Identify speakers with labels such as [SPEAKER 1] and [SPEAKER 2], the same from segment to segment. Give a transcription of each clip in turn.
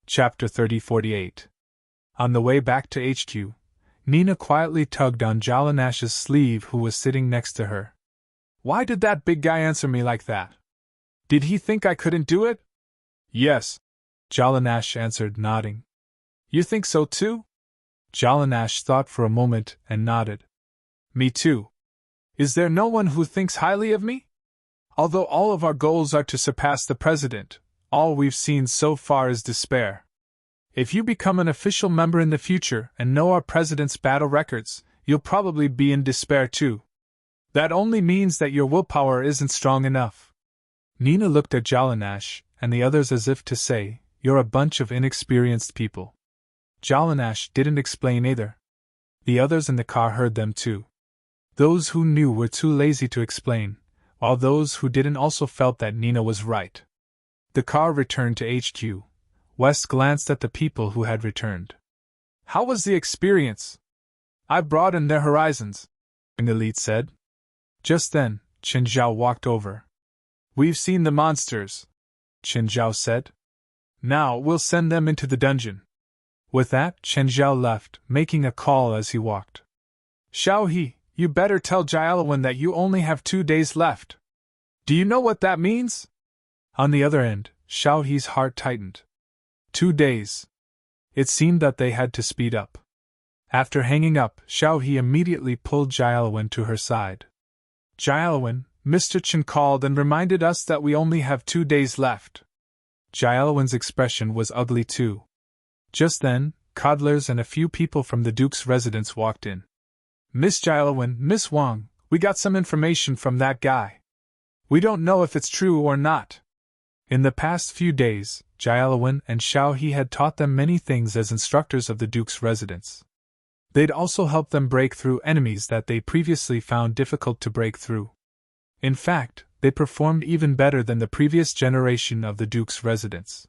[SPEAKER 1] Chapter 3048. On the way back to HQ, Nina quietly tugged on Jalanash's sleeve, who was sitting next to her. Why did that big guy answer me like that? Did he think I couldn't do it? Yes, Jalanash answered, nodding. You think so too? Jalanash thought for a moment and nodded. Me too. Is there no one who thinks highly of me? Although all of our goals are to surpass the president, all we've seen so far is despair. If you become an official member in the future and know our president's battle records, you'll probably be in despair too. That only means that your willpower isn't strong enough. Nina looked at Jalanash and the others as if to say, You're a bunch of inexperienced people. Jalanash didn't explain either. The others in the car heard them too. Those who knew were too lazy to explain, while those who didn't also felt that Nina was right. The car returned to HQ. West glanced at the people who had returned. How was the experience? I broadened their horizons, the lead said. Just then, Chen Zhao walked over. We've seen the monsters, Chen Zhao said. Now we'll send them into the dungeon. With that, Chen Zhao left, making a call as he walked. Xiao He, you better tell Jialawan that you only have 2 days left. Do you know what that means? On the other end, Xiao He's heart tightened. 2 days. It seemed that they had to speed up. After hanging up, Xiao He immediately pulled Jialawan to her side. Jialawan, Mr. Chen called and reminded us that we only have 2 days left. Jialawan's expression was ugly too. Just then, coddlers and a few people from the Duke's residence walked in. Miss Jialawan, Miss Wang, we got some information from that guy. We don't know if it's true or not. In the past few days, Jialawan and Xiao He had taught them many things as instructors of the Duke's residence. They'd also helped them break through enemies that they previously found difficult to break through. In fact, they performed even better than the previous generation of the Duke's residence.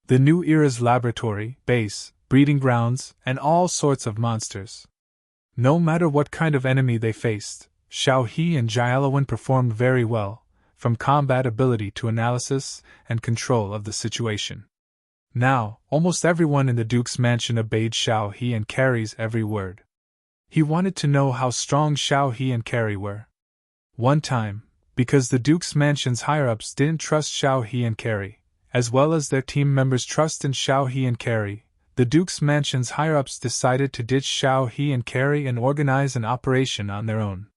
[SPEAKER 1] The new era's laboratory, base, breeding grounds, and all sorts of monsters. No matter what kind of enemy they faced, Xiao He and Jialawan performed very well, from combat ability to analysis and control of the situation. Now, almost everyone in the Duke's mansion obeyed Xiao He and Carrie's every word. He wanted to know how strong Xiao He and Carrie were. One time, because the Duke's mansion's higher-ups didn't trust Xiao He and Carrie, as well as their team members' trust in Xiao He and Carrie, the Duke's mansion's higher-ups decided to ditch Xiao He and Carrie and organize an operation on their own.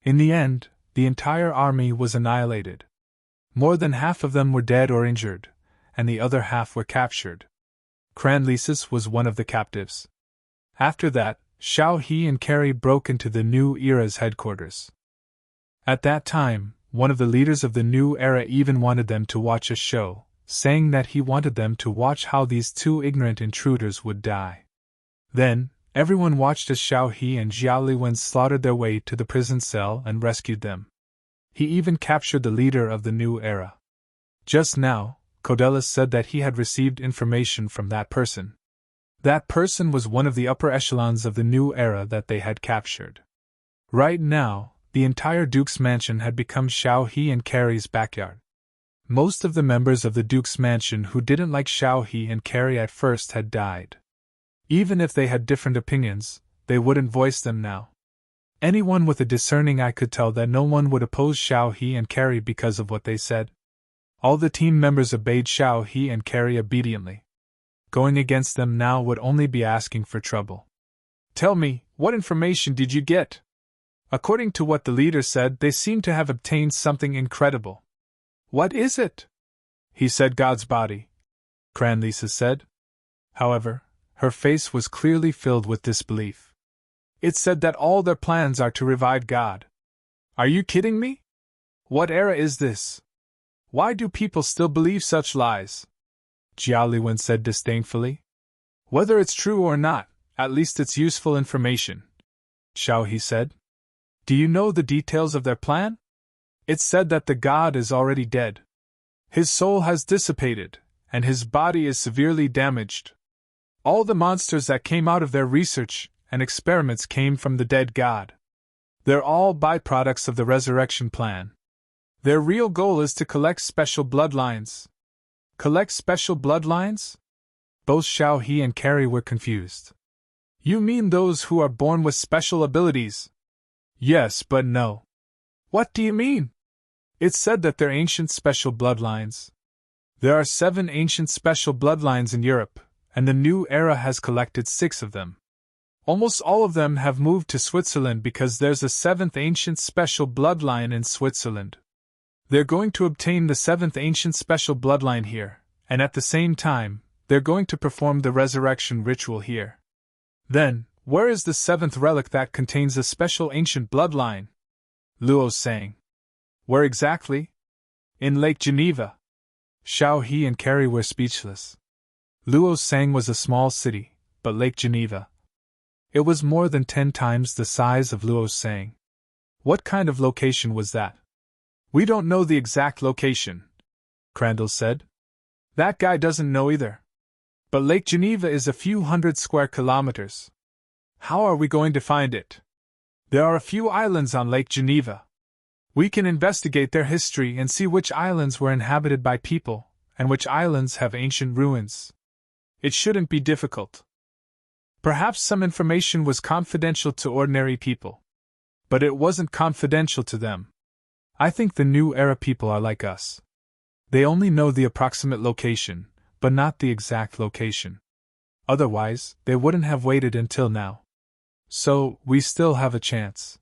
[SPEAKER 1] In the end, the entire army was annihilated. More than half of them were dead or injured, and the other half were captured. Cranlesis was one of the captives. After that, Xiao He and Carrie broke into the new era's headquarters. At that time, one of the leaders of the new era even wanted them to watch a show, saying that he wanted them to watch how these two ignorant intruders would die. Then, everyone watched as Xiao He and Jialiwen slaughtered their way to the prison cell and rescued them. He even captured the leader of the new era. Just now, Codelis said that he had received information from that person. That person was one of the upper echelons of the new era that they had captured. Right now, the entire Duke's mansion had become Xiao He and Carrie's backyard. Most of the members of the Duke's mansion who didn't like Xiao He and Carrie at first had died. Even if they had different opinions, they wouldn't voice them now. Anyone with a discerning eye could tell that no one would oppose Xiao He and Carrie because of what they said. All the team members obeyed Xiao He and Carrie obediently. Going against them now would only be asking for trouble. Tell me, what information did you get? According to what the leader said, they seem to have obtained something incredible. What is it? He said God's body, Cranlesis said. However, her face was clearly filled with disbelief. It said that all their plans are to revive God. Are you kidding me? What era is this? Why do people still believe such lies? Jialiwen said disdainfully. Whether it's true or not, at least it's useful information, Xiao He said. Do you know the details of their plan? It's said that the god is already dead. His soul has dissipated, and his body is severely damaged. All the monsters that came out of their research and experiments came from the dead god. They're all byproducts of the resurrection plan. Their real goal is to collect special bloodlines. Collect special bloodlines? Both Xiao He and Carrie were confused. You mean those who are born with special abilities? Yes, but no. What do you mean? It's said that they're ancient special bloodlines. There are 7 ancient special bloodlines in Europe, and the new era has collected 6 of them. Almost all of them have moved to Switzerland because there's a 7th ancient special bloodline in Switzerland. They're going to obtain the 7th ancient special bloodline here, and at the same time, they're going to perform the resurrection ritual here. Then, where is the 7th relic that contains a special ancient bloodline? Luo sang. Where exactly? In Lake Geneva. Xiao He and Carrie were speechless. Luo sang was a small city, but Lake Geneva. It was more than 10 times the size of Luo sang. What kind of location was that? We don't know the exact location, Crandall said. That guy doesn't know either. But Lake Geneva is a few hundred square kilometers. How are we going to find it? There are a few islands on Lake Geneva. We can investigate their history and see which islands were inhabited by people, and which islands have ancient ruins. It shouldn't be difficult. Perhaps some information was confidential to ordinary people. But it wasn't confidential to them. I think the new era people are like us. They only know the approximate location, but not the exact location. Otherwise, they wouldn't have waited until now. So, we still have a chance.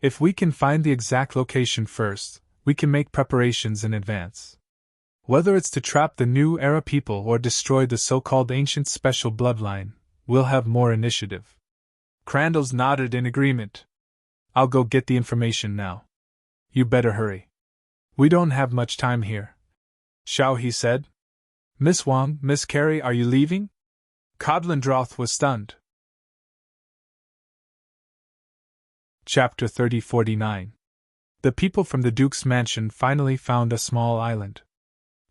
[SPEAKER 1] If we can find the exact location first, we can make preparations in advance. Whether it's to trap the new era people or destroy the so-called ancient special bloodline, we'll have more initiative. Crandall's nodded in agreement. I'll go get the information now. You better hurry. We don't have much time here. Xiao He said. Miss Wang, Miss Carrie, are you leaving? Codlindroth was stunned. Chapter 3049. The people from the Duke's mansion finally found a small island.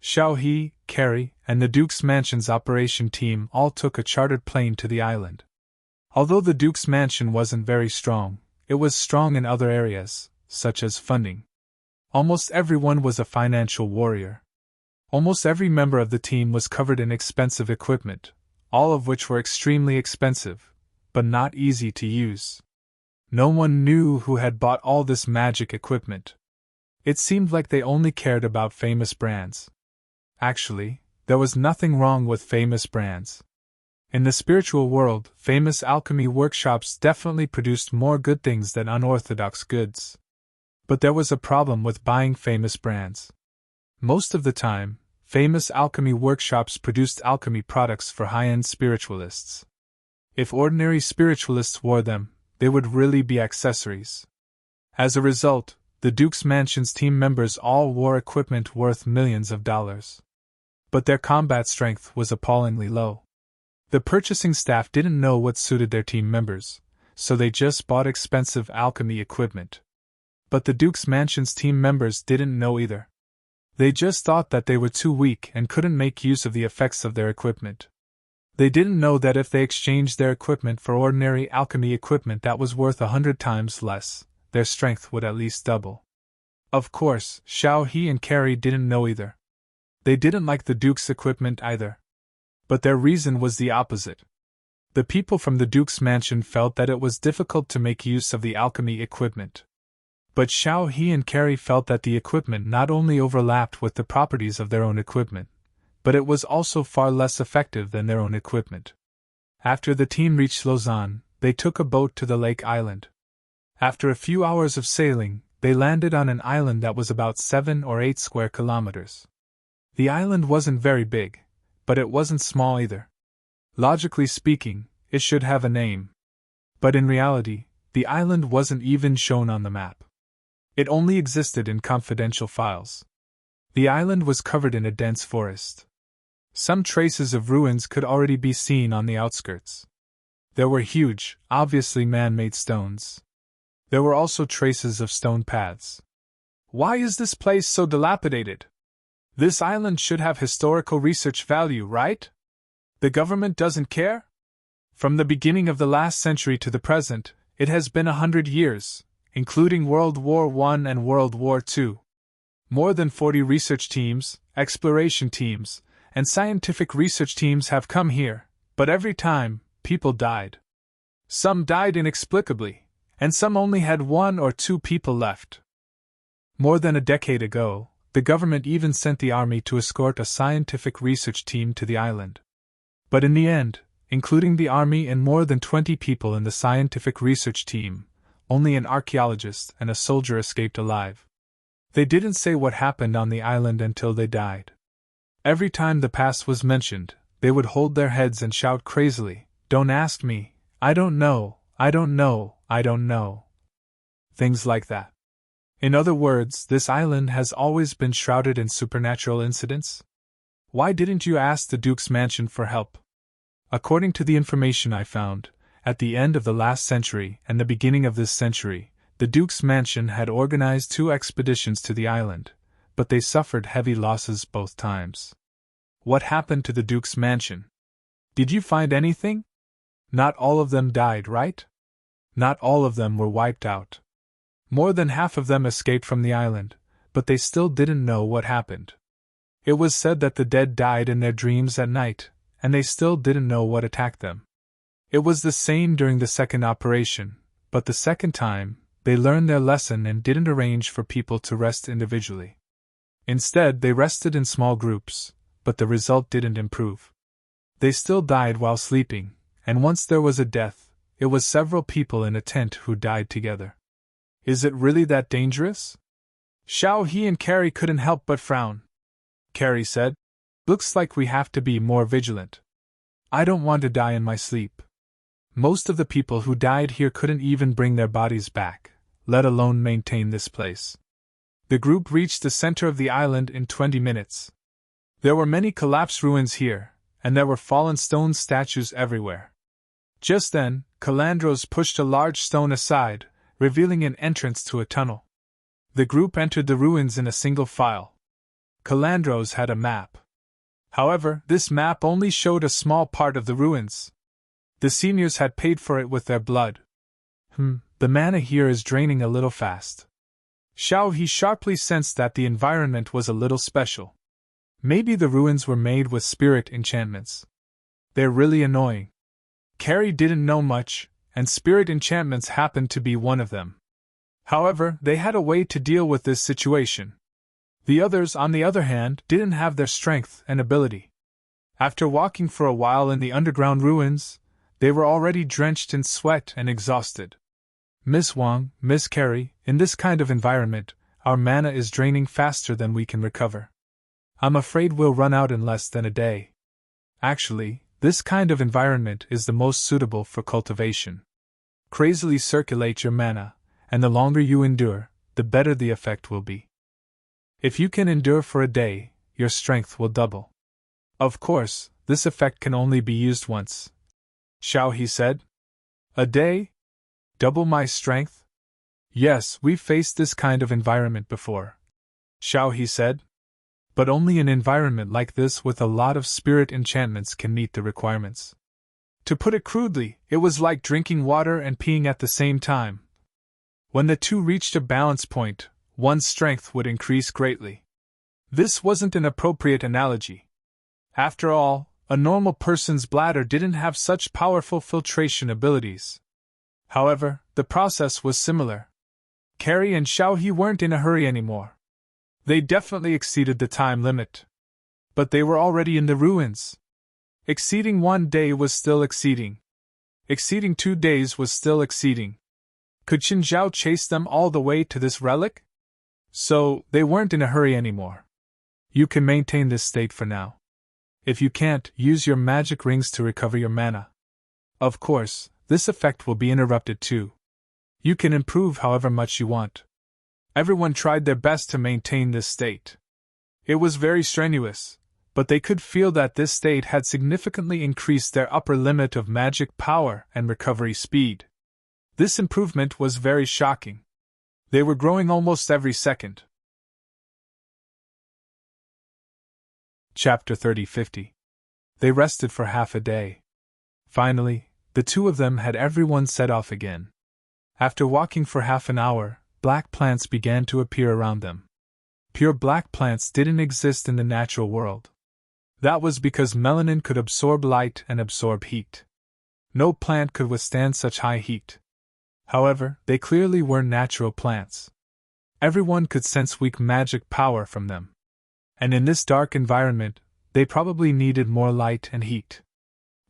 [SPEAKER 1] Xiao He, Carrie, and the Duke's mansion's operation team all took a chartered plane to the island. Although the Duke's mansion wasn't very strong, it was strong in other areas, such as funding. Almost everyone was a financial warrior. Almost every member of the team was covered in expensive equipment, all of which were extremely expensive, but not easy to use. No one knew who had bought all this magic equipment. It seemed like they only cared about famous brands. Actually, there was nothing wrong with famous brands. In the spiritual world, famous alchemy workshops definitely produced more good things than unorthodox goods. But there was a problem with buying famous brands. Most of the time, famous alchemy workshops produced alchemy products for high-end spiritualists. If ordinary spiritualists wore them, they would really be accessories. As a result, the Duke's Mansion's team members all wore equipment worth millions of dollars. But their combat strength was appallingly low. The purchasing staff didn't know what suited their team members, so they just bought expensive alchemy equipment. But the Duke's Mansion's team members didn't know either. They just thought that they were too weak and couldn't make use of the effects of their equipment. They didn't know that if they exchanged their equipment for ordinary alchemy equipment that was worth 100 times less, their strength would at least double. Of course, Xiao He and Carrie didn't know either. They didn't like the Duke's equipment either. But their reason was the opposite. The people from the Duke's mansion felt that it was difficult to make use of the alchemy equipment. But Xiao He and Carrie felt that the equipment not only overlapped with the properties of their own equipment, but it was also far less effective than their own equipment. After the team reached Lausanne, they took a boat to the lake island. After a few hours of sailing, they landed on an island that was about 7 or 8 square kilometers. The island wasn't very big, but it wasn't small either. Logically speaking, it should have a name. But in reality, the island wasn't even shown on the map. It only existed in confidential files. The island was covered in a dense forest. Some traces of ruins could already be seen on the outskirts. There were huge, obviously man-made stones. There were also traces of stone paths. Why is this place so dilapidated? This island should have historical research value, right? The government doesn't care? From the beginning of the last century to the present, it has been 100 years, including World War I and World War II. More than 40 research teams, exploration teams, and scientific research teams have come here, but every time, people died. Some died inexplicably, and some only had 1 or 2 people left. More than a decade ago, the government even sent the army to escort a scientific research team to the island. But in the end, including the army and more than 20 people in the scientific research team, only an archaeologist and a soldier escaped alive. They didn't say what happened on the island until they died. Every time the past was mentioned, they would hold their heads and shout crazily, "Don't ask me, I don't know, I don't know, I don't know." Things like that. In other words, this island has always been shrouded in supernatural incidents? Why didn't you ask the Duke's mansion for help? According to the information I found, at the end of the last century and the beginning of this century, the Duke's mansion had organized 2 expeditions to the island, but they suffered heavy losses both times. What happened to the Duke's mansion? Did you find anything? Not all of them died, right? Not all of them were wiped out. More than half of them escaped from the island, but they still didn't know what happened. It was said that the dead died in their dreams at night, and they still didn't know what attacked them. It was the same during the second operation, but the second time, they learned their lesson and didn't arrange for people to rest individually. Instead, they rested in small groups, but the result didn't improve. They still died while sleeping, and once there was a death, it was several people in a tent who died together. Is it really that dangerous? Xiao He and Carrie couldn't help but frown. Carrie said, "Looks like we have to be more vigilant. I don't want to die in my sleep." Most of the people who died here couldn't even bring their bodies back, let alone maintain this place. The group reached the center of the island in 20 minutes. There were many collapsed ruins here, and there were fallen stone statues everywhere. Just then, Calandros pushed a large stone aside, revealing an entrance to a tunnel. The group entered the ruins in a single file. Calandros had a map. However, this map only showed a small part of the ruins. The seniors had paid for it with their blood. The mana here is draining a little fast. Xiao He sharply sensed that the environment was a little special. Maybe the ruins were made with spirit enchantments. They're really annoying. Carrie didn't know much, and spirit enchantments happened to be one of them. However, they had a way to deal with this situation. The others, on the other hand, didn't have their strength and ability. After walking for a while in the underground ruins, they were already drenched in sweat and exhausted. "Miss Wang, Miss Carrie, in this kind of environment, our mana is draining faster than we can recover. I'm afraid we'll run out in less than a day. Actually, this kind of environment is the most suitable for cultivation. Crazily circulate your mana, and the longer you endure, the better the effect will be. If you can endure for a day, your strength will double. Of course, this effect can only be used once." Xiao He said. "A day? Double my strength?" "Yes, we've faced this kind of environment before," Xiao He said. "But only an environment like this with a lot of spirit enchantments can meet the requirements. To put it crudely, it was like drinking water and peeing at the same time. When the two reached a balance point, one's strength would increase greatly. This wasn't an appropriate analogy. After all, a normal person's bladder didn't have such powerful filtration abilities. However, the process was similar. Carrie and Xiao He weren't in a hurry anymore. They definitely exceeded the time limit. But they were already in the ruins. Exceeding 1 day was still exceeding. Exceeding 2 days was still exceeding. Could Qin Zhao chase them all the way to this relic? So, they weren't in a hurry anymore. You can maintain this state for now. If you can't, use your magic rings to recover your mana. Of course, this effect will be interrupted too. You can improve however much you want. Everyone tried their best to maintain this state. It was very strenuous, but they could feel that this state had significantly increased their upper limit of magic power and recovery speed. This improvement was very shocking. They were growing almost every second. Chapter 30-50. They rested for half a day. Finally, the two of them had everyone set off again. After walking for half an hour, black plants began to appear around them. Pure black plants didn't exist in the natural world. That was because melanin could absorb light and absorb heat. No plant could withstand such high heat. However, they clearly weren't natural plants. Everyone could sense weak magic power from them. And in this dark environment, they probably needed more light and heat.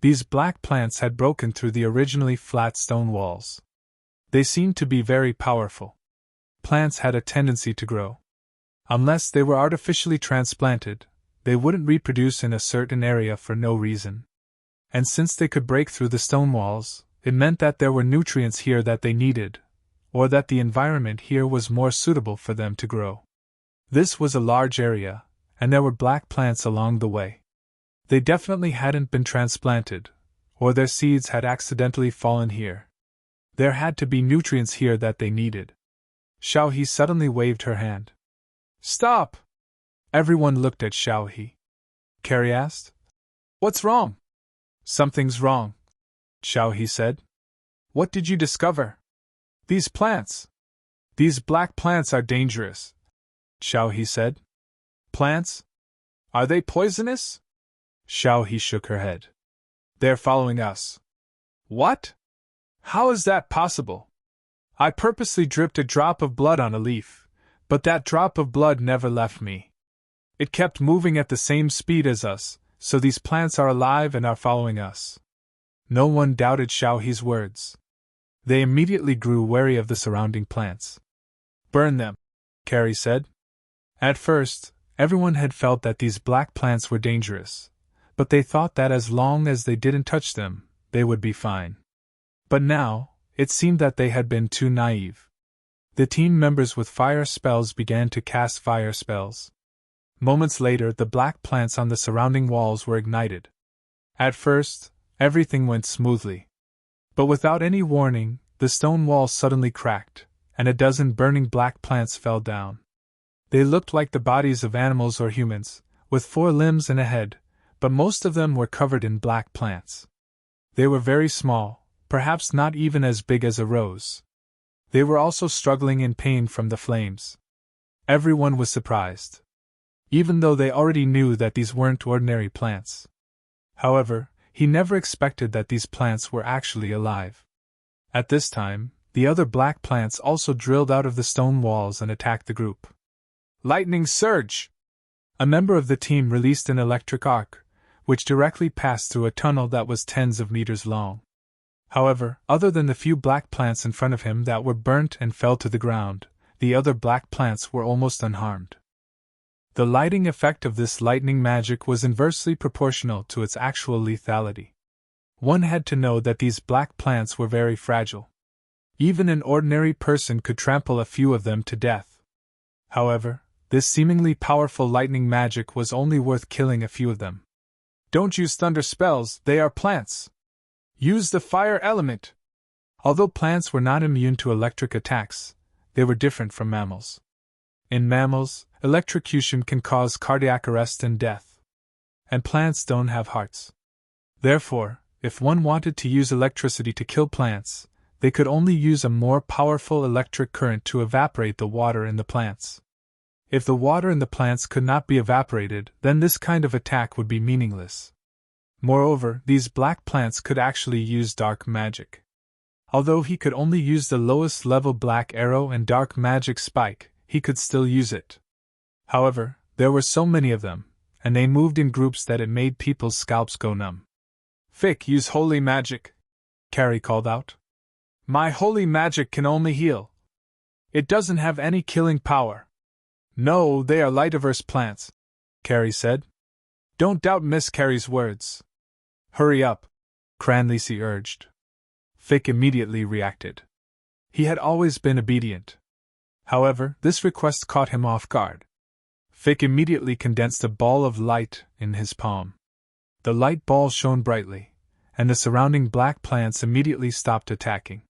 [SPEAKER 1] These black plants had broken through the originally flat stone walls. They seemed to be very powerful. Plants had a tendency to grow. Unless they were artificially transplanted, they wouldn't reproduce in a certain area for no reason. And since they could break through the stone walls, it meant that there were nutrients here that they needed, or that the environment here was more suitable for them to grow. This was a large area, and there were black plants along the way. They definitely hadn't been transplanted, or their seeds had accidentally fallen here. There had to be nutrients here that they needed. Xiaohe suddenly waved her hand. Stop! Everyone looked at Xiaohe. Carrie asked. What's wrong? Something's wrong, Xiaohe said. What did you discover? These plants. These black plants are dangerous, Xiaohe said. Plants? Are they poisonous? Xiaohe shook her head. They're following us. What? How is that possible? I purposely dripped a drop of blood on a leaf, but that drop of blood never left me. It kept moving at the same speed as us, so these plants are alive and are following us. No one doubted Xiaohe's words. They immediately grew wary of the surrounding plants. Burn them, Carrie said. At first, everyone had felt that these black plants were dangerous, but they thought that as long as they didn't touch them, they would be fine. But now, it seemed that they had been too naive. The team members with fire spells began to cast fire spells. Moments later, the black plants on the surrounding walls were ignited. At first, everything went smoothly. But without any warning, the stone wall suddenly cracked, and a dozen burning black plants fell down. They looked like the bodies of animals or humans, with 4 limbs and a head, but most of them were covered in black plants. They were very small, perhaps not even as big as a rose. They were also struggling in pain from the flames. Everyone was surprised, even though they already knew that these weren't ordinary plants. However, he never expected that these plants were actually alive. At this time, the other black plants also drilled out of the stone walls and attacked the group. Lightning surge! A member of the team released an electric arc, which directly passed through a tunnel that was tens of meters long. However, other than the few black plants in front of him that were burnt and fell to the ground, the other black plants were almost unharmed. The lighting effect of this lightning magic was inversely proportional to its actual lethality. One had to know that these black plants were very fragile. Even an ordinary person could trample a few of them to death. However, this seemingly powerful lightning magic was only worth killing a few of them. Don't use thunder spells, they are plants. Use the fire element. Although plants were not immune to electric attacks, they were different from mammals. In mammals, electrocution can cause cardiac arrest and death. And plants don't have hearts. Therefore, if one wanted to use electricity to kill plants, they could only use a more powerful electric current to evaporate the water in the plants. If the water in the plants could not be evaporated, then this kind of attack would be meaningless. Moreover, these black plants could actually use dark magic. Although he could only use the lowest level black arrow and dark magic spike, he could still use it. However, there were so many of them, and they moved in groups that it made people's scalps go numb. Fick, use holy magic, Carrie called out. My holy magic can only heal. It doesn't have any killing power. No, they are light-averse plants, Carrie said. Don't doubt Miss Carrie's words. Hurry up, Cranlisi urged. Fick immediately reacted. He had always been obedient. However, this request caught him off guard. Fick immediately condensed a ball of light in his palm. The light ball shone brightly, and the surrounding black plants immediately stopped attacking.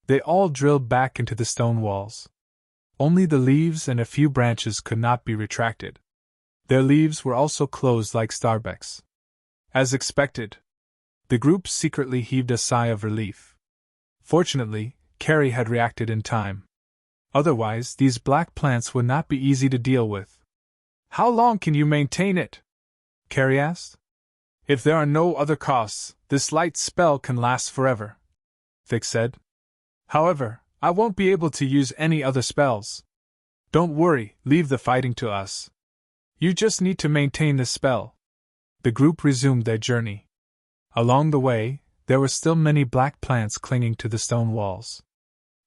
[SPEAKER 1] They all drilled back into the stone walls. Only the leaves and a few branches could not be retracted. Their leaves were also closed like starbecks. As expected, the group secretly heaved a sigh of relief. Fortunately, Carrie had reacted in time. Otherwise, these black plants would not be easy to deal with. How long can you maintain it? Carrie asked. If there are no other costs, this light spell can last forever, Vic said. However, I won't be able to use any other spells. Don't worry, leave the fighting to us. You just need to maintain the spell. The group resumed their journey. Along the way, there were still many black plants clinging to the stone walls.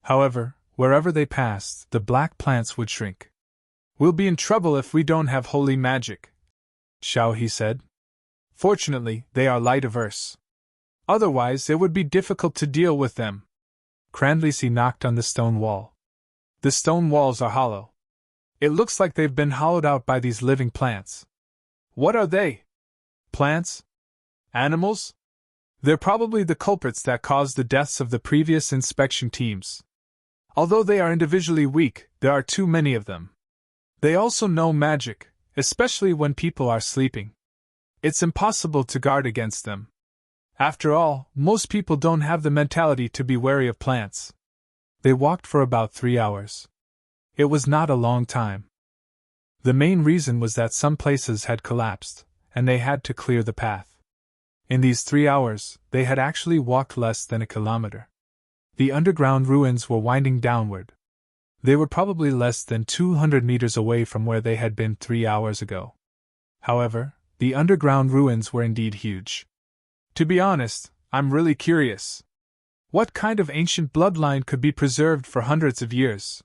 [SPEAKER 1] However, wherever they passed, the black plants would shrink. We'll be in trouble if we don't have holy magic, Xiao He said. Fortunately, they are light averse. Otherwise, it would be difficult to deal with them. Cranlisi knocked on the stone wall. The stone walls are hollow. It looks like they've been hollowed out by these living plants. What are they? Plants? Animals? They're probably the culprits that caused the deaths of the previous inspection teams. Although they are individually weak, there are too many of them. They also know magic, especially when people are sleeping. It's impossible to guard against them. After all, most people don't have the mentality to be wary of plants. They walked for about 3 hours. It was not a long time. The main reason was that some places had collapsed, and they had to clear the path. In these 3 hours, they had actually walked less than a kilometer. The underground ruins were winding downward. They were probably less than 200 meters away from where they had been 3 hours ago. However, the underground ruins were indeed huge. To be honest, I'm really curious. What kind of ancient bloodline could be preserved for hundreds of years?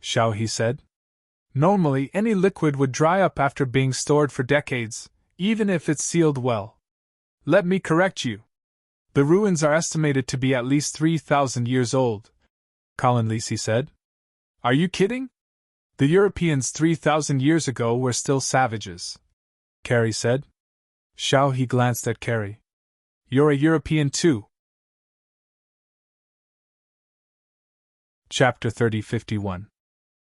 [SPEAKER 1] Xiao He said. Normally, any liquid would dry up after being stored for decades, even if it's sealed well. Let me correct you. The ruins are estimated to be at least 3,000 years old, Cranlisi said. Are you kidding? The Europeans 3,000 years ago were still savages, Carrie said. Xiao He glanced at Carrie. You're a European too. Chapter 30:51.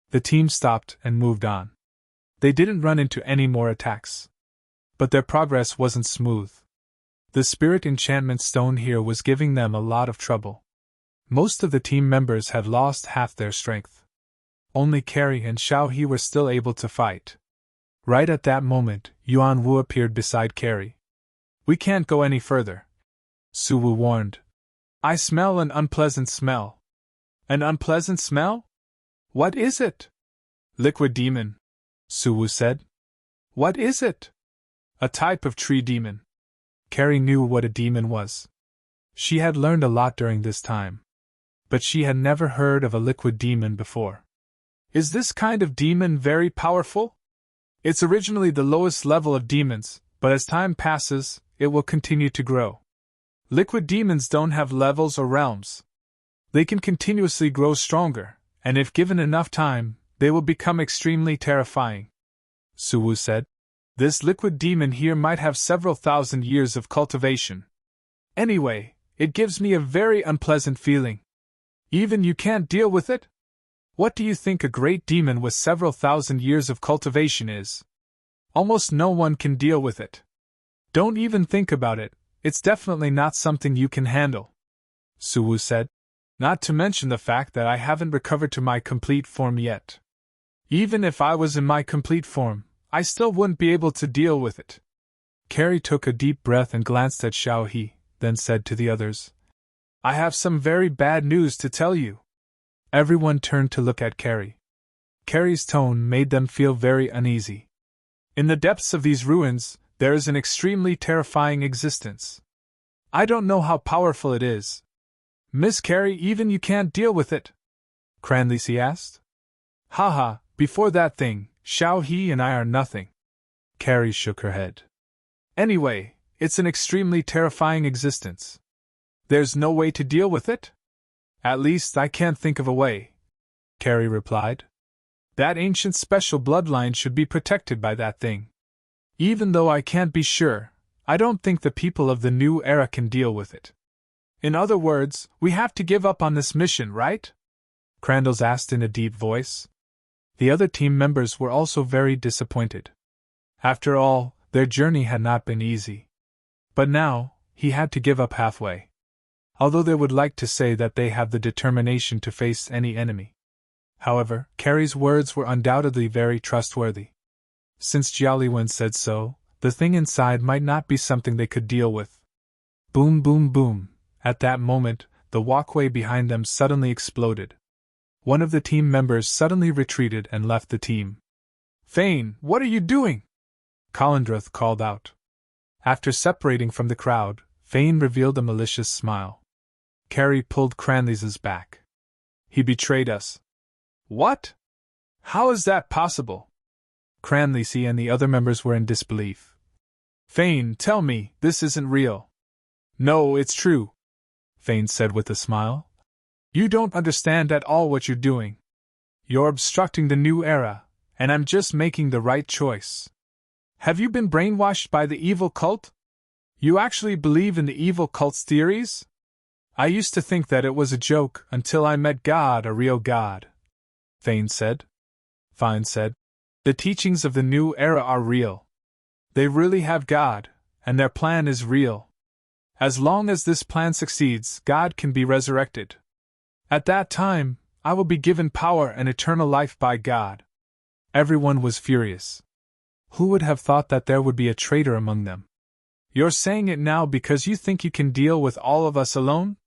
[SPEAKER 1] The team stopped and moved on. They didn't run into any more attacks. But their progress wasn't smooth. The spirit enchantment stone here was giving them a lot of trouble. Most of the team members had lost half their strength. Only Carrie and Xiao He were still able to fight. Right at that moment, Yuan Wu appeared beside Carrie. We can't go any further, Su Wu warned. I smell an unpleasant smell. An unpleasant smell? What is it? Liquid demon, Su Wu said. What is it? A type of tree demon. Carrie knew what a demon was. She had learned a lot during this time. But she had never heard of a liquid demon before. Is this kind of demon very powerful? It's originally the lowest level of demons, but as time passes, it will continue to grow. Liquid demons don't have levels or realms. They can continuously grow stronger, and if given enough time, they will become extremely terrifying, Su Wu said. This liquid demon here might have several thousand years of cultivation. Anyway, it gives me a very unpleasant feeling. Even you can't deal with it? What do you think a great demon with several thousand years of cultivation is? Almost no one can deal with it. Don't even think about it, it's definitely not something you can handle, Su Wu said. Not to mention the fact that I haven't recovered to my complete form yet. Even if I was in my complete form, I still wouldn't be able to deal with it. Carrie took a deep breath and glanced at Xiao He, then said to the others, I have some very bad news to tell you. Everyone turned to look at Carrie. Carrie's tone made them feel very uneasy. In the depths of these ruins, there is an extremely terrifying existence. I don't know how powerful it is. Miss Carrie, even you can't deal with it? Cranlisi asked. Haha, before that thing, Xiao He and I are nothing. Carrie shook her head. Anyway, it's an extremely terrifying existence. There's no way to deal with it? At least I can't think of a way, Carrie replied. That ancient special bloodline should be protected by that thing. Even though I can't be sure, I don't think the people of the new era can deal with it. In other words, we have to give up on this mission, right? Crandall asked in a deep voice. The other team members were also very disappointed. After all, their journey had not been easy. But now, he had to give up halfway. Although they would like to say that they have the determination to face any enemy. However, Carrie's words were undoubtedly very trustworthy. Since Jialiwen said so, The thing inside might not be something they could deal with. Boom, boom, boom. At that moment, the walkway behind them suddenly exploded. One of the team members suddenly retreated and left the team. Fane, what are you doing? Colindroth called out. After separating from the crowd, Fane revealed a malicious smile. Carrie pulled Cranley's back. He betrayed us. What? How is that possible? Cranley and the other members were in disbelief. Fane, tell me, this isn't real. No, it's true, Fane said with a smile. You don't understand at all what you're doing. You're obstructing the new era, and I'm just making the right choice. Have you been brainwashed by the evil cult? You actually believe in the evil cult's theories? I used to think that it was a joke until I met God, a real God. Fane said. The teachings of the new era are real. They really have God, and their plan is real. As long as this plan succeeds, God can be resurrected. At that time, I will be given power and eternal life by God. Everyone was furious. Who would have thought that there would be a traitor among them? You're saying it now because you think you can deal with all of us alone?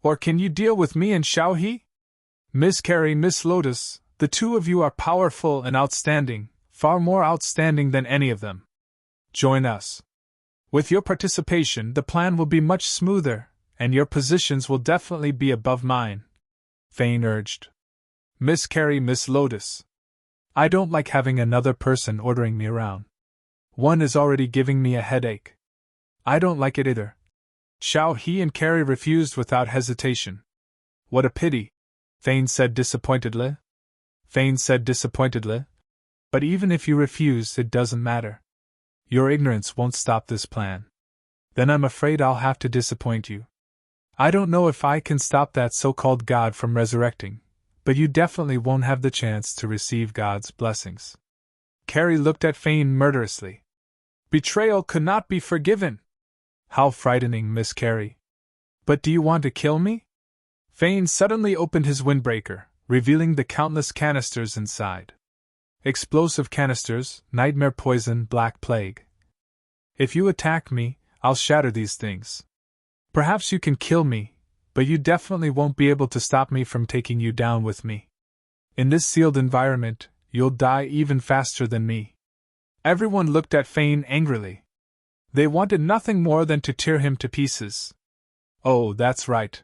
[SPEAKER 1] Or can you deal with me and Xiaohe? Miss Carrie, Miss Lotus, the two of you are powerful and outstanding, far more outstanding than any of them. Join us. With your participation, the plan will be much smoother, and your positions will definitely be above mine, Fane urged. Miss Carrie, Miss Lotus. I don't like having another person ordering me around. One is already giving me a headache. I don't like it either. Xiaohe and Carrie refused without hesitation. What a pity, Fane said disappointedly. But even if you refuse, it doesn't matter. Your ignorance won't stop this plan. Then I'm afraid I'll have to disappoint you. I don't know if I can stop that so-called God from resurrecting, but you definitely won't have the chance to receive God's blessings. Carrie looked at Fane murderously. Betrayal could not be forgiven. How frightening, Miss Carrie. But do you want to kill me? Fane suddenly opened his windbreaker, revealing the countless canisters inside. Explosive canisters, nightmare poison, black plague. If you attack me, I'll shatter these things. Perhaps you can kill me, but you definitely won't be able to stop me from taking you down with me. In this sealed environment, you'll die even faster than me. Everyone looked at Fane angrily. They wanted nothing more than to tear him to pieces. Oh, that's right.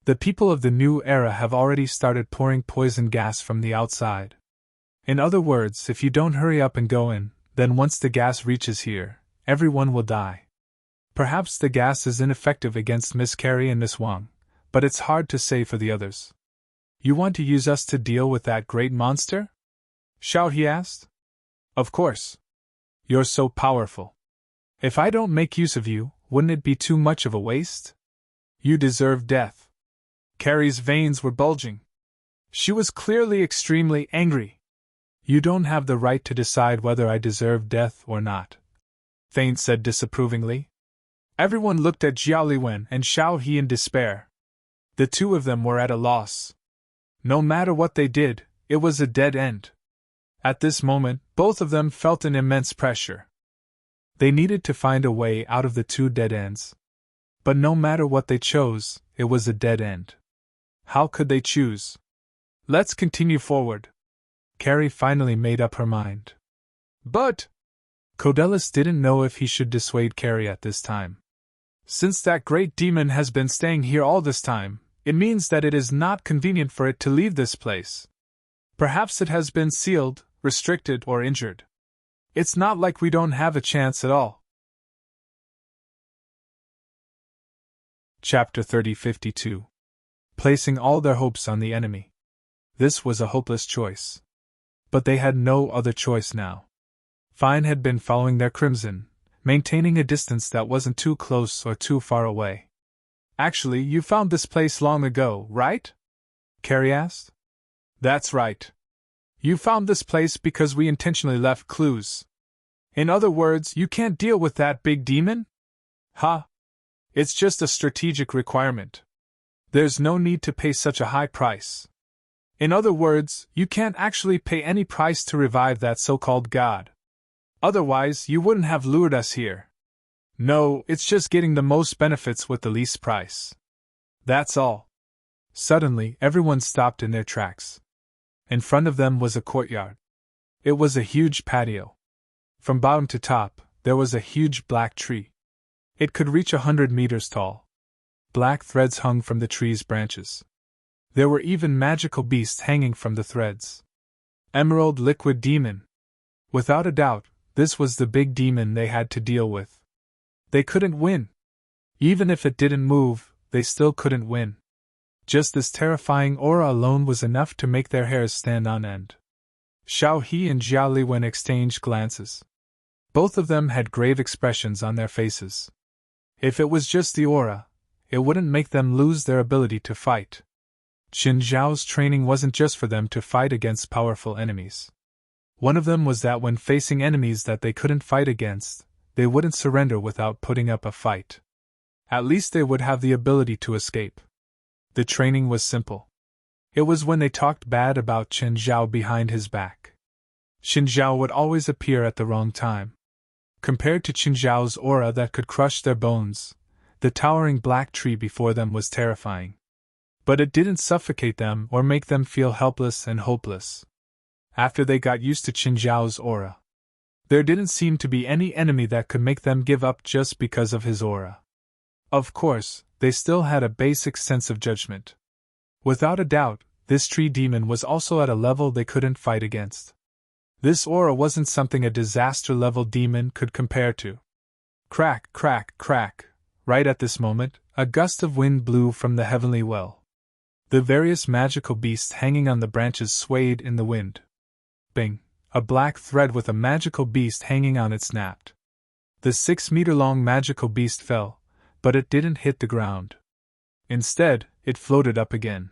[SPEAKER 1] The people of the new era have already started pouring poison gas from the outside. In other words, if you don't hurry up and go in, then once the gas reaches here, everyone will die. Perhaps the gas is ineffective against Miss Carrie and Miss Wang, but it's hard to say for the others. You want to use us to deal with that great monster? Xiaohe asked. Of course. You're so powerful. If I don't make use of you, wouldn't it be too much of a waste? You deserve death. Carrie's veins were bulging. She was clearly extremely angry. You don't have the right to decide whether I deserve death or not, Fane said disapprovingly. Everyone looked at Jialiwen and Xiaohe in despair. The two of them were at a loss. No matter what they did, it was a dead end. At this moment, both of them felt an immense pressure. They needed to find a way out of the two dead ends. But no matter what they chose, it was a dead end. How could they choose? Let's continue forward. Carrie finally made up her mind. But Codelus didn't know if he should dissuade Carrie at this time. Since that great demon has been staying here all this time, it means that it is not convenient for it to leave this place. Perhaps it has been sealed, restricted, or injured. It's not like we don't have a chance at all. Chapter 3052. Placing all their hopes on the enemy. This was a hopeless choice. But they had no other choice now. Fine had been following their crimson, maintaining a distance that wasn't too close or too far away. Actually, you found this place long ago, right? Carrie asked. That's right. You found this place because we intentionally left clues. In other words, you can't deal with that big demon? Ha! It's just a strategic requirement. There's no need to pay such a high price. In other words, you can't actually pay any price to revive that so-called god. Otherwise, you wouldn't have lured us here. No, it's just getting the most benefits with the least price. That's all. Suddenly, everyone stopped in their tracks. In front of them was a courtyard. It was a huge patio. From bottom to top, there was a huge black tree. It could reach 100 meters tall. Black threads hung from the tree's branches. There were even magical beasts hanging from the threads. Emerald Liquid Demon. Without a doubt, this was the big demon they had to deal with. They couldn't win. Even if it didn't move, they still couldn't win. Just this terrifying aura alone was enough to make their hairs stand on end. Xiao He and Jia Liwen exchanged glances. Both of them had grave expressions on their faces. If it was just the aura, it wouldn't make them lose their ability to fight. Qin Zhao's training wasn't just for them to fight against powerful enemies. One of them was that when facing enemies that they couldn't fight against, they wouldn't surrender without putting up a fight. At least they would have the ability to escape. The training was simple. It was when they talked bad about Qin Zhao behind his back. Qin Zhao would always appear at the wrong time. Compared to Qin Zhao's aura that could crush their bones, the towering black tree before them was terrifying. But it didn't suffocate them or make them feel helpless and hopeless. After they got used to Qin Zhao's aura, there didn't seem to be any enemy that could make them give up just because of his aura. Of course, they still had a basic sense of judgment. Without a doubt, this tree demon was also at a level they couldn't fight against. This aura wasn't something a disaster-level demon could compare to. Crack, crack, crack. Right at this moment, a gust of wind blew from the heavenly well. The various magical beasts hanging on the branches swayed in the wind. Bing! A black thread with a magical beast hanging on it snapped. The 6-meter-long magical beast fell, but it didn't hit the ground. Instead, it floated up again.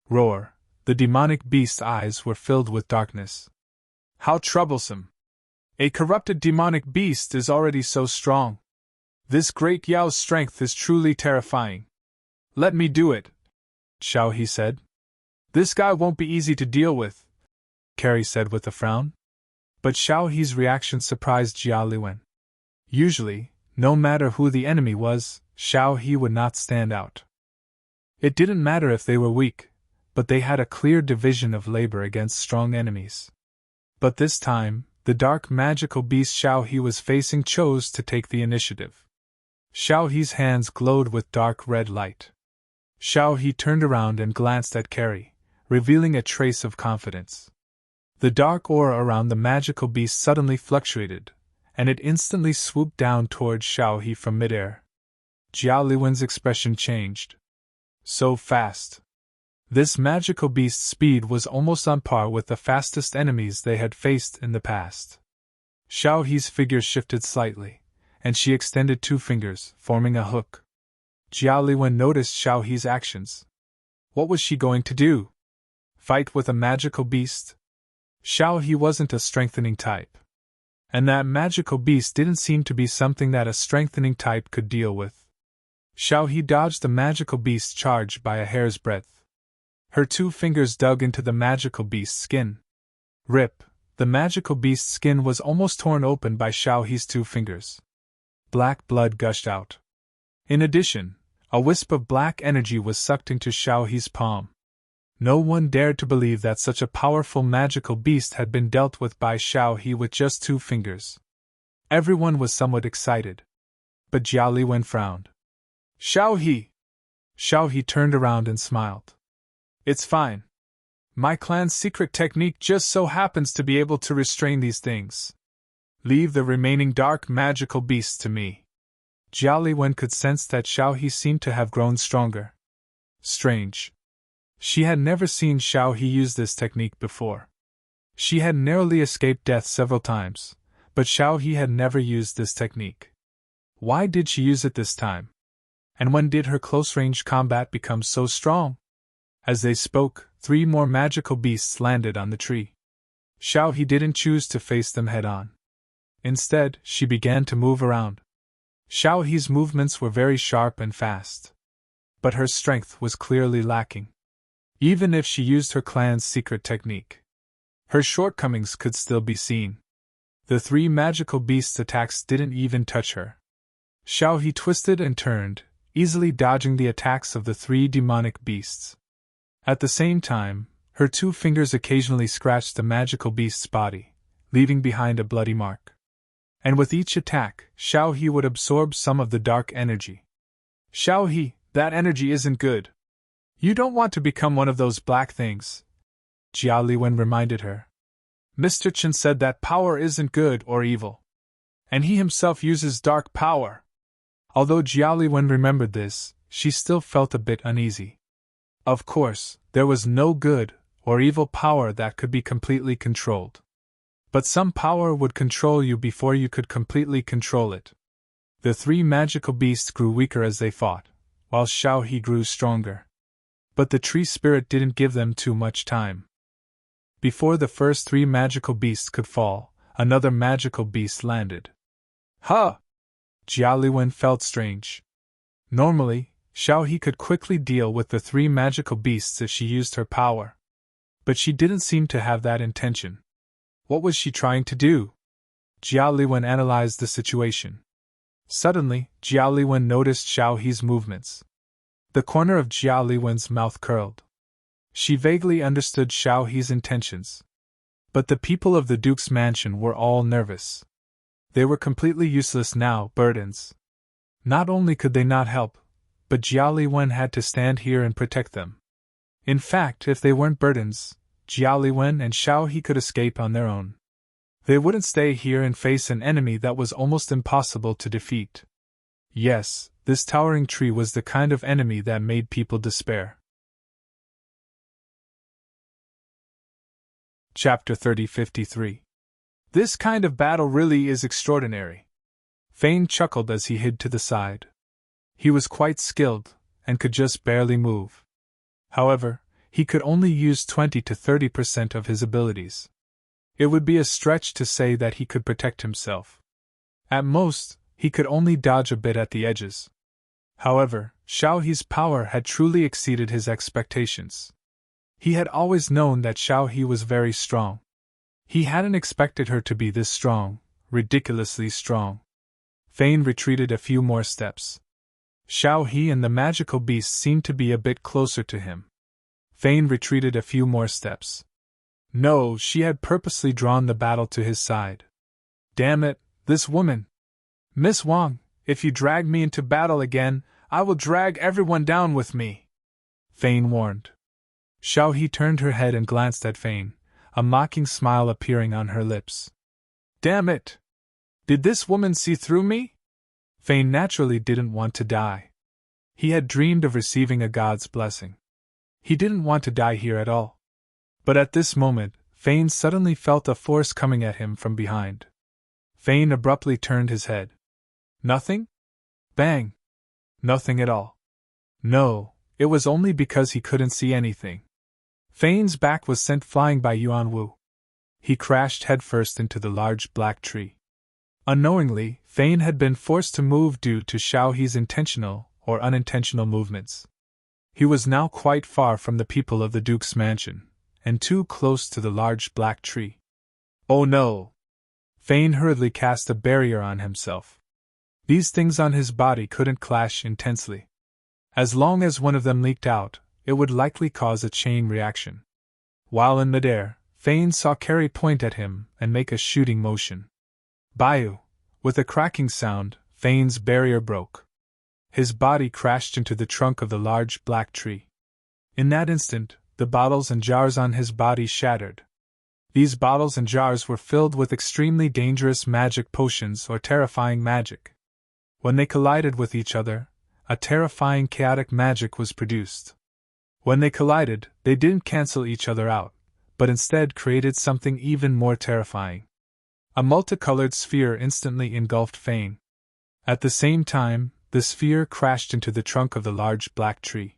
[SPEAKER 1] Roar! The demonic beast's eyes were filled with darkness. How troublesome! A corrupted demonic beast is already so strong. This great Yao's strength is truly terrifying. Let me do it, Xiao He said. This guy won't be easy to deal with, Carrie said with a frown. But Xiao He's reaction surprised Jia Liwen. Usually, no matter who the enemy was, Xiao He would not stand out. It didn't matter if they were weak, but they had a clear division of labor against strong enemies. But this time, the dark magical beast Xiao He was facing chose to take the initiative. Xiao He's hands glowed with dark red light. Xiao He turned around and glanced at Carrie, revealing a trace of confidence. The dark aura around the magical beast suddenly fluctuated, and it instantly swooped down towards Xiao He from midair. Jia Liwen's expression changed. So fast. This magical beast's speed was almost on par with the fastest enemies they had faced in the past. Xiao He's figure shifted slightly, and she extended 2 fingers, forming a hook. Jia Liwen noticed Xiao He's actions. What was she going to do? Fight with a magical beast? Xiao He wasn't a strengthening type. And that magical beast didn't seem to be something that a strengthening type could deal with. Xiao He dodged the magical beast's charge by a hair's breadth. Her 2 fingers dug into the magical beast's skin. Rip! The magical beast's skin was almost torn open by Xiao He's 2 fingers. Black blood gushed out. In addition, a wisp of black energy was sucked into Xiao He's palm. No one dared to believe that such a powerful magical beast had been dealt with by Xiao He with just 2 fingers. Everyone was somewhat excited. But Jia Liwen frowned. Xiao He! Xiao He turned around and smiled. It's fine. My clan's secret technique just so happens to be able to restrain these things. Leave the remaining dark magical beasts to me. Jia Liwen could sense that Xiao He seemed to have grown stronger. Strange. She had never seen Xiao He use this technique before. She had narrowly escaped death several times, but Xiao He had never used this technique. Why did she use it this time? And when did her close-range combat become so strong? As they spoke, 3 more magical beasts landed on the tree. Xiao He didn't choose to face them head-on. Instead, she began to move around. Xiao He's movements were very sharp and fast. But her strength was clearly lacking. Even if she used her clan's secret technique, her shortcomings could still be seen. The three magical beasts' attacks didn't even touch her. Xiao He twisted and turned, easily dodging the attacks of the three demonic beasts. At the same time, her two fingers occasionally scratched the magical beast's body, leaving behind a bloody mark. And with each attack, Xiao He would absorb some of the dark energy. Xiao He, that energy isn't good. You don't want to become one of those black things, Jia Liwen reminded her. Mr. Chen said that power isn't good or evil. And he himself uses dark power. Although Jia Liwen remembered this, she still felt a bit uneasy. Of course, there was no good or evil power that could be completely controlled. But some power would control you before you could completely control it. The three magical beasts grew weaker as they fought, while Xiao He grew stronger. But the tree spirit didn't give them too much time. Before the first three magical beasts could fall, another magical beast landed. Huh! Jia Liwen felt strange. Normally, Xiao He could quickly deal with the three magical beasts if she used her power. But she didn't seem to have that intention. What was she trying to do? Jia Liwen analyzed the situation. Suddenly, Jia Liwen noticed Xiao He's movements. The corner of Jia Liwen's mouth curled. She vaguely understood Xiao He's intentions. But the people of the Duke's mansion were all nervous. They were completely useless now, burdens. Not only could they not help, but Jia Liwen had to stand here and protect them. In fact, if they weren't burdens, Jia Liwen and Xiao He could escape on their own. They wouldn't stay here and face an enemy that was almost impossible to defeat. Yes, this towering tree was the kind of enemy that made people despair. Chapter 3053. This kind of battle really is extraordinary. Fane chuckled as he hid to the side. He was quite skilled, and could just barely move. However, he could only use 20 to 30% of his abilities. It would be a stretch to say that he could protect himself. At most, he could only dodge a bit at the edges. However, Xiao He's power had truly exceeded his expectations. He had always known that Xiao He was very strong. He hadn't expected her to be this strong, ridiculously strong. Fane retreated a few more steps. Xiao He and the magical beast seemed to be a bit closer to him. Fane retreated a few more steps. No, she had purposely drawn the battle to his side. Damn it, this woman! Miss Wang, if you drag me into battle again, I will drag everyone down with me, Fane warned. Xiao He turned her head and glanced at Fane, a mocking smile appearing on her lips. Damn it! Did this woman see through me? Fane naturally didn't want to die. He had dreamed of receiving a god's blessing. He didn't want to die here at all. But at this moment, Fane suddenly felt a force coming at him from behind. Fane abruptly turned his head. Nothing? Bang! Nothing at all. No, it was only because he couldn't see anything. Fane's back was sent flying by Yuan Wu. He crashed headfirst into the large black tree. Unknowingly, Fane had been forced to move due to Xiao He's intentional or unintentional movements. He was now quite far from the people of the Duke's mansion, and too close to the large black tree. Oh no! Fane hurriedly cast a barrier on himself. These things on his body couldn't clash intensely. As long as one of them leaked out, it would likely cause a chain reaction. While in midair, Fane saw Carrie point at him and make a shooting motion. Bayu! With a cracking sound, Fane's barrier broke. His body crashed into the trunk of the large black tree. In that instant, the bottles and jars on his body shattered. These bottles and jars were filled with extremely dangerous magic potions or terrifying magic. When they collided with each other, a terrifying chaotic magic was produced. When they collided, they didn't cancel each other out, but instead created something even more terrifying. A multicolored sphere instantly engulfed Fane. At the same time, the sphere crashed into the trunk of the large black tree.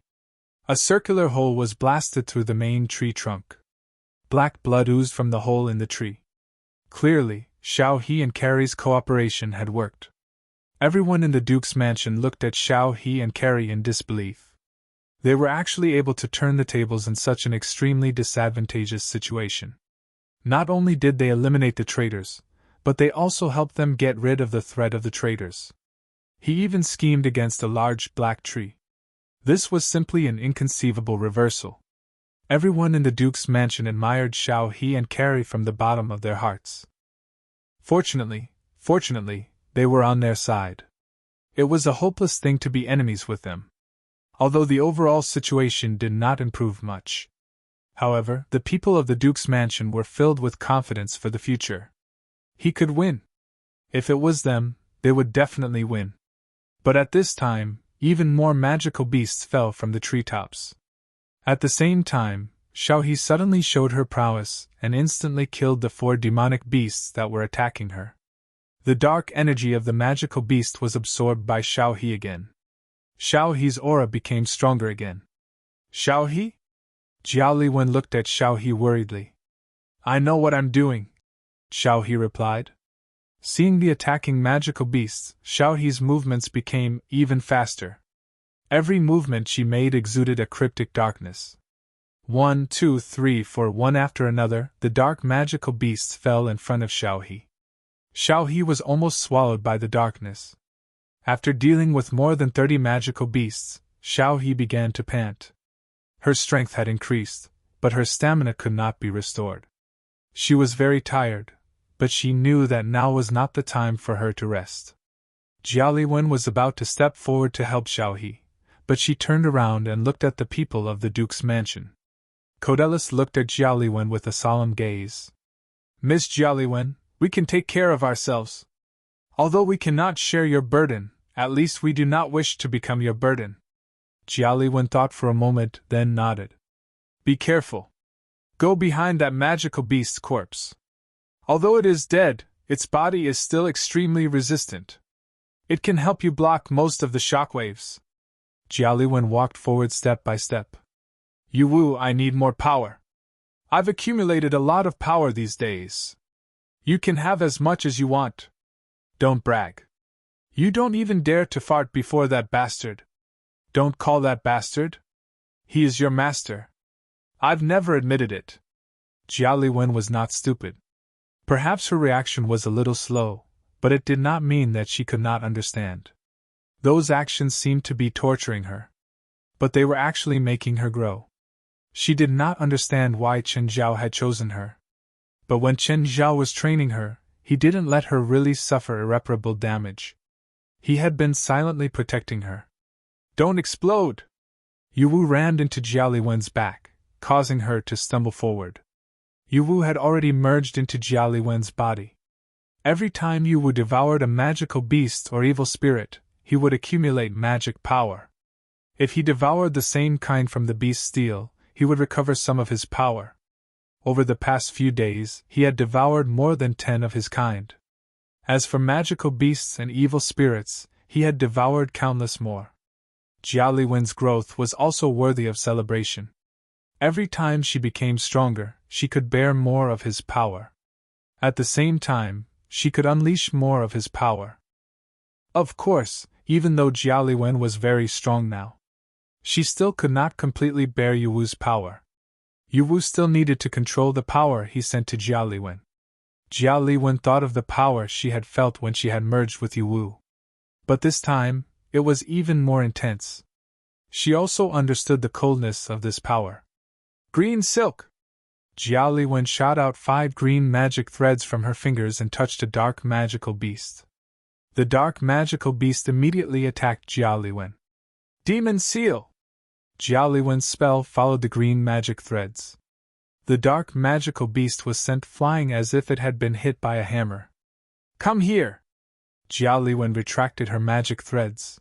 [SPEAKER 1] A circular hole was blasted through the main tree trunk. Black blood oozed from the hole in the tree. Clearly, Xiao He and Carrie's cooperation had worked. Everyone in the Duke's mansion looked at Xiao He and Carrie in disbelief. They were actually able to turn the tables in such an extremely disadvantageous situation. Not only did they eliminate the traitors, but they also helped them get rid of the threat of the traitors. He even schemed against a large black tree. This was simply an inconceivable reversal. Everyone in the Duke's mansion admired Xiao He and Carrie from the bottom of their hearts. Fortunately, they were on their side. It was a hopeless thing to be enemies with them. Although the overall situation did not improve much. However, the people of the Duke's mansion were filled with confidence for the future. He could win. If it was them, they would definitely win. But at this time, even more magical beasts fell from the treetops. At the same time, Xiao He suddenly showed her prowess and instantly killed the 4 demonic beasts that were attacking her. The dark energy of the magical beast was absorbed by Xiao He again. Xiao He's aura became stronger again. Xiao He? Jiao Liwen looked at Xiao He worriedly. I know what I'm doing, Xiao He replied. Seeing the attacking magical beasts, Xiao He's movements became even faster. Every movement she made exuded a cryptic darkness. 1, 2, 3, 4, one after another, the dark magical beasts fell in front of Xiao He. Xiao He was almost swallowed by the darkness. After dealing with more than 30 magical beasts, Xiao He began to pant. Her strength had increased, but her stamina could not be restored. She was very tired, but she knew that now was not the time for her to rest. Jiao Liwen was about to step forward to help Xiao He, but she turned around and looked at the people of the Duke's mansion. Codelus looked at Jiao Liwen with a solemn gaze. Miss Jiao Liwen, we can take care of ourselves. Although we cannot share your burden, at least we do not wish to become your burden. Jiao Liwen thought for a moment, then nodded. Be careful. Go behind that magical beast's corpse. Although it is dead, its body is still extremely resistant. It can help you block most of the shockwaves. Jiao Liwen walked forward step by step. Yu Wu, I need more power. I've accumulated a lot of power these days. You can have as much as you want. Don't brag. You don't even dare to fart before that bastard. Don't call that bastard. He is your master. I've never admitted it. Jiao Liwen was not stupid. Perhaps her reaction was a little slow, but it did not mean that she could not understand. Those actions seemed to be torturing her. But they were actually making her grow. She did not understand why Chen Zhao had chosen her. But when Chen Zhao was training her, he didn't let her really suffer irreparable damage. He had been silently protecting her. Don't explode! Yu Wu rammed into Jiao Liwen's back, causing her to stumble forward. Yu Wu had already merged into Jiao Liwen's body. Every time Yu Wu devoured a magical beast or evil spirit, he would accumulate magic power. If he devoured the same kind from the beast's steel, he would recover some of his power. Over the past few days, he had devoured more than 10 of his kind. As for magical beasts and evil spirits, he had devoured countless more. Jiao Liwen's growth was also worthy of celebration. Every time she became stronger, she could bear more of his power. At the same time, she could unleash more of his power. Of course, even though Jiao Liwen was very strong now, she still could not completely bear Yu Wu's power. Yu Wu still needed to control the power he sent to Jiao Liwen. Jiao Liwen thought of the power she had felt when she had merged with Yu Wu. But this time, it was even more intense. She also understood the coldness of this power. Green silk! Jiao Liwen shot out 5 green magic threads from her fingers and touched a dark magical beast. The dark magical beast immediately attacked Jiao Liwen. Demon seal! Jiao Liwen's spell followed the green magic threads. The dark magical beast was sent flying as if it had been hit by a hammer. Come here! Jiao Liwen retracted her magic threads.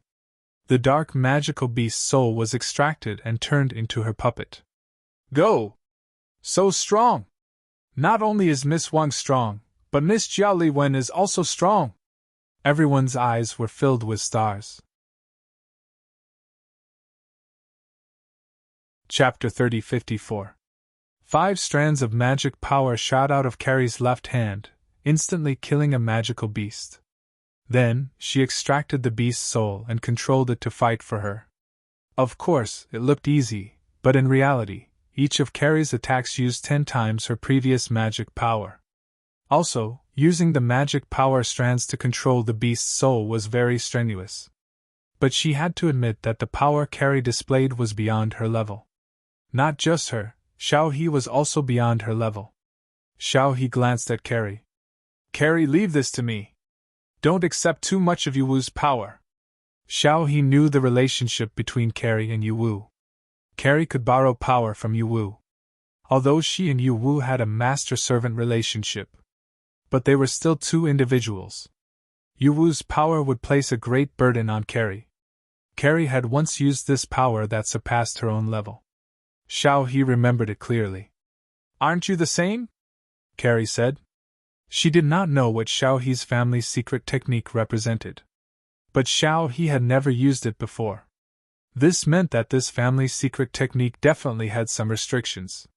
[SPEAKER 1] The dark magical beast's soul was extracted and turned into her puppet. Go! So strong! Not only is Miss Wang strong, but Miss Jiao Liwen is also strong! Everyone's eyes were filled with stars. Chapter 3054. 5 strands of magic power shot out of Carrie's left hand, instantly killing a magical beast. Then, she extracted the beast's soul and controlled it to fight for her. Of course, it looked easy, but in reality, each of Carrie's attacks used 10 times her previous magic power. Also, using the magic power strands to control the beast's soul was very strenuous. But she had to admit that the power Carrie displayed was beyond her level. Not just her, Xiao He was also beyond her level. Xiao He glanced at Carrie. Carrie, leave this to me. Don't accept too much of Yu Wu's power. Xiao He knew the relationship between Carrie and Yu Wu. Carrie could borrow power from Yu Wu. Although she and Yu Wu had a master-servant relationship. But they were still two individuals. Yu Wu's power would place a great burden on Carrie. Carrie had once used this power that surpassed her own level. Xiao He remembered it clearly. Aren't you the same? Carrie said. She did not know what Xiao He's family's secret technique represented. But Xiao He had never used it before. This meant that this family's secret technique definitely had some restrictions.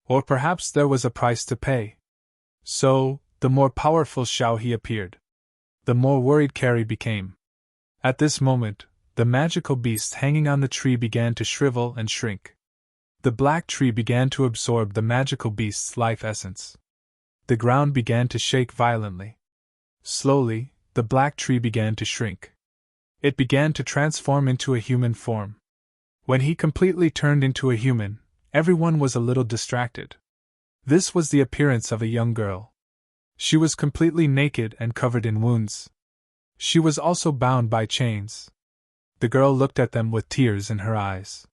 [SPEAKER 1] Or perhaps there was a price to pay. So, the more powerful Xiao He appeared, the more worried Carrie became. At this moment, the magical beast hanging on the tree began to shrivel and shrink. The black tree began to absorb the magical beast's life essence. The ground began to shake violently. Slowly, the black tree began to shrink. It began to transform into a human form. When he completely turned into a human, everyone was a little distracted. This was the appearance of a young girl. She was completely naked and covered in wounds. She was also bound by chains. The girl looked at them with tears in her eyes.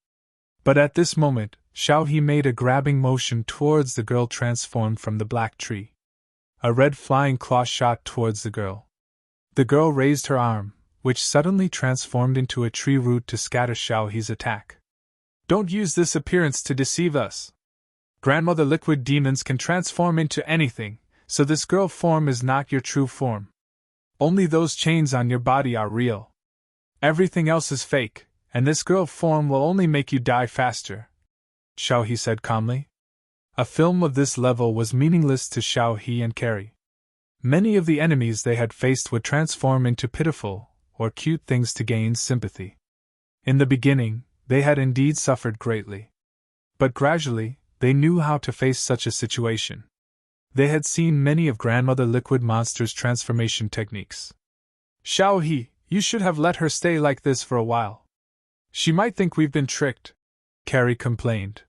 [SPEAKER 1] But at this moment, Xiao He made a grabbing motion towards the girl transformed from the black tree. A red flying claw shot towards the girl. The girl raised her arm, which suddenly transformed into a tree root to scatter Xiao He's attack. Don't use this appearance to deceive us. Grandmother liquid demons can transform into anything, so this girl form is not your true form. Only those chains on your body are real. Everything else is fake, and this girl form will only make you die faster, Xiao He said calmly. A film of this level was meaningless to Xiao He and Carrie. Many of the enemies they had faced would transform into pitiful or cute things to gain sympathy. In the beginning, they had indeed suffered greatly. But gradually, they knew how to face such a situation. They had seen many of Grandmother Liquid Monster's transformation techniques. Xiao He, you should have let her stay like this for a while. She might think we've been tricked, Carrie complained.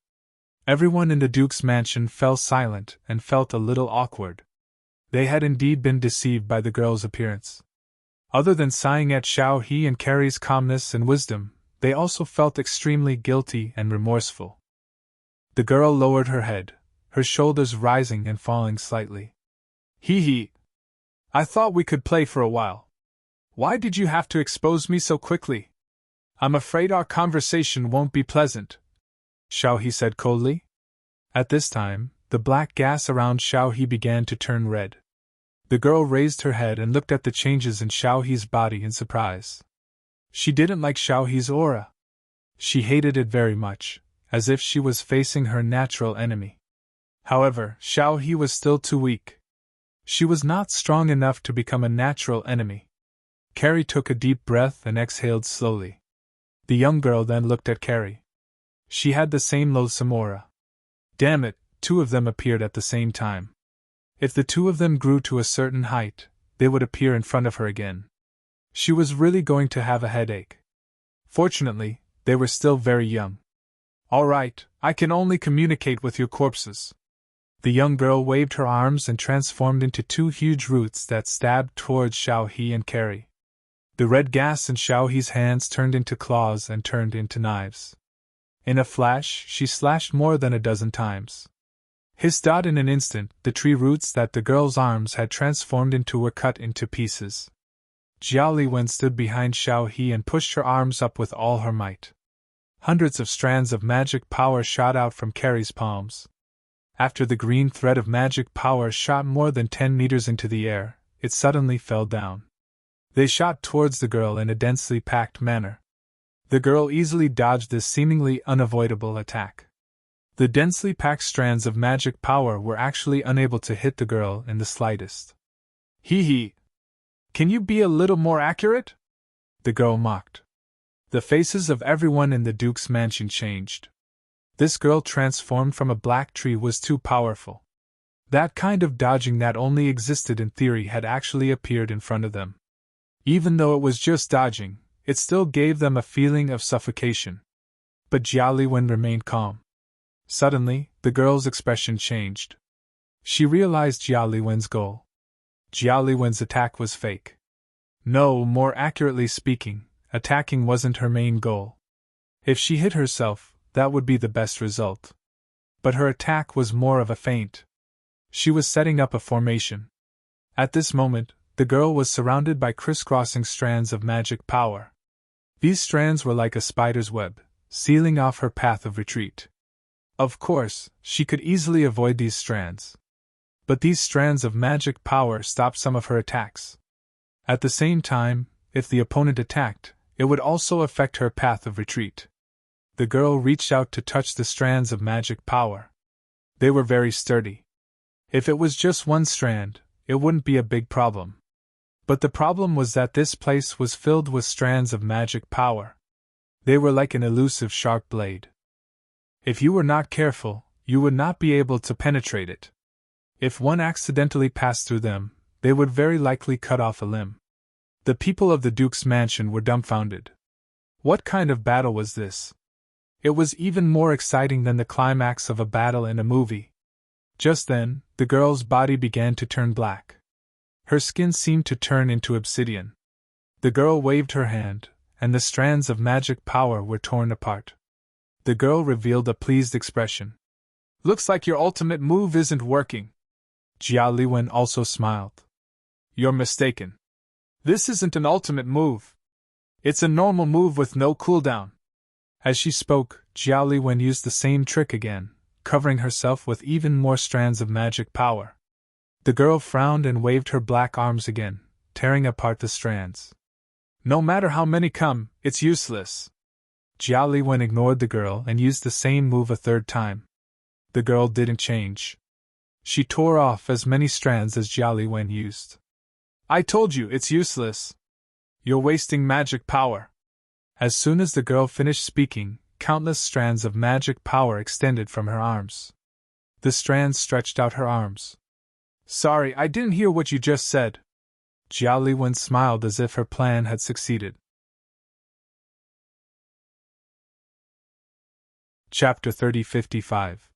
[SPEAKER 1] Everyone in the Duke's mansion fell silent and felt a little awkward. They had indeed been deceived by the girl's appearance. Other than sighing at Xiao He and Carrie's calmness and wisdom, they also felt extremely guilty and remorseful. The girl lowered her head, her shoulders rising and falling slightly. He. I thought we could play for a while. Why did you have to expose me so quickly? I'm afraid our conversation won't be pleasant, Xiao He said coldly. At this time, the black gas around Xiao He began to turn red. The girl raised her head and looked at the changes in Xiao He's body in surprise. She didn't like Xiao He's aura. She hated it very much, as if she was facing her natural enemy. However, Xiao He was still too weak. She was not strong enough to become a natural enemy. Carrie took a deep breath and exhaled slowly. The young girl then looked at Carrie. She had the same loathsome aura. Damn it, two of them appeared at the same time. If the two of them grew to a certain height, they would appear in front of her again. She was really going to have a headache. Fortunately, they were still very young. All right, I can only communicate with your corpses. The young girl waved her arms and transformed into two huge roots that stabbed towards Xiao He and Carrie. The red gas in Xiao He's hands turned into claws and turned into knives. In a flash, she slashed more than a dozen times. Hissed out in an instant, the tree roots that the girl's arms had transformed into were cut into pieces. Jiao Liwen stood behind Xiao He and pushed her arms up with all her might. Hundreds of strands of magic power shot out from Carrie's palms. After the green thread of magic power shot more than 10 meters into the air, it suddenly fell down. They shot towards the girl in a densely packed manner. The girl easily dodged this seemingly unavoidable attack. The densely packed strands of magic power were actually unable to hit the girl in the slightest. He. Can you be a little more accurate? The girl mocked. The faces of everyone in the Duke's mansion changed. This girl transformed from a black tree was too powerful. That kind of dodging that only existed in theory had actually appeared in front of them. Even though it was just dodging, it still gave them a feeling of suffocation. But Jiali Wen remained calm. Suddenly, the girl's expression changed. She realized Jiali Wen's goal. Jiali Wen's attack was fake. No, more accurately speaking, attacking wasn't her main goal. If she hit herself, that would be the best result. But her attack was more of a feint. She was setting up a formation. At this moment, the girl was surrounded by crisscrossing strands of magic power. These strands were like a spider's web, sealing off her path of retreat. Of course, she could easily avoid these strands. But these strands of magic power stopped some of her attacks. At the same time, if the opponent attacked, it would also affect her path of retreat. The girl reached out to touch the strands of magic power. They were very sturdy. If it was just one strand, it wouldn't be a big problem. But the problem was that this place was filled with strands of magic power. They were like an elusive sharp blade. If you were not careful, you would not be able to penetrate it. If one accidentally passed through them, they would very likely cut off a limb. The people of the Duke's mansion were dumbfounded. What kind of battle was this? It was even more exciting than the climax of a battle in a movie. Just then, the girl's body began to turn black. Her skin seemed to turn into obsidian. The girl waved her hand, and the strands of magic power were torn apart. The girl revealed a pleased expression. "Looks like your ultimate move isn't working." Jiali Wen also smiled. "You're mistaken. This isn't an ultimate move. It's a normal move with no cooldown." As she spoke, Jiali Wen used the same trick again, covering herself with even more strands of magic power. The girl frowned and waved her black arms again, tearing apart the strands. "No matter how many come, it's useless." Jiali Wen ignored the girl and used the same move a third time. The girl didn't change. She tore off as many strands as Jiali Wen used. "I told you it's useless. You're wasting magic power." As soon as the girl finished speaking, countless strands of magic power extended from her arms. The strands stretched out her arms. "Sorry, I didn't hear what you just said." Jiali Wen smiled as if her plan had succeeded. Chapter 3055.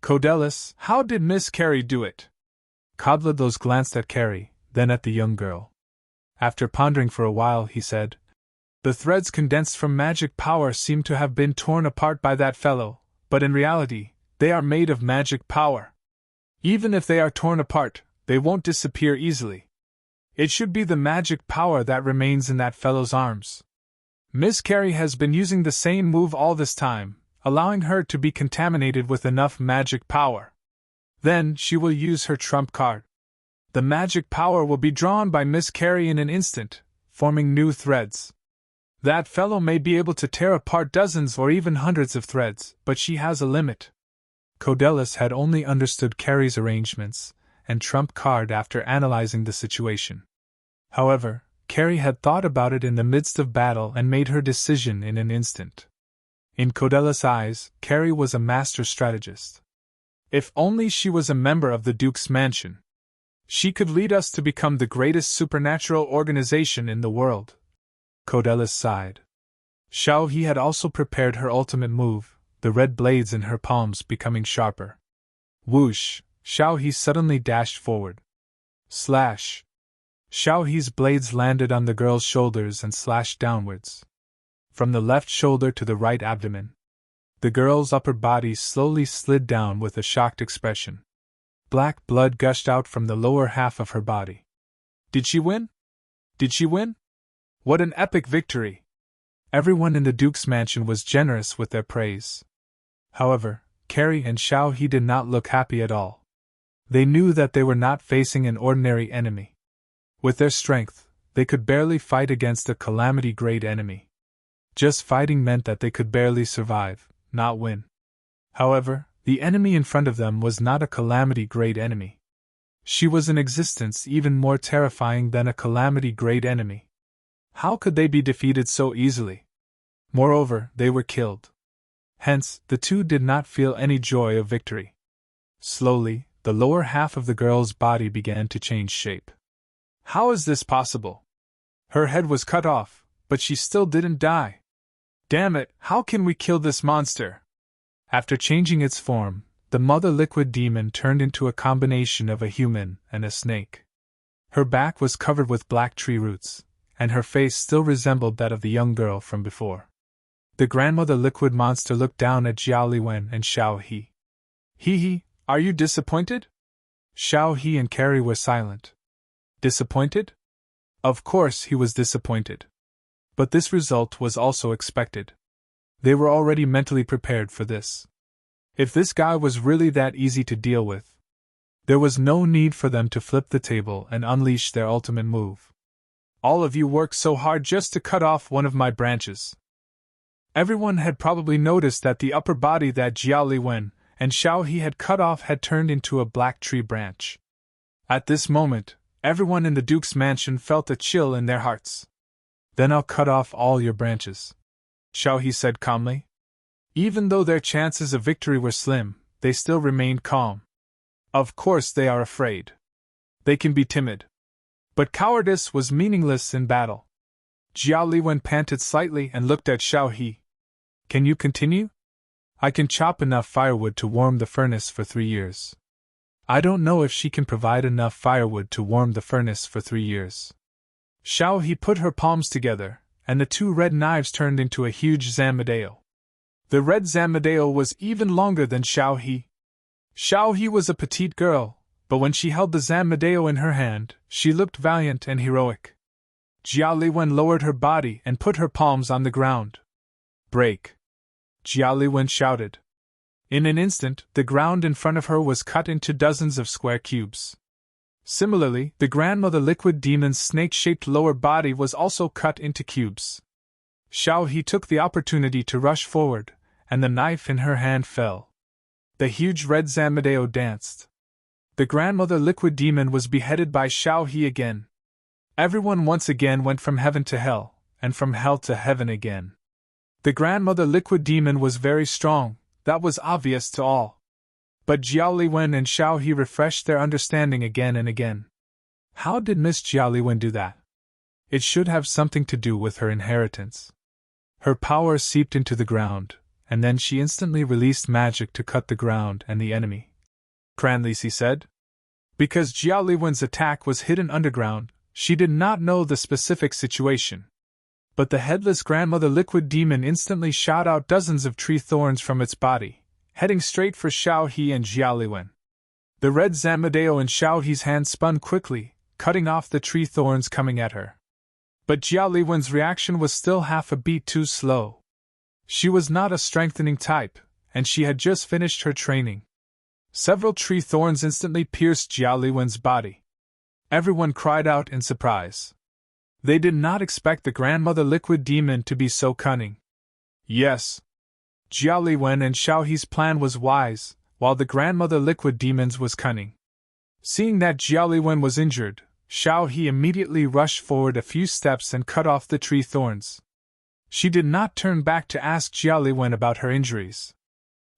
[SPEAKER 1] Codelus, how did Miss Carey do it? Codlados glanced at Carey, then at the young girl. After pondering for a while, he said, "The threads condensed from magic power seem to have been torn apart by that fellow, but in reality, they are made of magic power. Even if they are torn apart, they won't disappear easily. It should be the magic power that remains in that fellow's arms. Miss Carey has been using the same move all this time, allowing her to be contaminated with enough magic power. Then she will use her trump card. The magic power will be drawn by Miss Carey in an instant, forming new threads. That fellow may be able to tear apart dozens or even hundreds of threads, but she has a limit." Codelus had only understood Carey's arrangements and trump card after analyzing the situation. However, Carey had thought about it in the midst of battle and made her decision in an instant. In Codelus' eyes, Carey was a master strategist. If only she was a member of the Duke's mansion. She could lead us to become the greatest supernatural organization in the world. Codelus sighed. Xiao He had also prepared her ultimate move, the red blades in her palms becoming sharper. Whoosh! Xiao He suddenly dashed forward. Slash! Xiao He's blades landed on the girl's shoulders and slashed downwards. From the left shoulder to the right abdomen. The girl's upper body slowly slid down with a shocked expression. Black blood gushed out from the lower half of her body. Did she win? Did she win? What an epic victory! Everyone in the Duke's mansion was generous with their praise. However, Carey and Xiao He did not look happy at all. They knew that they were not facing an ordinary enemy. With their strength, they could barely fight against a calamity-grade enemy. Just fighting meant that they could barely survive, not win. However, the enemy in front of them was not a calamity-grade enemy. She was an existence even more terrifying than a calamity-grade enemy. How could they be defeated so easily? Moreover, they were killed. Hence, the two did not feel any joy of victory. Slowly, the lower half of the girl's body began to change shape. How is this possible? Her head was cut off, but she still didn't die. Damn it, how can we kill this monster? After changing its form, the mother liquid demon turned into a combination of a human and a snake. Her back was covered with black tree roots, and her face still resembled that of the young girl from before. The grandmother liquid monster looked down at Jiao Liwen and Xiao He. He, are you disappointed? Xiao He and Carrie were silent. Disappointed? Of course he was disappointed. But this result was also expected. They were already mentally prepared for this. If this guy was really that easy to deal with, there was no need for them to flip the table and unleash their ultimate move. All of you worked so hard just to cut off one of my branches. Everyone had probably noticed that the upper body that Jiao Liwen and Xiao He had cut off had turned into a black tree branch. At this moment, everyone in the Duke's mansion felt a chill in their hearts. Then I'll cut off all your branches, Xiao He said calmly. Even though their chances of victory were slim, they still remained calm. Of course they are afraid. They can be timid. But cowardice was meaningless in battle. Jiao Liwen panted slightly and looked at Xiao He. Can you continue? I can chop enough firewood to warm the furnace for 3 years. I don't know if she can provide enough firewood to warm the furnace for 3 years. Xiao He put her palms together, and the 2 red knives turned into a huge zamadeo. The red zamadeo was even longer than Xiao He. Xiao He was a petite girl, but when she held the zamadeo in her hand, she looked valiant and heroic. Jiao Liwen lowered her body and put her palms on the ground. Break! Jiao Liwen shouted. In an instant, the ground in front of her was cut into dozens of square cubes. Similarly, the grandmother liquid demon's snake-shaped lower body was also cut into cubes. Xiao He took the opportunity to rush forward, and the knife in her hand fell. The huge red zamadeo danced. The grandmother liquid demon was beheaded by Xiao He again. Everyone once again went from heaven to hell, and from hell to heaven again. The grandmother liquid demon was very strong, that was obvious to all. But Jiao Liwen and Xiao He refreshed their understanding again and again. How did Miss Jiao Liwen do that? It should have something to do with her inheritance. Her power seeped into the ground, and then she instantly released magic to cut the ground and the enemy. Cranleese said. Because Jiao Liwen's attack was hidden underground, she did not know the specific situation. But the headless grandmother liquid demon instantly shot out dozens of tree thorns from its body, heading straight for Xiao He and Jiao Liwen. The red zamadeo in Xiao He's hand spun quickly, cutting off the tree thorns coming at her. But Jiao Liwen's reaction was still half a beat too slow. She was not a strengthening type, and she had just finished her training. Several tree thorns instantly pierced Jiao Liwen's body. Everyone cried out in surprise. They did not expect the grandmother liquid demon to be so cunning. Yes, Jiao Liwen and Xiao He's plan was wise, while the grandmother liquid demon's was cunning. Seeing that Jiao Liwen was injured, Xiao He immediately rushed forward a few steps and cut off the tree thorns. She did not turn back to ask Jiao Liwen about her injuries.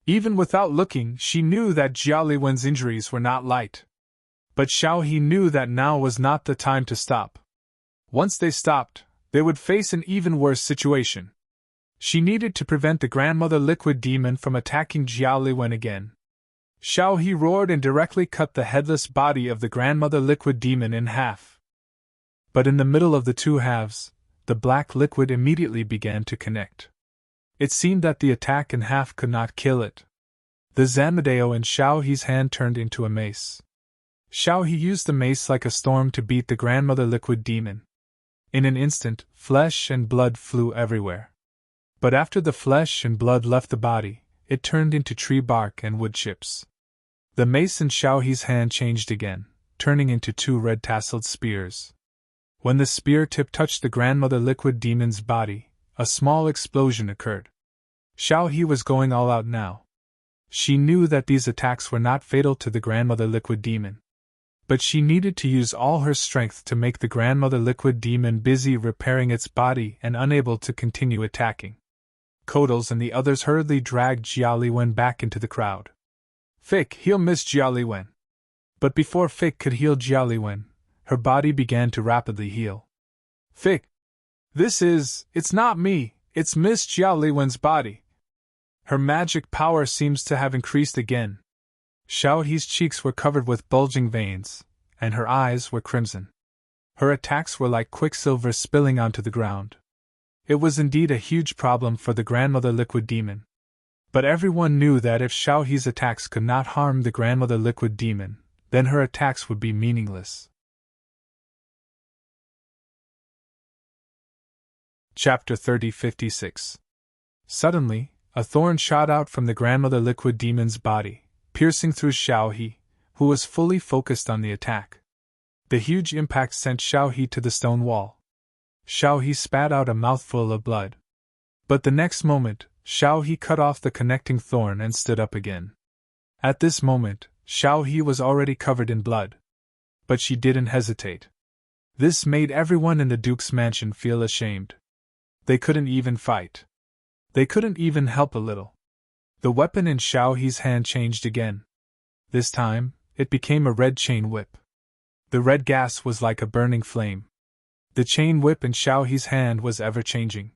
[SPEAKER 1] Even without looking, she knew that Jiao Liwen's injuries were not light. But Xiao He knew that now was not the time to stop. Once they stopped, they would face an even worse situation. She needed to prevent the grandmother liquid demon from attacking Jiao Liwen again. Xiao He roared and directly cut the headless body of the grandmother liquid demon in half. But in the middle of the two halves, the black liquid immediately began to connect. It seemed that the attack in half could not kill it. The zamadeo in Xiao He's hand turned into a mace. Xiao He used the mace like a storm to beat the grandmother liquid demon. In an instant, flesh and blood flew everywhere. But after the flesh and blood left the body, it turned into tree bark and wood chips. The mace in Xiao He's hand changed again, turning into 2 red-tasseled spears. When the spear tip touched the grandmother liquid demon's body, a small explosion occurred. Xiao He was going all out now. She knew that these attacks were not fatal to the grandmother liquid demon. But she needed to use all her strength to make the grandmother liquid demon busy repairing its body and unable to continue attacking. Kodals and the others hurriedly dragged Jiao Liwen back into the crowd. Fake, he'll miss Jiao Liwen. But before Fik could heal Jia Liwen, her body began to rapidly heal. Fik! It's not me, it's Miss Jia Liwen's body. Her magic power seems to have increased again. Xiao He's cheeks were covered with bulging veins, and her eyes were crimson. Her attacks were like quicksilver spilling onto the ground. It was indeed a huge problem for the grandmother liquid demon. But everyone knew that if Xiao He's attacks could not harm the grandmother liquid demon, then her attacks would be meaningless. Chapter 3056. Suddenly, a thorn shot out from the grandmother liquid demon's body, piercing through Xiao He, who was fully focused on the attack. The huge impact sent Xiao He to the stone wall. Xiao He spat out a mouthful of blood. But the next moment, Xiao He cut off the connecting thorn and stood up again. At this moment, Xiao He was already covered in blood. But she didn't hesitate. This made everyone in the Duke's mansion feel ashamed. They couldn't even fight. They couldn't even help a little. The weapon in Xiao He's hand changed again. This time, it became a red chain whip. The red gas was like a burning flame. The chain whip in Xiao He's hand was ever-changing.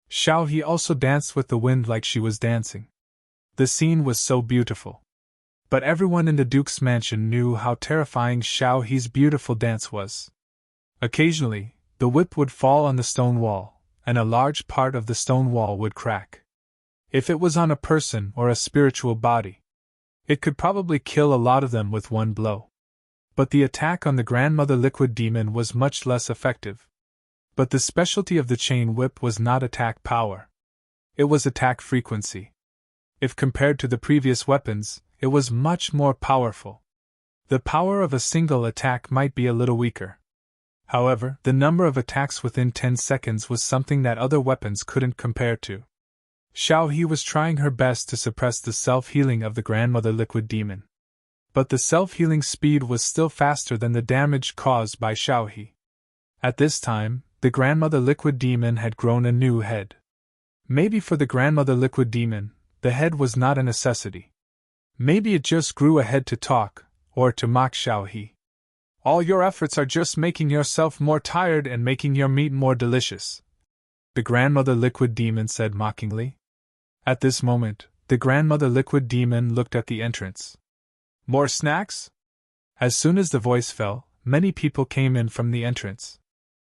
[SPEAKER 1] Xiao He also danced with the wind like she was dancing. The scene was so beautiful. But everyone in the Duke's mansion knew how terrifying Xiao He's beautiful dance was. Occasionally, the whip would fall on the stone wall, and a large part of the stone wall would crack. If it was on a person or a spiritual body, it could probably kill a lot of them with one blow. But the attack on the grandmother liquid demon was much less effective. But the specialty of the chain whip was not attack power. It was attack frequency. If compared to the previous weapons, it was much more powerful. The power of a single attack might be a little weaker. However, the number of attacks within 10 seconds was something that other weapons couldn't compare to. Xiao He was trying her best to suppress the self-healing of the grandmother liquid demon. But the self-healing speed was still faster than the damage caused by Xiao He. At this time, the grandmother liquid demon had grown a new head. Maybe for the grandmother liquid demon, the head was not a necessity. Maybe it just grew a head to talk, or to mock Xiao He. All your efforts are just making yourself more tired and making your meat more delicious, the grandmother liquid demon said mockingly. At this moment, the grandmother liquid demon looked at the entrance. More snacks? As soon as the voice fell, many people came in from the entrance.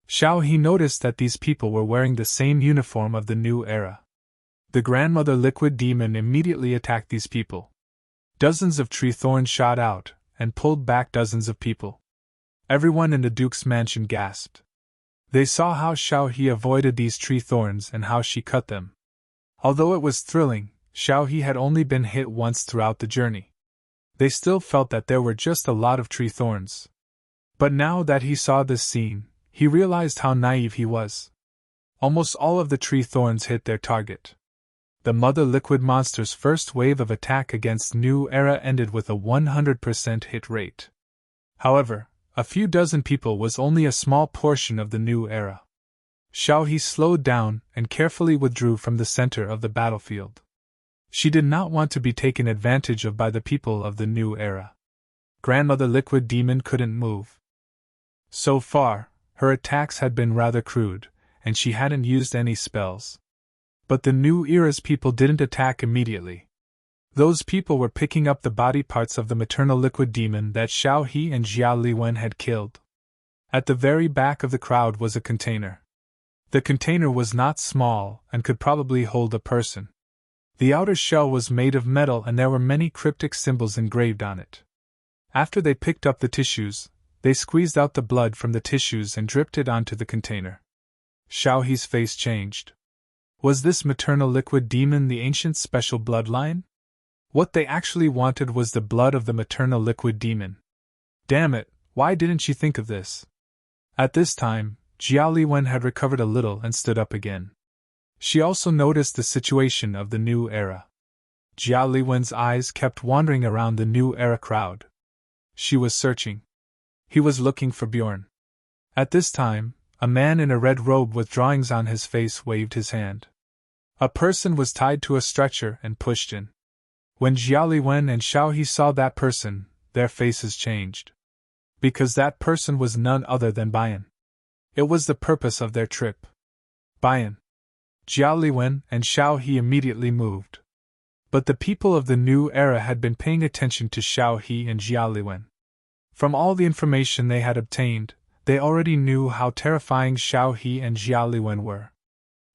[SPEAKER 1] Xiao He noticed that these people were wearing the same uniform of the new era. The grandmother liquid demon immediately attacked these people. Dozens of tree thorns shot out, and pulled back dozens of people. Everyone in the Duke's mansion gasped. They saw how Xiao He avoided these tree thorns and how she cut them. Although it was thrilling, Xiao He had only been hit once throughout the journey. They still felt that there were just a lot of tree thorns. But now that he saw this scene, he realized how naive he was. Almost all of the tree thorns hit their target. The mother liquid monster's first wave of attack against New Era ended with a 100% hit rate. However, a few dozen people was only a small portion of the New Era. Xiao He slowed down and carefully withdrew from the center of the battlefield. She did not want to be taken advantage of by the people of the New Era. Grandmother Liquid Demon couldn't move. So far, her attacks had been rather crude, and she hadn't used any spells. But the New Era's people didn't attack immediately. Those people were picking up the body parts of the maternal liquid demon that Xiao He and Jia Liwen had killed. At the very back of the crowd was a container. The container was not small and could probably hold a person. The outer shell was made of metal and there were many cryptic symbols engraved on it. After they picked up the tissues, they squeezed out the blood from the tissues and dripped it onto the container. Xiao He's face changed. Was this maternal liquid demon the ancient special bloodline? What they actually wanted was the blood of the maternal liquid demon. Damn it, why didn't she think of this? At this time, Jia Liwen had recovered a little and stood up again. She also noticed the situation of the New Era. Jia Liwen's eyes kept wandering around the New Era crowd. She was searching. He was looking for Bjorn. At this time, a man in a red robe with drawings on his face waved his hand. A person was tied to a stretcher and pushed in. When Jia Liwen and Xiao He saw that person, their faces changed. Because that person was none other than Bayan. It was the purpose of their trip. Bayan, Jiao Liwen, and Xiao He immediately moved. But the people of the new era had been paying attention to Xiao He and Jiao Liwen. From all the information they had obtained, they already knew how terrifying Xiao He and Jiao Liwen were.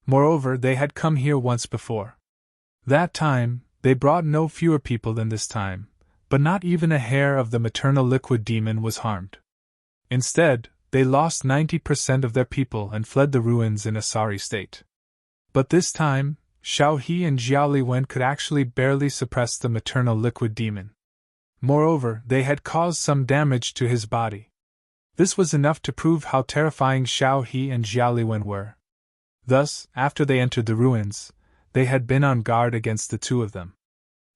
[SPEAKER 1] Moreover, they had come here once before. That time, they brought no fewer people than this time, but not even a hair of the maternal liquid demon was harmed. Instead, they lost 90% of their people and fled the ruins in a sorry state. But this time, Xiao He and Jiao Liwen could actually barely suppress the maternal liquid demon. Moreover, they had caused some damage to his body. This was enough to prove how terrifying Xiao He and Jiao Liwen were. Thus, after they entered the ruins, they had been on guard against the two of them.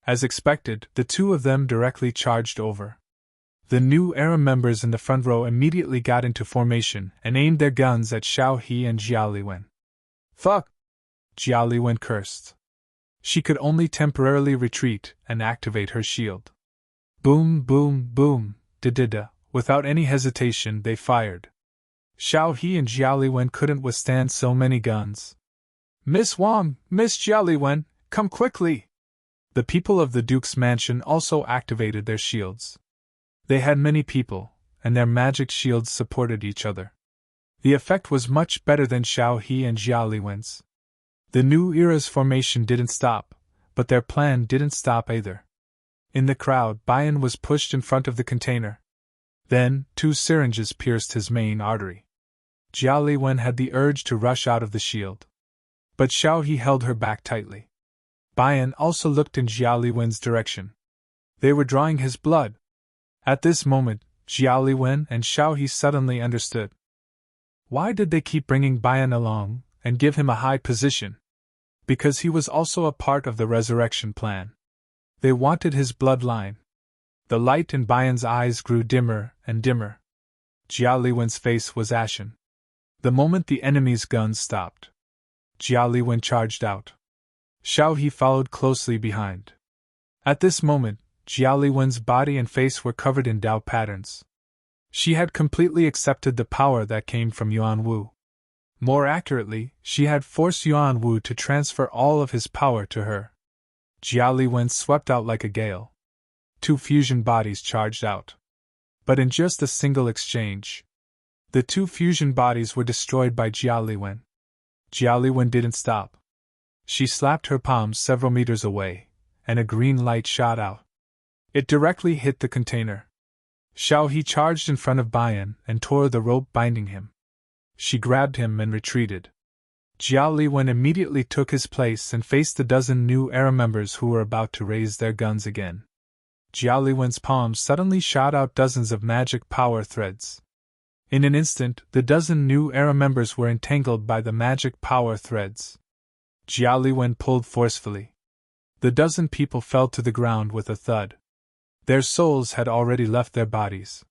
[SPEAKER 1] As expected, the two of them directly charged over. The new era members in the front row immediately got into formation and aimed their guns at Xiao He and Jiao Liwen. "Fuck!" Jiao Liwen cursed. She could only temporarily retreat and activate her shield. Boom, boom, boom, da-da-da. Without any hesitation, they fired. Xiao He and Jiao Liwen couldn't withstand so many guns. "Miss Wang, Miss Jiao Liwen, come quickly!" The people of the Duke's mansion also activated their shields. They had many people, and their magic shields supported each other. The effect was much better than Xiao He and Jiao Liwen's. The new era's formation didn't stop, but their plan didn't stop either. In the crowd, Bayan was pushed in front of the container. Then, 2 syringes pierced his main artery. Jiao Liwen had the urge to rush out of the shield. But Xiao He held her back tightly. Bayan also looked in Jiao Liwen's direction. They were drawing his blood. At this moment, Jiao Liwen and Xiao He suddenly understood. Why did they keep bringing Bayan along and give him a high position? Because he was also a part of the resurrection plan. They wanted his bloodline. The light in Bayan's eyes grew dimmer and dimmer. Jiao Liwen's face was ashen. The moment the enemy's guns stopped, Jiao Liwen charged out. Xiao He followed closely behind. At this moment, Jiao Liwen's body and face were covered in Dao patterns. She had completely accepted the power that came from Yuan Wu. More accurately, she had forced Yuan Wu to transfer all of his power to her. Jiao Liwen swept out like a gale. 2 fusion bodies charged out. But in just a single exchange, the 2 fusion bodies were destroyed by Jiao Liwen. Jiao Liwen didn't stop. She slapped her palms several meters away, and a green light shot out. It directly hit the container. Xiao He charged in front of Bayan and tore the rope binding him. She grabbed him and retreated. Jiao Liwen immediately took his place and faced the dozen new era members who were about to raise their guns again. Jiao Liwen's palms suddenly shot out dozens of magic power threads. In an instant, the dozen new era members were entangled by the magic power threads. Jiao Liwen pulled forcefully. The dozen people fell to the ground with a thud. Their souls had already left their bodies.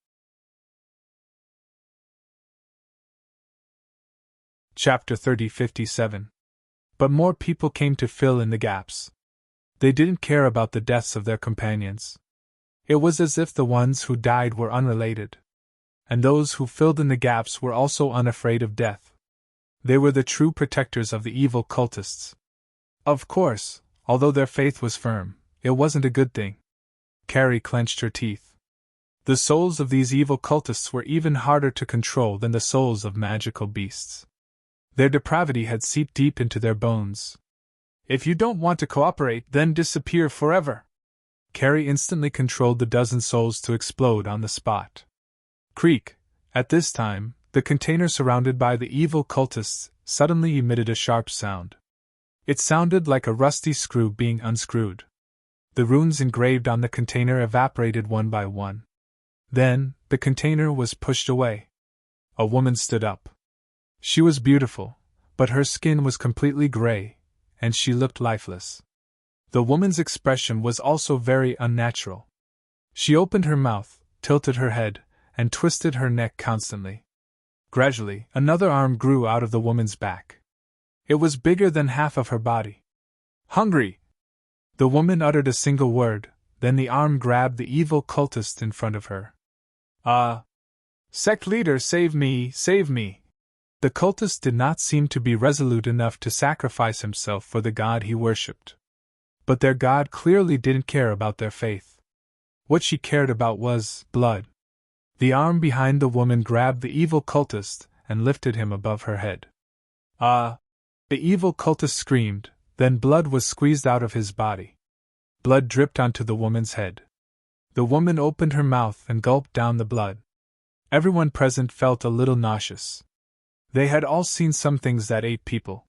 [SPEAKER 1] Chapter 3057. But more people came to fill in the gaps. They didn't care about the deaths of their companions. It was as if the ones who died were unrelated. And those who filled in the gaps were also unafraid of death. They were the true protectors of the evil cultists. Of course, although their faith was firm, it wasn't a good thing. Carrie clenched her teeth. The souls of these evil cultists were even harder to control than the souls of magical beasts. Their depravity had seeped deep into their bones. "If you don't want to cooperate, then disappear forever." Carrie instantly controlled the dozen souls to explode on the spot. Creak! At this time, the container surrounded by the evil cultists suddenly emitted a sharp sound. It sounded like a rusty screw being unscrewed. The runes engraved on the container evaporated one by one. Then, the container was pushed away. A woman stood up. She was beautiful, but her skin was completely gray, and she looked lifeless. The woman's expression was also very unnatural. She opened her mouth, tilted her head, and twisted her neck constantly. Gradually, another arm grew out of the woman's back. It was bigger than half of her body. "Hungry!" The woman uttered a single word, then the arm grabbed the evil cultist in front of her. Sect leader, save me, save me! The cultist did not seem to be resolute enough to sacrifice himself for the god he worshipped. But their god clearly didn't care about their faith. What she cared about was blood. The arm behind the woman grabbed the evil cultist and lifted him above her head. The evil cultist screamed, then blood was squeezed out of his body. Blood dripped onto the woman's head. The woman opened her mouth and gulped down the blood. Everyone present felt a little nauseous. They had all seen some things that ate people.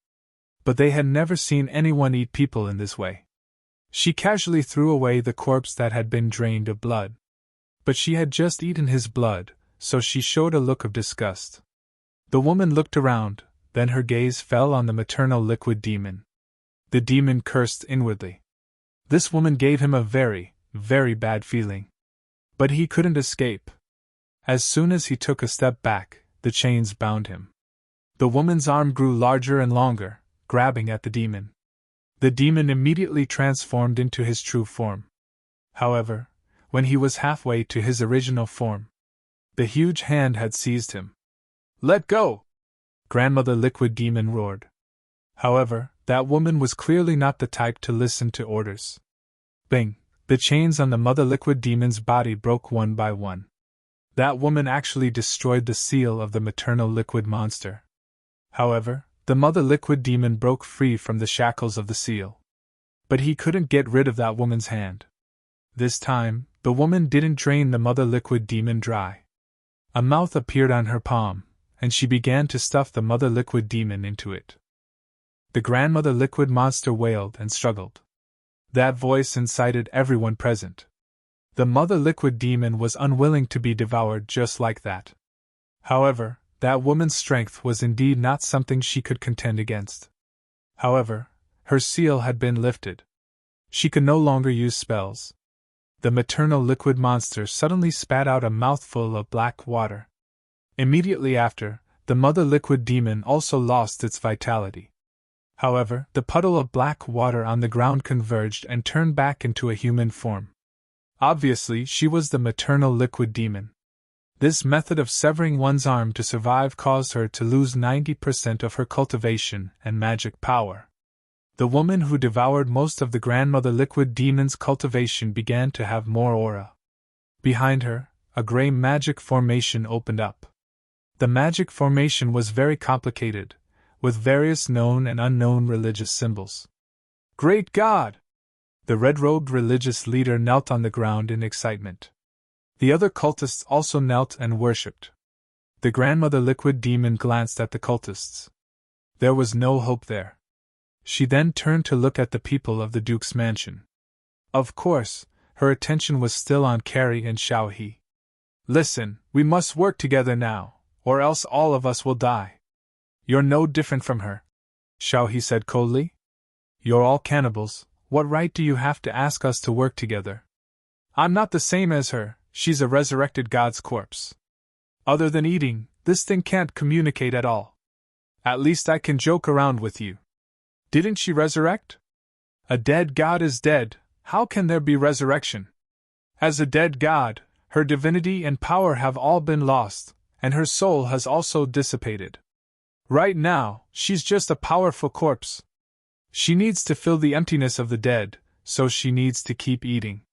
[SPEAKER 1] But they had never seen anyone eat people in this way. She casually threw away the corpse that had been drained of blood. But she had just eaten his blood, so she showed a look of disgust. The woman looked around, then her gaze fell on the maternal liquid demon. The demon cursed inwardly. This woman gave him a very, very bad feeling. But he couldn't escape. As soon as he took a step back, the chains bound him. The woman's arm grew larger and longer, grabbing at the demon. The demon immediately transformed into his true form. However, when he was halfway to his original form, the huge hand had seized him. "Let go!" Grandmother Liquid Demon roared. However, that woman was clearly not the type to listen to orders. Bing! The chains on the Mother Liquid Demon's body broke one by one. That woman actually destroyed the seal of the maternal liquid monster. However, the Mother Liquid Demon broke free from the shackles of the seal. But he couldn't get rid of that woman's hand. This time, the woman didn't drain the Mother Liquid Demon dry. A mouth appeared on her palm, and she began to stuff the Mother Liquid Demon into it. The Grandmother Liquid Monster wailed and struggled. That voice incited everyone present. The Mother Liquid Demon was unwilling to be devoured just like that. However, that woman's strength was indeed not something she could contend against. However, her seal had been lifted. She could no longer use spells. The maternal liquid monster suddenly spat out a mouthful of black water. Immediately after, the Mother Liquid Demon also lost its vitality. However, the puddle of black water on the ground converged and turned back into a human form. Obviously, she was the maternal liquid demon. This method of severing one's arm to survive caused her to lose 90% of her cultivation and magic power. The woman who devoured most of the Grandmother Liquid Demon's cultivation began to have more aura. Behind her, a gray magic formation opened up. The magic formation was very complicated, with various known and unknown religious symbols. "Great God!" The red-robed religious leader knelt on the ground in excitement. The other cultists also knelt and worshipped. The Grandmother Liquid Demon glanced at the cultists. There was no hope there. She then turned to look at the people of the Duke's mansion. Of course, her attention was still on Carrie and Xiao He. "Listen, we must work together now, or else all of us will die." "You're no different from her," Xiao He said coldly. "You're all cannibals. What right do you have to ask us to work together?" "I'm not the same as her, she's a resurrected god's corpse. Other than eating, this thing can't communicate at all. At least I can joke around with you. Didn't she resurrect? A dead god is dead, how can there be resurrection? As a dead god, her divinity and power have all been lost, and her soul has also dissipated. Right now, she's just a powerful corpse. She needs to fill the emptiness of the dead, so she needs to keep eating.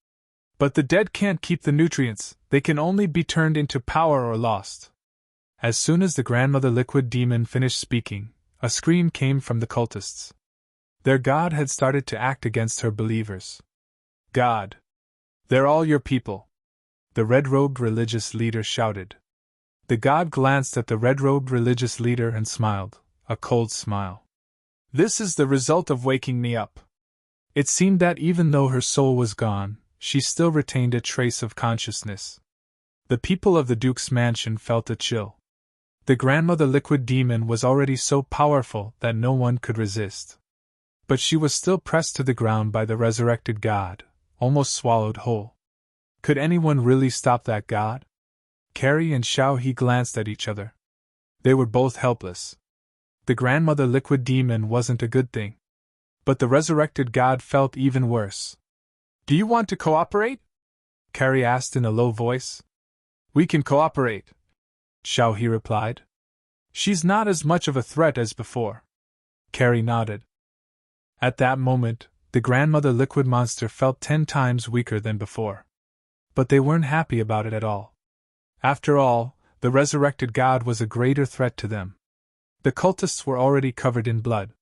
[SPEAKER 1] But the dead can't keep the nutrients, they can only be turned into power or lost." As soon as the Grandmother Liquid Demon finished speaking, a scream came from the cultists. Their god had started to act against her believers. "God! They're all your people!" the red-robed religious leader shouted. The god glanced at the red-robed religious leader and smiled, a cold smile. "This is the result of waking me up." It seemed that even though her soul was gone, she still retained a trace of consciousness. The people of the Duke's mansion felt a chill. The Grandmother Liquid Demon was already so powerful that no one could resist. But she was still pressed to the ground by the resurrected god, almost swallowed whole. Could anyone really stop that god? Carrie and Xiao He glanced at each other. They were both helpless. The Grandmother Liquid Demon wasn't a good thing. But the resurrected god felt even worse. Do you want to cooperate? Carrie asked in a low voice. We can cooperate, Xiao He replied. She's not as much of a threat as before. Carrie nodded. At that moment, the grandmother liquid monster felt 10 times weaker than before. But they weren't happy about it at all. After all, the resurrected god was a greater threat to them. The cultists were already covered in blood.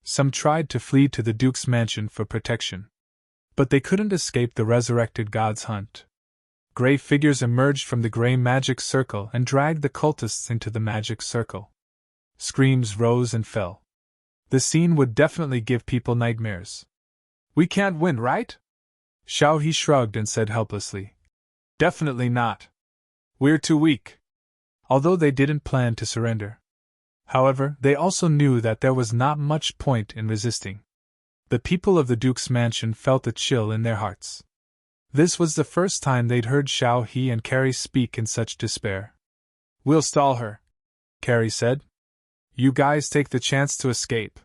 [SPEAKER 1] Some tried to flee to the Duke's mansion for protection. But they couldn't escape the resurrected god's hunt. Gray figures emerged from the gray magic circle and dragged the cultists into the magic circle. Screams rose and fell. The scene would definitely give people nightmares. We can't win, right? Xiao He shrugged and said helplessly. Definitely not. We're too weak. Although they didn't plan to surrender. However, they also knew that there was not much point in resisting. The people of the Duke's mansion felt a chill in their hearts. This was the first time they'd heard Xiao He and Carrie speak in such despair. We'll stall her, Carrie said. You guys take the chance to escape.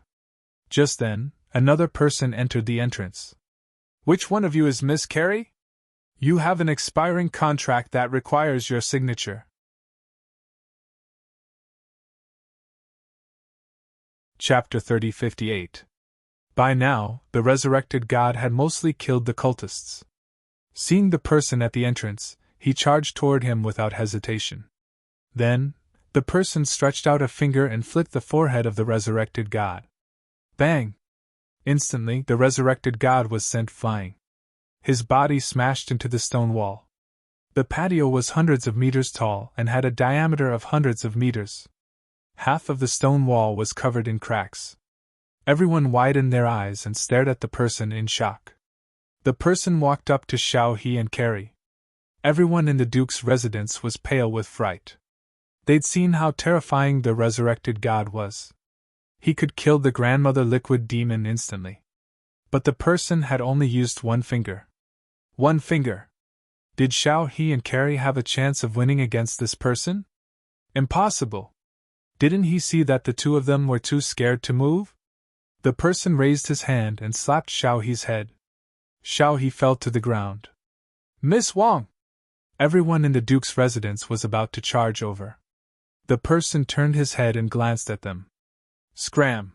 [SPEAKER 1] Just then, another person entered the entrance. Which one of you is Miss Carrie? You have an expiring contract that requires your signature. Chapter 3058. By now, the resurrected god had mostly killed the cultists. Seeing the person at the entrance, he charged toward him without hesitation. Then, the person stretched out a finger and flicked the forehead of the resurrected god. Bang! Instantly, the resurrected god was sent flying. His body smashed into the stone wall. The patio was hundreds of meters tall and had a diameter of hundreds of meters. Half of the stone wall was covered in cracks. Everyone widened their eyes and stared at the person in shock. The person walked up to Xiao He and Carrie. Everyone in the Duke's residence was pale with fright. They'd seen how terrifying the resurrected god was. He could kill the grandmother liquid demon instantly. But the person had only used one finger. One finger! Did Xiao He and Carrie have a chance of winning against this person? Impossible! Didn't he see that the two of them were too scared to move? The person raised his hand and slapped Xiao He's head. Xiao He fell to the ground. Miss Wang! Everyone in the Duke's residence was about to charge over. The person turned his head and glanced at them. Scram!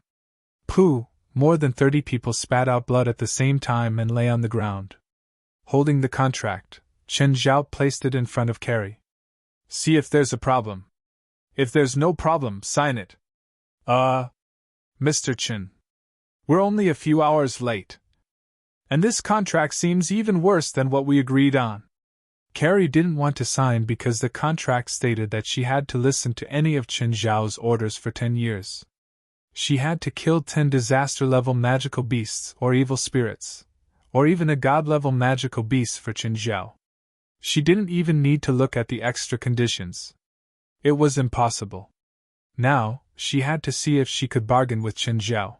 [SPEAKER 1] Pooh! More than 30 people spat out blood at the same time and lay on the ground. Holding the contract, Chen Zhao placed it in front of Carrie. See if there's a problem. If there's no problem, sign it. Mr. Chen. We're only a few hours late. And this contract seems even worse than what we agreed on. Carrie didn't want to sign because the contract stated that she had to listen to any of Chen Zhao's orders for 10 years. She had to kill 10 disaster-level magical beasts or evil spirits, or even a god-level magical beast for Chen Zhao. She didn't even need to look at the extra conditions. It was impossible. Now, she had to see if she could bargain with Chen Zhao.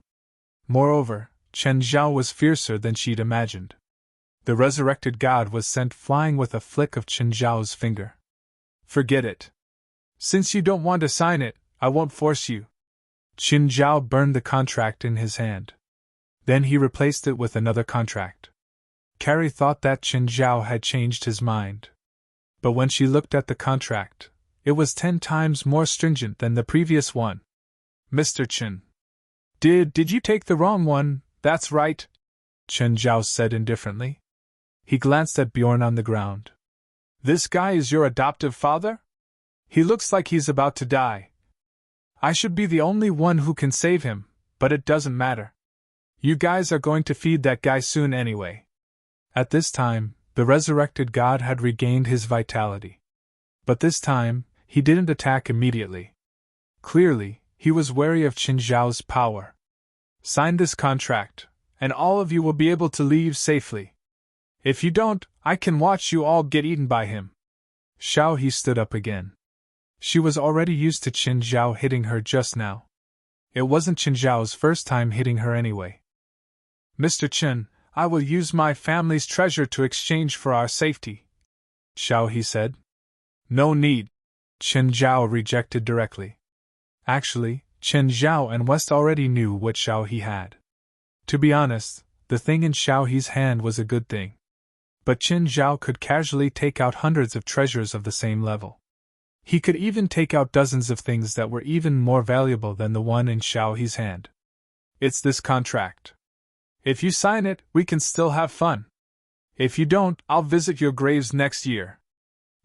[SPEAKER 1] Moreover, Chen Zhao was fiercer than she'd imagined. The resurrected god was sent flying with a flick of Chen Zhao's finger. Forget it. Since you don't want to sign it, I won't force you. Chen Zhao burned the contract in his hand. Then he replaced it with another contract. Carrie thought that Chen Zhao had changed his mind. But when she looked at the contract, it was 10 times more stringent than the previous one. Mr. Chen. Did you take the wrong one? That's right, Chen Zhao said indifferently. He glanced at Bjorn on the ground. This guy is your adoptive father? He looks like he's about to die. I should be the only one who can save him, but it doesn't matter. You guys are going to feed that guy soon anyway. At this time, the resurrected god had regained his vitality. But this time, he didn't attack immediately. Clearly, he was wary of Chen Zhao's power. Sign this contract, and all of you will be able to leave safely. If you don't, I can watch you all get eaten by him. Xiao He stood up again. She was already used to Chen Zhao hitting her just now. It wasn't Chen Zhao's first time hitting her anyway. Mr. Chen, I will use my family's treasure to exchange for our safety, Xiao He said. No need, Chen Zhao rejected directly. Actually, Chen Zhao and West already knew what Xiao He had. To be honest, the thing in Xiao He's hand was a good thing. But Qin Zhao could casually take out hundreds of treasures of the same level. He could even take out dozens of things that were even more valuable than the one in Xiao He's hand. It's this contract. If you sign it, we can still have fun. If you don't, I'll visit your graves next year.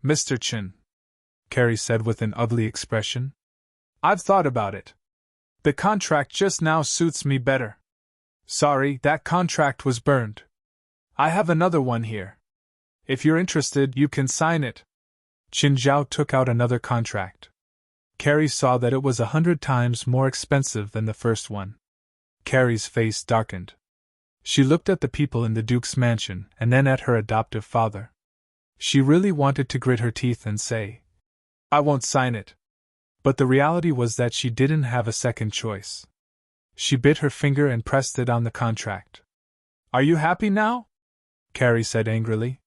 [SPEAKER 1] Mr. Qin, Carrie said with an ugly expression. I've thought about it. The contract just now suits me better. Sorry, that contract was burned. I have another one here. If you're interested, you can sign it. Qin Zhao took out another contract. Carrie saw that it was 100 times more expensive than the first one. Carrie's face darkened. She looked at the people in the Duke's mansion and then at her adoptive father. She really wanted to grit her teeth and say, I won't sign it. But the reality was that she didn't have a second choice. She bit her finger and pressed it on the contract. Are you happy now? Carrie said angrily.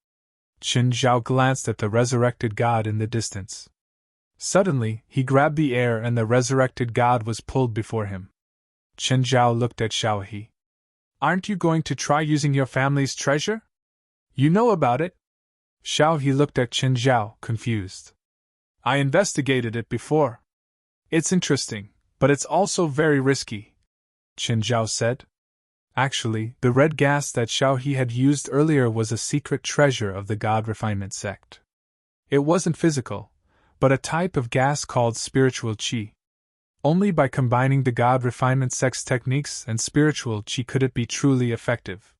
[SPEAKER 1] Qin Zhao glanced at the resurrected god in the distance. Suddenly, he grabbed the air and the resurrected god was pulled before him. Qin Zhao looked at Xiao He. Aren't you going to try using your family's treasure? You know about it. Xiao He looked at Qin Zhao, confused. I investigated it before. It's interesting, but it's also very risky, Qin Zhao said. Actually, the red gas that Xiao He had used earlier was a secret treasure of the God Refinement sect. It wasn't physical, but a type of gas called spiritual qi. Only by combining the God Refinement sect's techniques and spiritual qi could it be truly effective.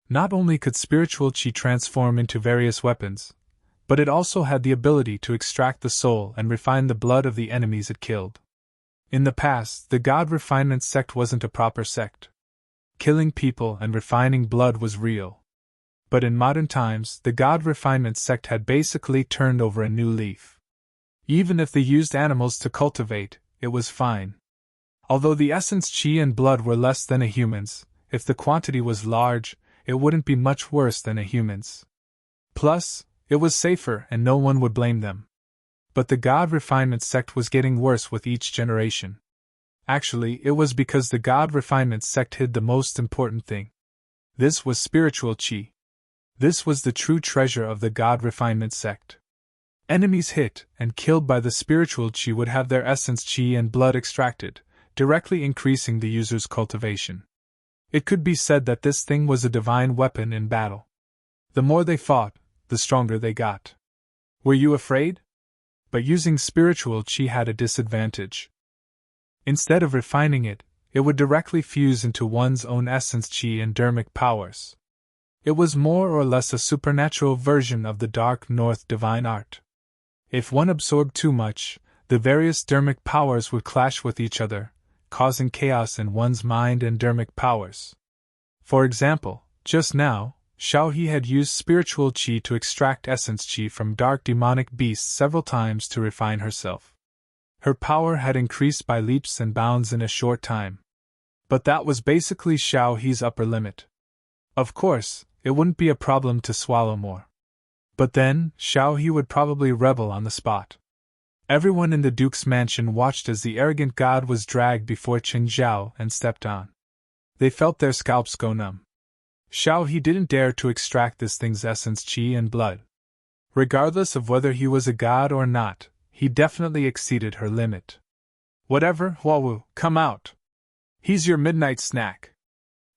[SPEAKER 1] Not only could spiritual qi transform into various weapons, but it also had the ability to extract the soul and refine the blood of the enemies it killed. In the past, the God Refinement sect wasn't a proper sect. Killing people and refining blood was real. But in modern times, the God Refinement sect had basically turned over a new leaf. Even if they used animals to cultivate, it was fine. Although the essence qi and blood were less than a human's, if the quantity was large, it wouldn't be much worse than a human's. Plus, it was safer and no one would blame them. But the God Refinement sect was getting worse with each generation. Actually, it was because the God Refinement sect hid the most important thing. This was spiritual qi. This was the true treasure of the God Refinement sect. Enemies hit and killed by the spiritual qi would have their essence qi and blood extracted, directly increasing the user's cultivation. It could be said that this thing was a divine weapon in battle. The more they fought, the stronger they got. Were you afraid? But using spiritual qi had a disadvantage. Instead of refining it, it would directly fuse into one's own essence qi and dharmic powers. It was more or less a supernatural version of the Dark North divine art. If one absorbed too much, the various dharmic powers would clash with each other, causing chaos in one's mind and dharmic powers. For example, just now, Xiao He had used spiritual qi to extract essence qi from dark demonic beasts several times to refine herself. Her power had increased by leaps and bounds in a short time. But that was basically Xiao He's upper limit. Of course, it wouldn't be a problem to swallow more. But then, Xiao He would probably rebel on the spot. Everyone in the Duke's mansion watched as the arrogant god was dragged before Qin Zhao and stepped on. They felt their scalps go numb. Xiao He didn't dare to extract this thing's essence qi and blood. Regardless of whether he was a god or not, he definitely exceeded her limit. Whatever, Huawu, come out. He's your midnight snack.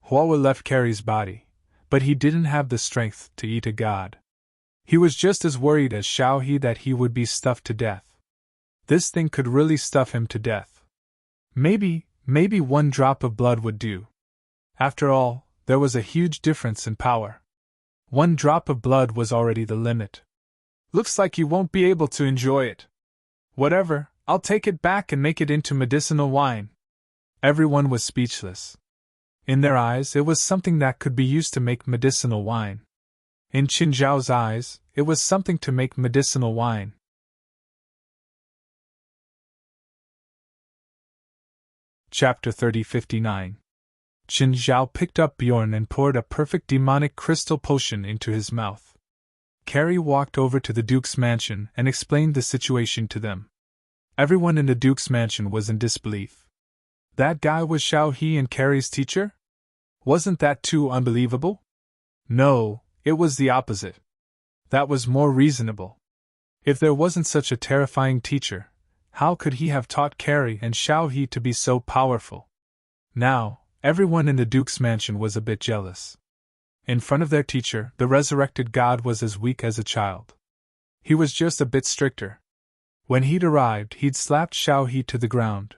[SPEAKER 1] Huawu left Carrie's body, but he didn't have the strength to eat a god. He was just as worried as Xiao He that he would be stuffed to death. This thing could really stuff him to death. Maybe one drop of blood would do. After all, there was a huge difference in power. One drop of blood was already the limit. Looks like you won't be able to enjoy it. Whatever, I'll take it back and make it into medicinal wine. Everyone was speechless. In their eyes, it was something that could be used to make medicinal wine. In Qin Zhao's eyes, it was something to make medicinal wine. Chapter 3059. Qin Zhao picked up Bjorn and poured a perfect demonic crystal potion into his mouth. Carrie walked over to the Duke's mansion and explained the situation to them. Everyone in the Duke's mansion was in disbelief. That guy was Xiao He and Carrie's teacher? Wasn't that too unbelievable? No, it was the opposite. That was more reasonable. If there wasn't such a terrifying teacher, how could he have taught Carrie and Xiao He to be so powerful? Now, everyone in the Duke's mansion was a bit jealous. In front of their teacher, the resurrected god was as weak as a child. He was just a bit stricter. When he'd arrived, he'd slapped Xiao He to the ground.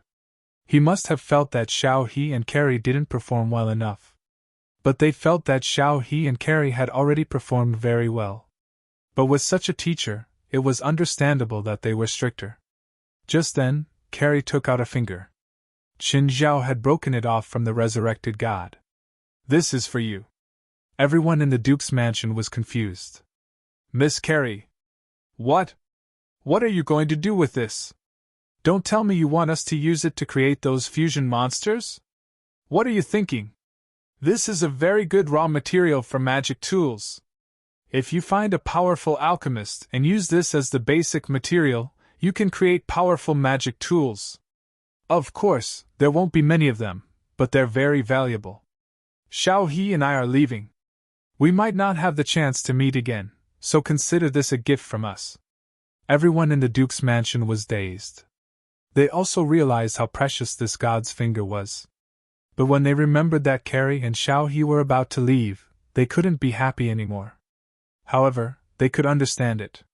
[SPEAKER 1] He must have felt that Xiao He and Carrie didn't perform well enough. But they felt that Xiao He and Carrie had already performed very well. But with such a teacher, it was understandable that they were stricter. Just then, Carrie took out a finger. Qin Zhao had broken it off from the resurrected god. "This is for you." Everyone in the Duke's mansion was confused. "Miss Carrie. What? What are you going to do with this? Don't tell me you want us to use it to create those fusion monsters? What are you thinking? This is a very good raw material for magic tools. If you find a powerful alchemist and use this as the basic material, you can create powerful magic tools. Of course, there won't be many of them, but they're very valuable. Xiao He and I are leaving. We might not have the chance to meet again, so consider this a gift from us." Everyone in the Duke's mansion was dazed. They also realized how precious this god's finger was. But when they remembered that Carrie and Xiao He were about to leave, they couldn't be happy anymore. However, they could understand it.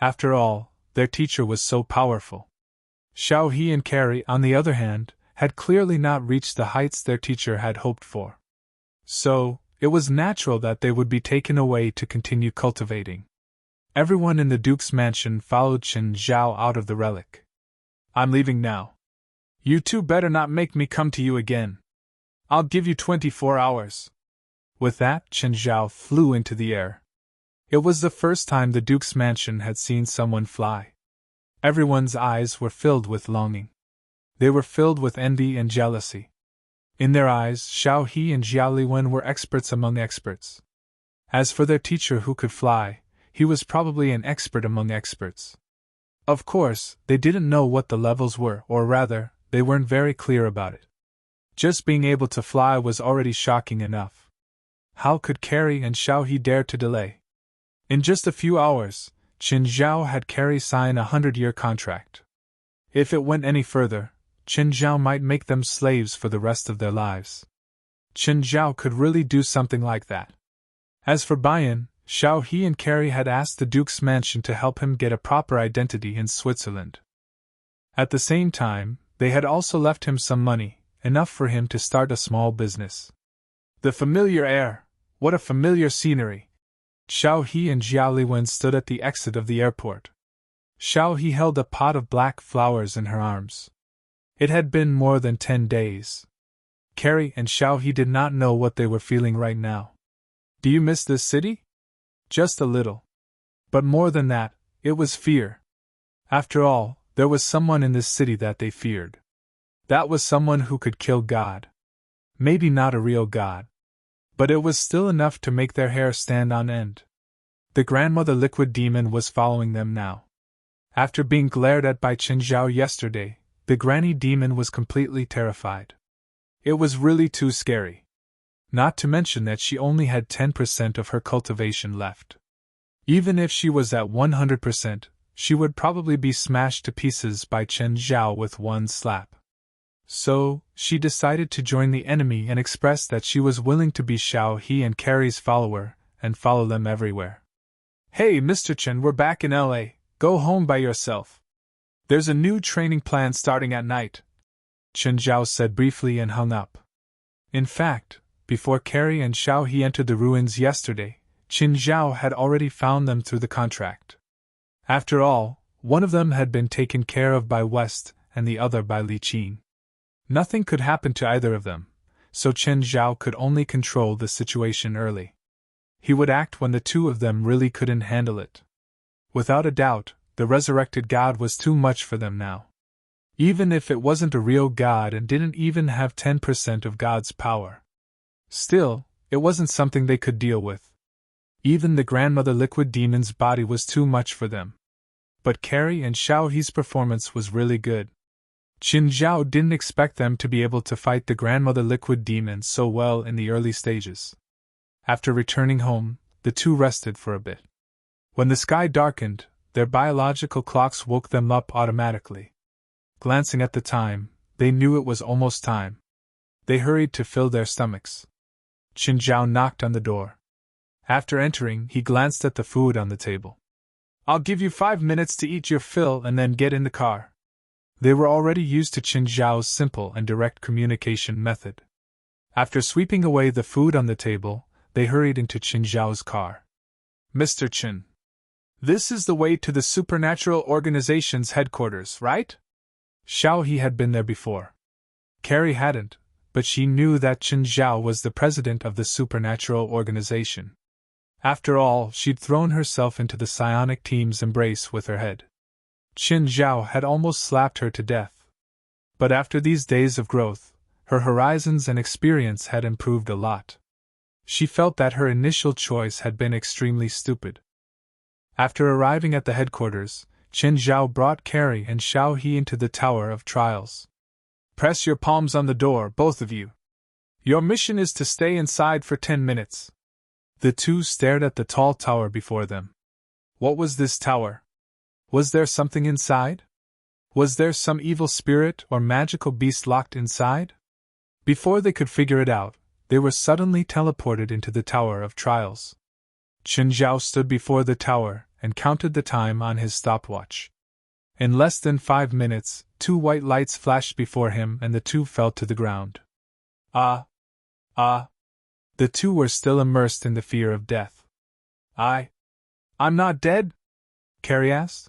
[SPEAKER 1] After all, their teacher was so powerful. Xiao He and Carrie, on the other hand, had clearly not reached the heights their teacher had hoped for. So, it was natural that they would be taken away to continue cultivating. Everyone in the Duke's mansion followed Qin Zhao out of the relic. "I'm leaving now. You two better not make me come to you again. I'll give you 24 hours. With that, Qin Zhao flew into the air. It was the first time the Duke's mansion had seen someone fly. Everyone's eyes were filled with longing. They were filled with envy and jealousy. In their eyes, Xiao He and Jia Liwen were experts among experts. As for their teacher who could fly, he was probably an expert among experts. Of course, they didn't know what the levels were, or rather, they weren't very clear about it. Just being able to fly was already shocking enough. How could Carrie and Xiao He dare to delay? In just a few hours, Qin Zhao had Carrie sign a 100-year contract. If it went any further, Qin Zhao might make them slaves for the rest of their lives. Qin Zhao could really do something like that. As for Bayan, Xiao He and Carrie had asked the Duke's mansion to help him get a proper identity in Switzerland. At the same time, they had also left him some money, enough for him to start a small business. The familiar air, what a familiar scenery! Xiao He and Jia Liwen stood at the exit of the airport. Xiao He held a pot of black flowers in her arms. It had been more than 10 days. Carrie and Xiao He did not know what they were feeling right now. "Do you miss this city?" "Just a little. But more than that, it was fear. After all, there was someone in this city that they feared. That was someone who could kill God. Maybe not a real God. But it was still enough to make their hair stand on end. The grandmother liquid demon was following them now. After being glared at by Qin Zhao yesterday, the granny demon was completely terrified. It was really too scary. Not to mention that she only had 10% of her cultivation left. Even if she was at 100%, she would probably be smashed to pieces by Qin Zhao with one slap. So, she decided to join the enemy and express that she was willing to be Xiao He and Carrie's follower, and follow them everywhere. "Hey, Mr. Chen, we're back in LA, go home by yourself. There's a new training plan starting at night," Qin Zhao said briefly and hung up. In fact, before Carrie and Xiao He entered the ruins yesterday, Qin Zhao had already found them through the contract. After all, one of them had been taken care of by West, and the other by Li Qin. Nothing could happen to either of them, so Qin Zhao could only control the situation early. He would act when the two of them really couldn't handle it. Without a doubt, the resurrected god was too much for them now. Even if it wasn't a real god and didn't even have 10% of God's power. Still, it wasn't something they could deal with. Even the grandmother liquid demon's body was too much for them. But Carrie and Xiao He's performance was really good. Qin Zhao didn't expect them to be able to fight the grandmother liquid demon so well in the early stages. After returning home, the two rested for a bit. When the sky darkened, their biological clocks woke them up automatically. Glancing at the time, they knew it was almost time. They hurried to fill their stomachs. Qin Zhao knocked on the door. After entering, he glanced at the food on the table. "I'll give you 5 minutes to eat your fill and then get in the car." They were already used to Qin Zhao's simple and direct communication method. After sweeping away the food on the table, they hurried into Qin Zhao's car. "Mr. Qin, this is the way to the Supernatural Organization's headquarters, right?" Xiao He had been there before. Carrie hadn't, but she knew that Qin Zhao was the president of the Supernatural Organization. After all, she'd thrown herself into the psionic team's embrace with her head. Qin Zhao had almost slapped her to death. But after these days of growth, her horizons and experience had improved a lot. She felt that her initial choice had been extremely stupid. After arriving at the headquarters, Qin Zhao brought Carrie and Xiao He into the Tower of Trials. "Press your palms on the door, both of you. Your mission is to stay inside for 10 minutes. The two stared at the tall tower before them. What was this tower? Was there something inside? Was there some evil spirit or magical beast locked inside? Before they could figure it out, they were suddenly teleported into the Tower of Trials. Qin Zhao stood before the tower and counted the time on his stopwatch. In less than 5 minutes, 2 white lights flashed before him and the two fell to the ground. Ah! The two were still immersed in the fear of death. I'm not dead?" Carrie asked.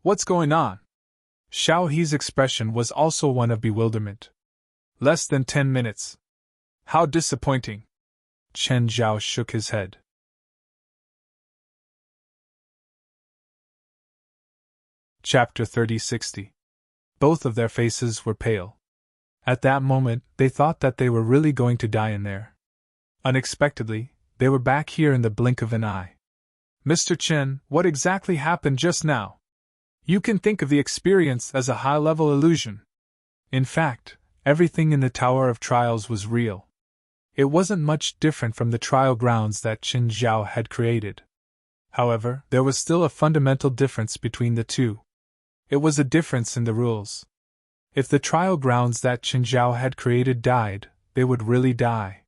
[SPEAKER 1] "What's going on?" Xiao He's expression was also one of bewilderment. "Less than 10 minutes. How disappointing." Qin Zhao shook his head. Chapter 3060. Both of their faces were pale. At that moment, they thought that they were really going to die in there. Unexpectedly, they were back here in the blink of an eye. "Mr. Chen, what exactly happened just now?" "You can think of the experience as a high-level illusion. In fact, everything in the Tower of Trials was real. It wasn't much different from the trial grounds that Qin Zhao had created. However, there was still a fundamental difference between the two. It was a difference in the rules. If the trial grounds that Qin Zhao had created died, they would really die.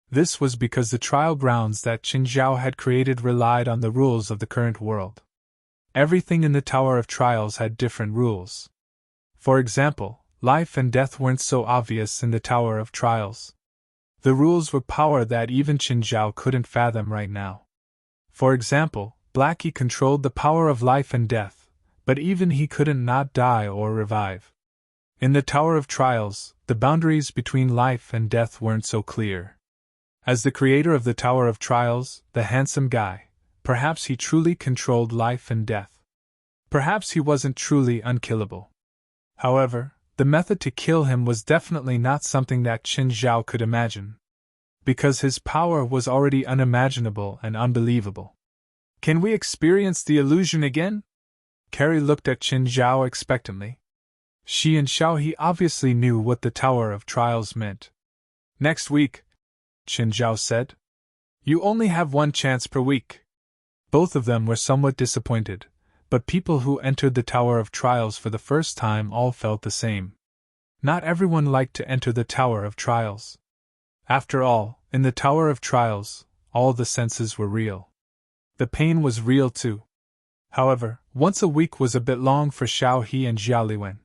[SPEAKER 1] This was because the trial grounds that Qin Zhao had created relied on the rules of the current world. Everything in the Tower of Trials had different rules. For example, life and death weren't so obvious in the Tower of Trials. The rules were power that even Qin Zhao couldn't fathom right now. For example, Blackie controlled the power of life and death, but even he couldn't not die or revive. In the Tower of Trials, the boundaries between life and death weren't so clear. As the creator of the Tower of Trials, the handsome guy, perhaps he truly controlled life and death. Perhaps he wasn't truly unkillable. However, the method to kill him was definitely not something that Qin Zhao could imagine. Because his power was already unimaginable and unbelievable. "Can we experience the illusion again?" Carrie looked at Qin Zhao expectantly. She and Xiao He obviously knew what the Tower of Trials meant. "Next week," Qin Zhao said. "You only have 1 chance per week." Both of them were somewhat disappointed, but people who entered the Tower of Trials for the first time all felt the same. Not everyone liked to enter the Tower of Trials. After all, in the Tower of Trials, all the senses were real. The pain was real too. However, once a week was a bit long for Xiao He and Jia Liwen.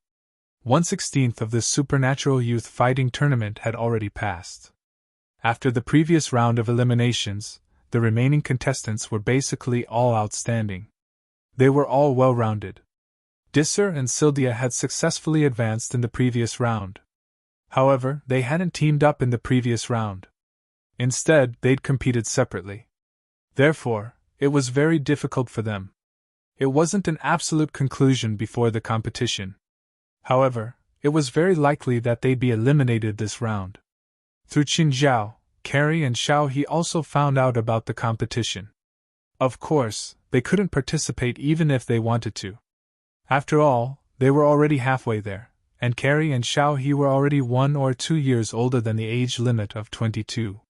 [SPEAKER 1] 1/16 of the Supernatural Youth Fighting Tournament had already passed. After the previous round of eliminations, the remaining contestants were basically all outstanding. They were all well-rounded. Disser and Syldia had successfully advanced in the previous round. However, they hadn't teamed up in the previous round. Instead, they'd competed separately. Therefore, it was very difficult for them. It wasn't an absolute conclusion before the competition. However, it was very likely that they'd be eliminated this round. Through Qin Zhao, Carrie and Xiao He also found out about the competition. Of course, they couldn't participate even if they wanted to. After all, they were already halfway there, and Carrie and Xiao He were already 1 or 2 years older than the age limit of 22.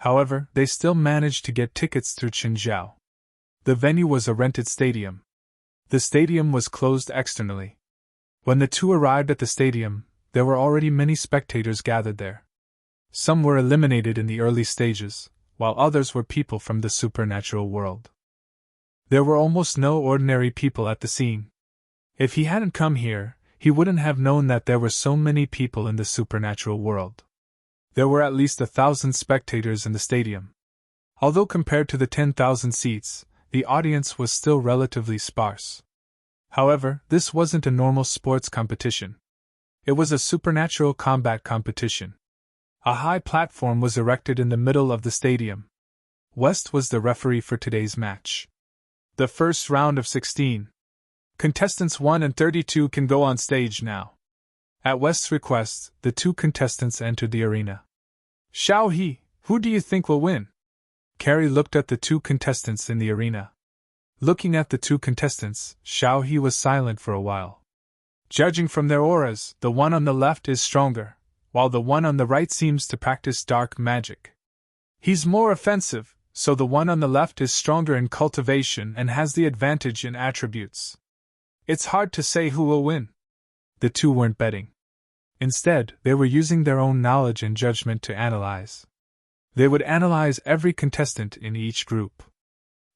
[SPEAKER 1] However, they still managed to get tickets through Qinzhou. The venue was a rented stadium. The stadium was closed externally. When the two arrived at the stadium, there were already many spectators gathered there. Some were eliminated in the early stages, while others were people from the supernatural world. There were almost no ordinary people at the scene. If he hadn't come here, he wouldn't have known that there were so many people in the supernatural world. There were at least 1,000 spectators in the stadium. Although compared to the 10,000 seats, the audience was still relatively sparse. However, this wasn't a normal sports competition. It was a supernatural combat competition. A high platform was erected in the middle of the stadium. West was the referee for today's match. The first round of 16. Contestants 1 and 32 can go on stage now. At West's request, the two contestants entered the arena. Xiao He, who do you think will win? Carrie looked at the two contestants in the arena. Looking at the two contestants, Xiao He was silent for a while. Judging from their auras, the one on the left is stronger, while the one on the right seems to practice dark magic. He's more offensive, so the one on the left is stronger in cultivation and has the advantage in attributes. It's hard to say who will win. The two weren't betting. Instead, they were using their own knowledge and judgment to analyze. They would analyze every contestant in each group.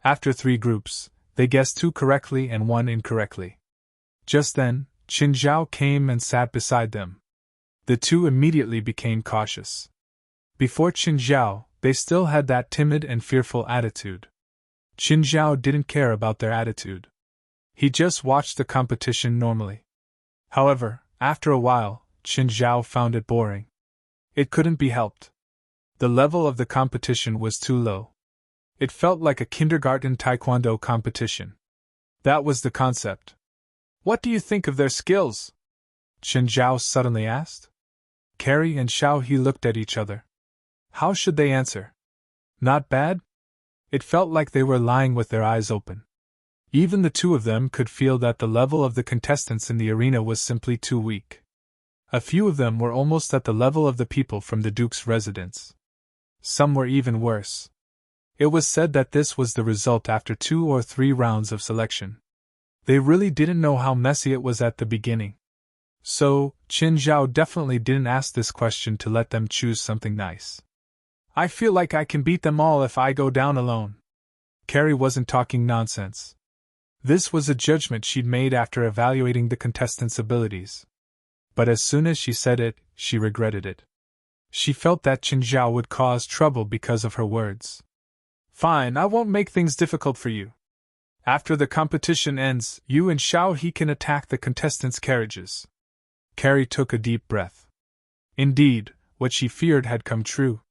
[SPEAKER 1] After 3 groups, they guessed 2 correctly and 1 incorrectly. Just then, Qinzhou came and sat beside them. The two immediately became cautious. Before Qinzhou, they still had that timid and fearful attitude. Qinzhou didn't care about their attitude. He just watched the competition normally. However, after a while, Qinzhou found it boring. It couldn't be helped. The level of the competition was too low. It felt like a kindergarten taekwondo competition. That was the concept. What do you think of their skills? Qinzhou suddenly asked. Carrie and Xiao He looked at each other. How should they answer? Not bad? It felt like they were lying with their eyes open. Even the two of them could feel that the level of the contestants in the arena was simply too weak. A few of them were almost at the level of the people from the Duke's residence. Some were even worse. It was said that this was the result after 2 or 3 rounds of selection. They really didn't know how messy it was at the beginning. So, Qinzhou definitely didn't ask this question to let them choose something nice. I feel like I can beat them all if I go down alone. Carrie wasn't talking nonsense. This was a judgment she'd made after evaluating the contestants' abilities. But as soon as she said it, she regretted it. She felt that Qinzhou would cause trouble because of her words. Fine, I won't make things difficult for you. After the competition ends, you and Xiao He can attack the contestants' carriages. Carrie took a deep breath. Indeed, what she feared had come true.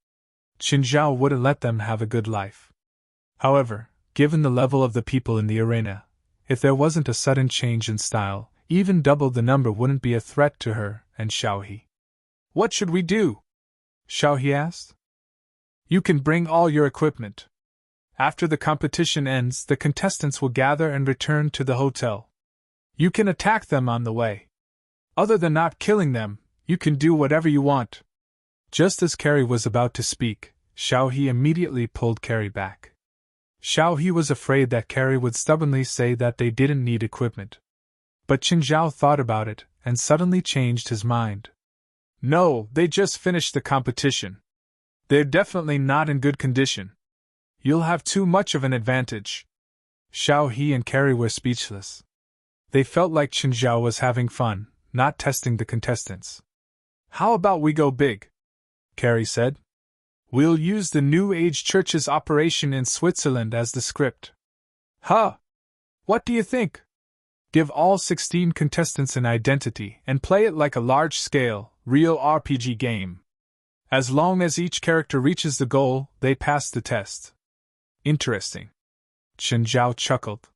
[SPEAKER 1] Qinzhou wouldn't let them have a good life. However, given the level of the people in the arena, if there wasn't a sudden change in style, even double the number wouldn't be a threat to her and Xiao He. What should we do? Xiao He asked. You can bring all your equipment. After the competition ends, the contestants will gather and return to the hotel. You can attack them on the way. Other than not killing them, you can do whatever you want. Just as Carrie was about to speak, Xiao He immediately pulled Carrie back. Xiao He was afraid that Carrie would stubbornly say that they didn't need equipment. But Qinzhou thought about it and suddenly changed his mind. No, they just finished the competition. They're definitely not in good condition. You'll have too much of an advantage. Xiao He and Carrie were speechless. They felt like Qinzhou was having fun, not testing the contestants. How about we go big? Carrie said. We'll use the New Age Church's operation in Switzerland as the script. Huh! What do you think? Give all 16 contestants an identity and play it like a large-scale, real RPG game. As long as each character reaches the goal, they pass the test. Interesting. Qinzhou chuckled.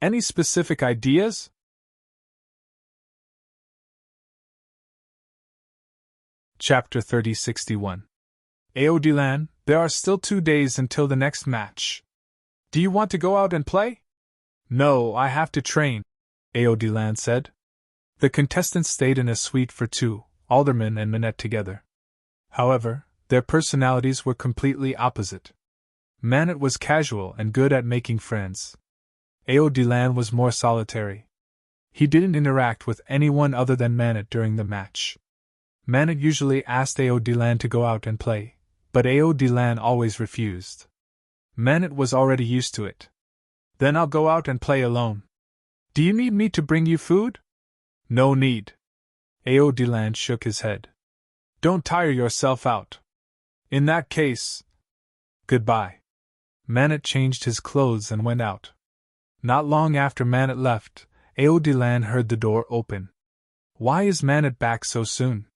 [SPEAKER 1] Any specific ideas? Chapter 3061. Aodilan, there are still 2 days until the next match. Do you want to go out and play? No, I have to train, Aodilan said. The contestants stayed in a suite for 2, Alderman and Minette together. However, Their personalities were completely opposite. Manette was casual and good at making friends. Delan was more solitary. He didn't interact with anyone other than Manette during the match. Manette usually asked Delan to go out and play, but Delan always refused. Manette was already used to it. Then I'll go out and play alone. Do you need me to bring you food? No need. Delan shook his head. Don't tire yourself out. In that case, goodbye. Manette changed his clothes and went out. Not long after Manette left, Delan heard the door open. Why is Manette back so soon?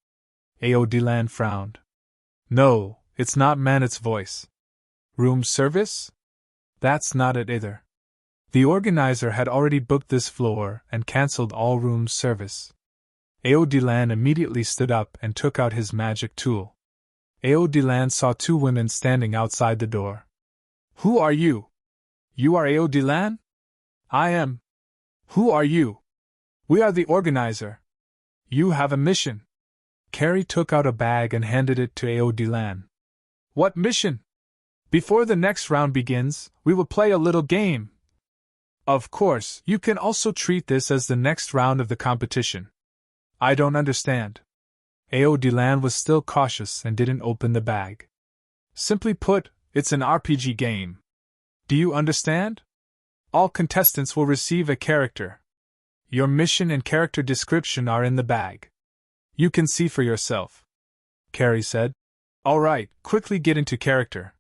[SPEAKER 1] Delan frowned. No, it's not Manette's voice. Room service? That's not it either. The organizer had already booked this floor and cancelled all room service. Delan immediately stood up and took out his magic tool. Delan saw two women standing outside the door. Who are you? You are Delan? I am. Who are you? We are the organizer. You have a mission. Carrie took out a bag and handed it to Delan. What mission? Before the next round begins, we will play a little game. Of course, you can also treat this as the next round of the competition. I don't understand. Delan was still cautious and didn't open the bag. Simply put, it's an RPG game. Do you understand? All contestants will receive a character. Your mission and character description are in the bag. You can see for yourself. Carrie said. All right, quickly get into character.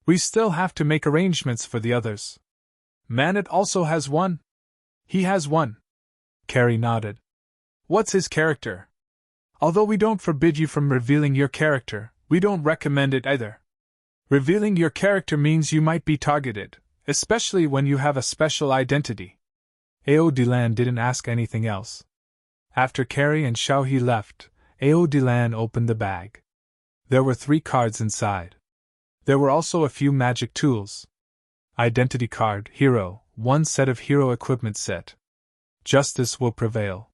[SPEAKER 1] We still have to make arrangements for the others. Manette also has one. He has one. Carrie nodded. What's his character? Although we don't forbid you from revealing your character, we don't recommend it either. Revealing your character means you might be targeted, especially when you have a special identity. Delan didn't ask anything else. After Carrie and Xiaohe left, Delan opened the bag. There were 3 cards inside. There were also a few magic tools. Identity card, hero, 1 set of hero equipment set. Justice will prevail.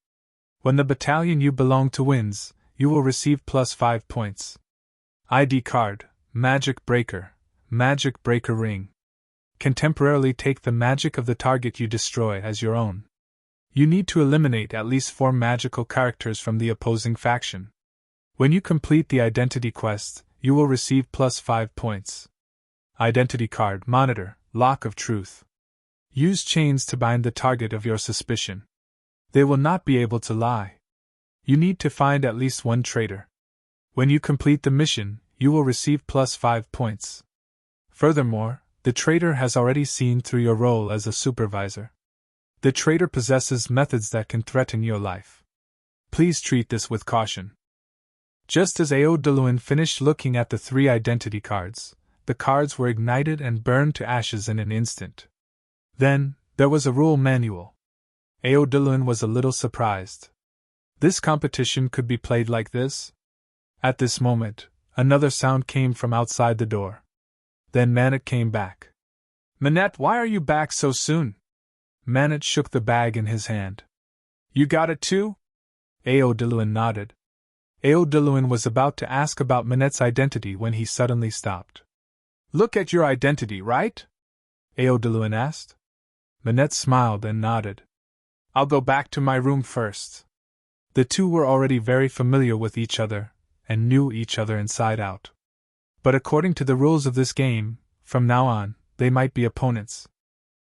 [SPEAKER 1] When the battalion you belong to wins, you will receive +5 points. ID card, magic breaker ring. Can temporarily take the magic of the target you destroy as your own. You need to eliminate at least 4 magical characters from the opposing faction. When you complete the identity quest, you will receive +5 points. Identity card, monitor, lock of truth. Use chains to bind the target of your suspicion. They will not be able to lie. You need to find at least 1 traitor. When you complete the mission, you will receive +5 points. Furthermore, the traitor has already seen through your role as a supervisor. The traitor possesses methods that can threaten your life. Please treat this with caution. Just as Delan finished looking at the 3 identity cards, the cards were ignited and burned to ashes in an instant. Then, there was a rule manual. Delan was a little surprised. This competition could be played like this? At this moment, another sound came from outside the door. Then Manette came back. Manette, why are you back so soon? Manette shook the bag in his hand. You got it too? Delan nodded. Delan was about to ask about Manette's identity when he suddenly stopped. Look at your identity, right? Delan asked. Manette smiled and nodded. I'll go back to my room first. The two were already very familiar with each other, and knew each other inside out. But according to the rules of this game, from now on, they might be opponents.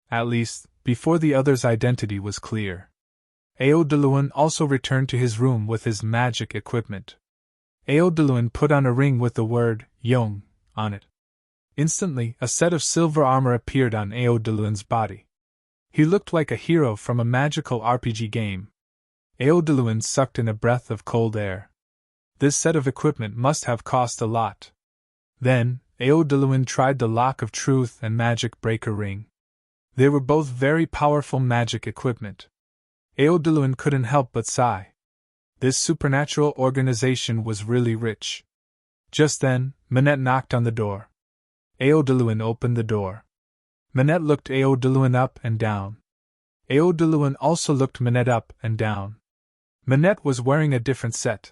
[SPEAKER 1] At least, before the other's identity was clear. Delan also returned to his room with his magic equipment. Delan put on a ring with the word, Yong, on it. Instantly, a set of silver armor appeared on Delan's body. He looked like a hero from a magical RPG game. Delan sucked in a breath of cold air. This set of equipment must have cost a lot. Then, Delan tried the Lock of Truth and Magic Breaker Ring. They were both very powerful magic equipment. Delan couldn't help but sigh. This supernatural organization was really rich. Just then, Manette knocked on the door. Delan opened the door. Manette looked Delan up and down. Delan also looked Manette up and down. Manette was wearing a different set.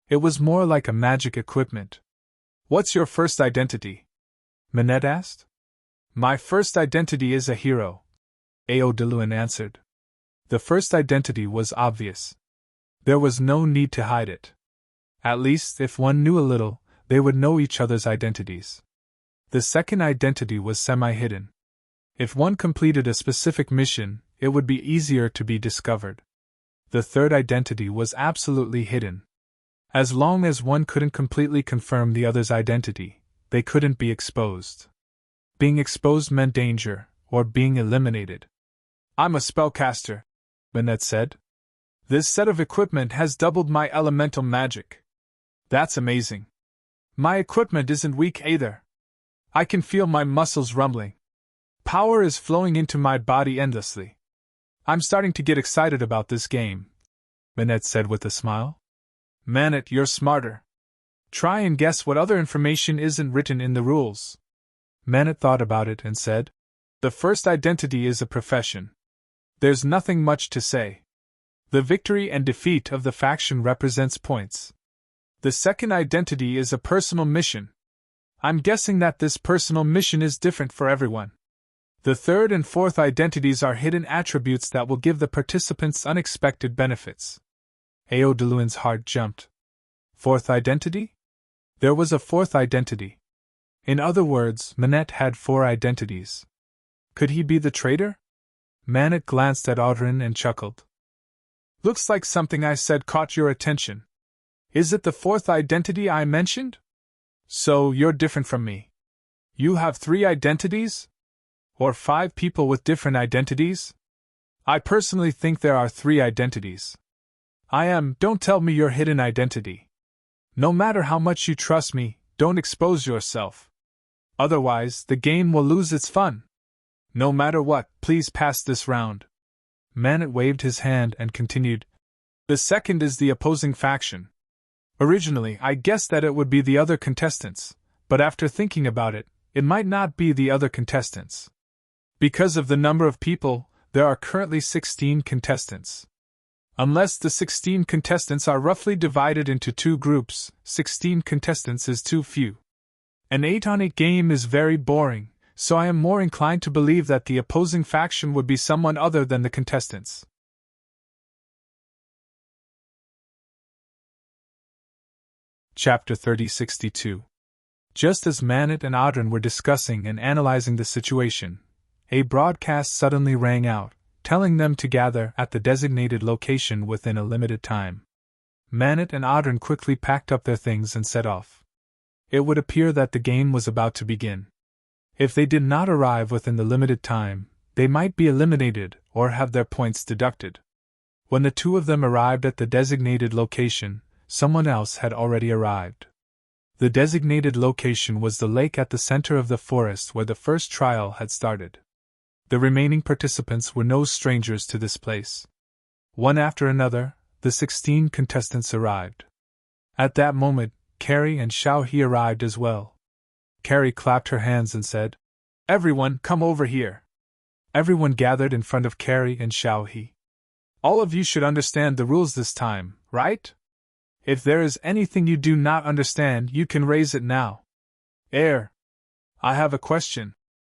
[SPEAKER 1] It was more like a magic equipment. What's your first identity? Manette asked. My first identity is a hero, Audiobook answered. The first identity was obvious. There was no need to hide it. At least, if one knew a little, they would know each other's identities. The second identity was semi-hidden. If one completed a specific mission, it would be easier to be discovered. The third identity was absolutely hidden. As long as one couldn't completely confirm the other's identity, they couldn't be exposed. Being exposed meant danger, or being eliminated. I'm a spellcaster, Manette said. This set of equipment has doubled my elemental magic. That's amazing. My equipment isn't weak either. I can feel my muscles rumbling. Power is flowing into my body endlessly. I'm starting to get excited about this game, Manette said with a smile. Manette, you're smarter. Try and guess what other information isn't written in the rules. Manette thought about it and said, The first identity is a profession. There's nothing much to say. The victory and defeat of the faction represents points. The second identity is a personal mission. I'm guessing that this personal mission is different for everyone. The third and fourth identities are hidden attributes that will give the participants unexpected benefits. Audiobook's heart jumped. Fourth identity? There was a fourth identity. In other words, Manette had 4 identities. Could he be the traitor? Manette glanced at Audrin and chuckled. Looks like something I said caught your attention. Is it the fourth identity I mentioned? So, you're different from me. You have 3 identities? Or 5 people with different identities? I personally think there are 3 identities. Don't tell me your hidden identity. No matter how much you trust me, don't expose yourself. Otherwise, the game will lose its fun. No matter what, please pass this round. Manette waved his hand and continued. The second is the opposing faction. Originally, I guessed that it would be the other contestants, but after thinking about it, it might not be the other contestants. Because of the number of people, there are currently 16 contestants. Unless the 16 contestants are roughly divided into 2 groups, 16 contestants is too few. An 8-on-8 game is very boring, so I am more inclined to believe that the opposing faction would be someone other than the contestants. Chapter 3062. Just as Manette and Audrin were discussing and analyzing the situation, a broadcast suddenly rang out, telling them to gather at the designated location within a limited time. Manette and Audrin quickly packed up their things and set off. It would appear that the game was about to begin. If they did not arrive within the limited time, they might be eliminated or have their points deducted. When the 2 of them arrived at the designated location, someone else had already arrived. The designated location was the lake at the center of the forest where the first trial had started. The remaining participants were no strangers to this place. One after another, the 16 contestants arrived. At that moment, Carrie and Xiaohe arrived as well. Carrie clapped her hands and said, Everyone, come over here. Everyone gathered in front of Carrie and Xiaohe. All of you should understand the rules this time, right? If there is anything you do not understand, you can raise it now. I have a question.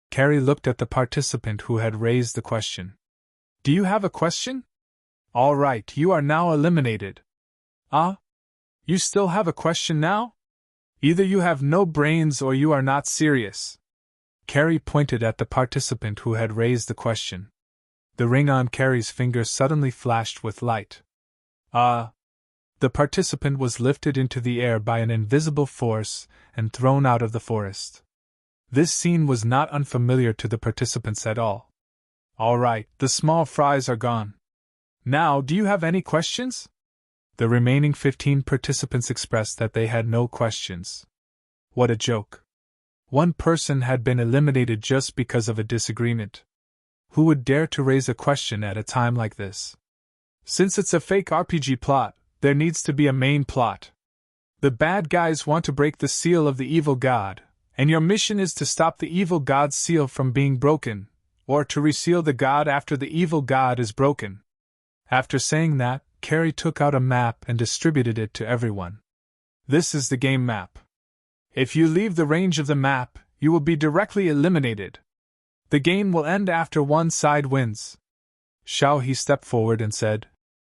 [SPEAKER 1] Carrie looked at the participant who had raised the question. Do you have a question? All right, you are now eliminated. You still have a question now? Either you have no brains or you are not serious. Carrie pointed at the participant who had raised the question. The ring on Carrie's finger suddenly flashed with light. The participant was lifted into the air by an invisible force and thrown out of the forest. This scene was not unfamiliar to the participants at all. All right, the small fries are gone. Now, do you have any questions? The remaining 15 participants expressed that they had no questions. What a joke. One person had been eliminated just because of a disagreement. Who would dare to raise a question at a time like this? Since it's a fake RPG plot, there needs to be a main plot. The bad guys want to break the seal of the evil god, and your mission is to stop the evil god's seal from being broken, or to reseal the god after the evil god is broken. After saying that, Carrie took out a map and distributed it to everyone. This is the game map. If you leave the range of the map, you will be directly eliminated. The game will end after one side wins. Xiao He stepped forward and said,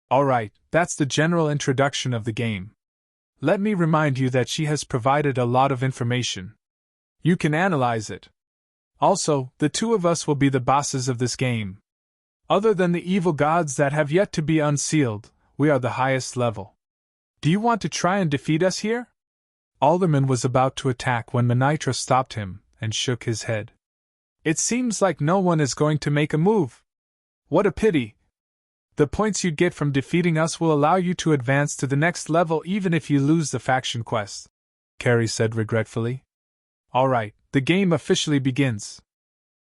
[SPEAKER 1] Alright, that's the general introduction of the game. Let me remind you that she has provided a lot of information. You can analyze it. Also, the two of us will be the bosses of this game. Other than the evil gods that have yet to be unsealed, we are the highest level. Do you want to try and defeat us here? Alderman was about to attack when Manitra stopped him and shook his head. It seems like no one is going to make a move. What a pity. The points you'd get from defeating us will allow you to advance to the next level even if you lose the faction quest, Carrie said regretfully. Alright, the game officially begins.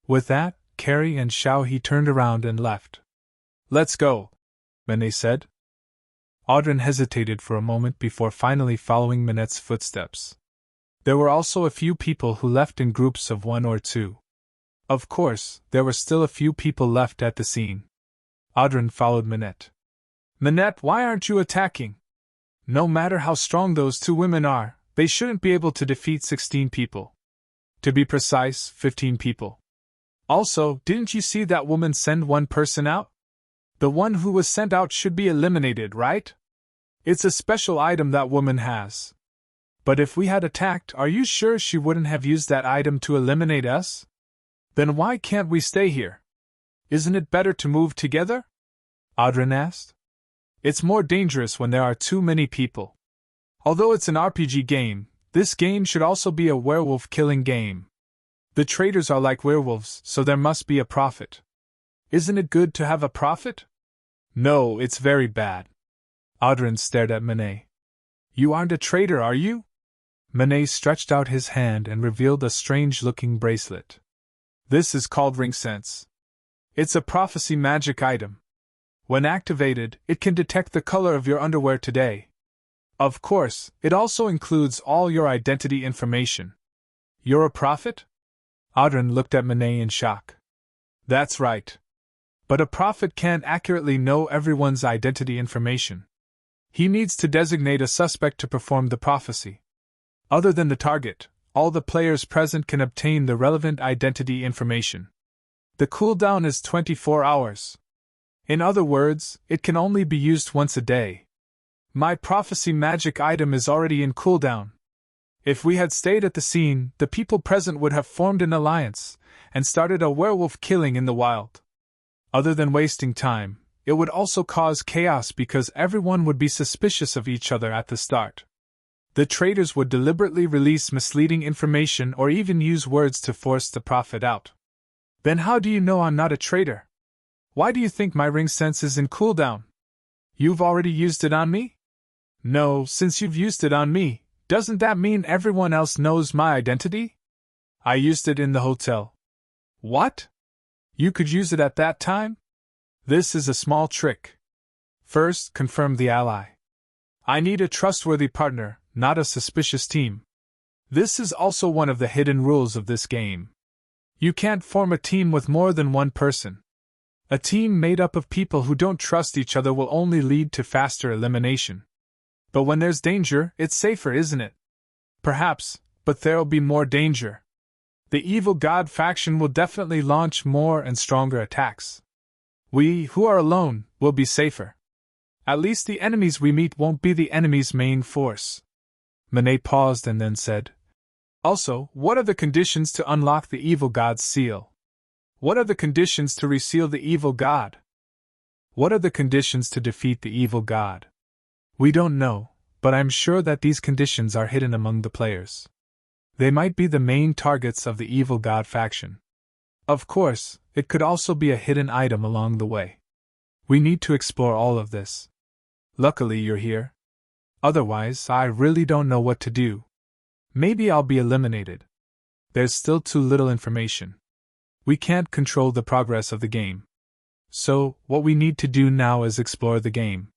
[SPEAKER 1] With that, Carrie and Xiao He turned around and left. Let's go, Manet said. Audrin hesitated for a moment before finally following Manette's footsteps. There were also a few people who left in groups of 1 or 2. Of course, there were still a few people left at the scene. Audrin followed Manette. Manette, why aren't you attacking? No matter how strong those 2 women are, they shouldn't be able to defeat 16 people. To be precise, 15 people. Also, didn't you see that woman send one person out? The one who was sent out should be eliminated, right? It's a special item that woman has. But if we had attacked, are you sure she wouldn't have used that item to eliminate us? Then why can't we stay here? Isn't it better to move together? Audrin asked. It's more dangerous when there are too many people. Although it's an RPG game, this game should also be a werewolf killing game. The traders are like werewolves, so there must be a prophet. Isn't it good to have a prophet? No, it's very bad. Audrin stared at Manet. You aren't a trader, are you? Manet stretched out his hand and revealed a strange-looking bracelet. This is called Ring Sense. It's a prophecy magic item. When activated, it can detect the color of your underwear today. Of course, it also includes all your identity information. You're a prophet? Audrin looked at Manet in shock. That's right. But a prophet can't accurately know everyone's identity information. He needs to designate a suspect to perform the prophecy. Other than the target, all the players present can obtain the relevant identity information. The cooldown is 24 hours. In other words, it can only be used once a day. My prophecy magic item is already in cooldown. If we had stayed at the scene, the people present would have formed an alliance and started a werewolf killing in the wild. Other than wasting time, it would also cause chaos because everyone would be suspicious of each other at the start. The traders would deliberately release misleading information or even use words to force the prophet out. Then how do you know I'm not a traitor? Why do you think my ring sense is in cooldown? You've already used it on me? No, since you've used it on me, doesn't that mean everyone else knows my identity? I used it in the hotel. What? You could use it at that time? This is a small trick. First, confirm the ally. I need a trustworthy partner, not a suspicious team. This is also one of the hidden rules of this game. You can't form a team with more than one person. A team made up of people who don't trust each other will only lead to faster elimination. But when there's danger, it's safer, isn't it? Perhaps, but there'll be more danger. The evil god faction will definitely launch more and stronger attacks. We, who are alone, will be safer. At least the enemies we meet won't be the enemy's main force. Manet paused and then said, Also, what are the conditions to unlock the evil god's seal? What are the conditions to reseal the evil god? What are the conditions to defeat the evil god? We don't know, but I'm sure that these conditions are hidden among the players. They might be the main targets of the evil god faction. Of course, it could also be a hidden item along the way. We need to explore all of this. Luckily you're here. Otherwise, I really don't know what to do. Maybe I'll be eliminated. There's still too little information. We can't control the progress of the game. So, what we need to do now is explore the game.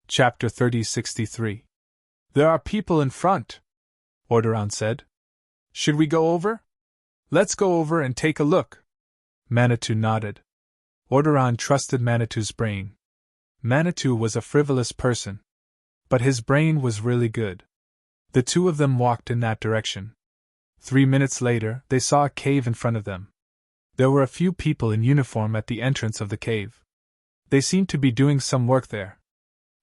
[SPEAKER 1] Chapter 3063. There are people in front, Orderon said. Should we go over? Let's go over and take a look. Manitou nodded. Orderon trusted Manitou's brain. Manitou was a frivolous person, But his brain was really good. The two of them walked in that direction. 3 minutes later, they saw a cave in front of them. There were a few people in uniform at the entrance of the cave. They seemed to be doing some work there.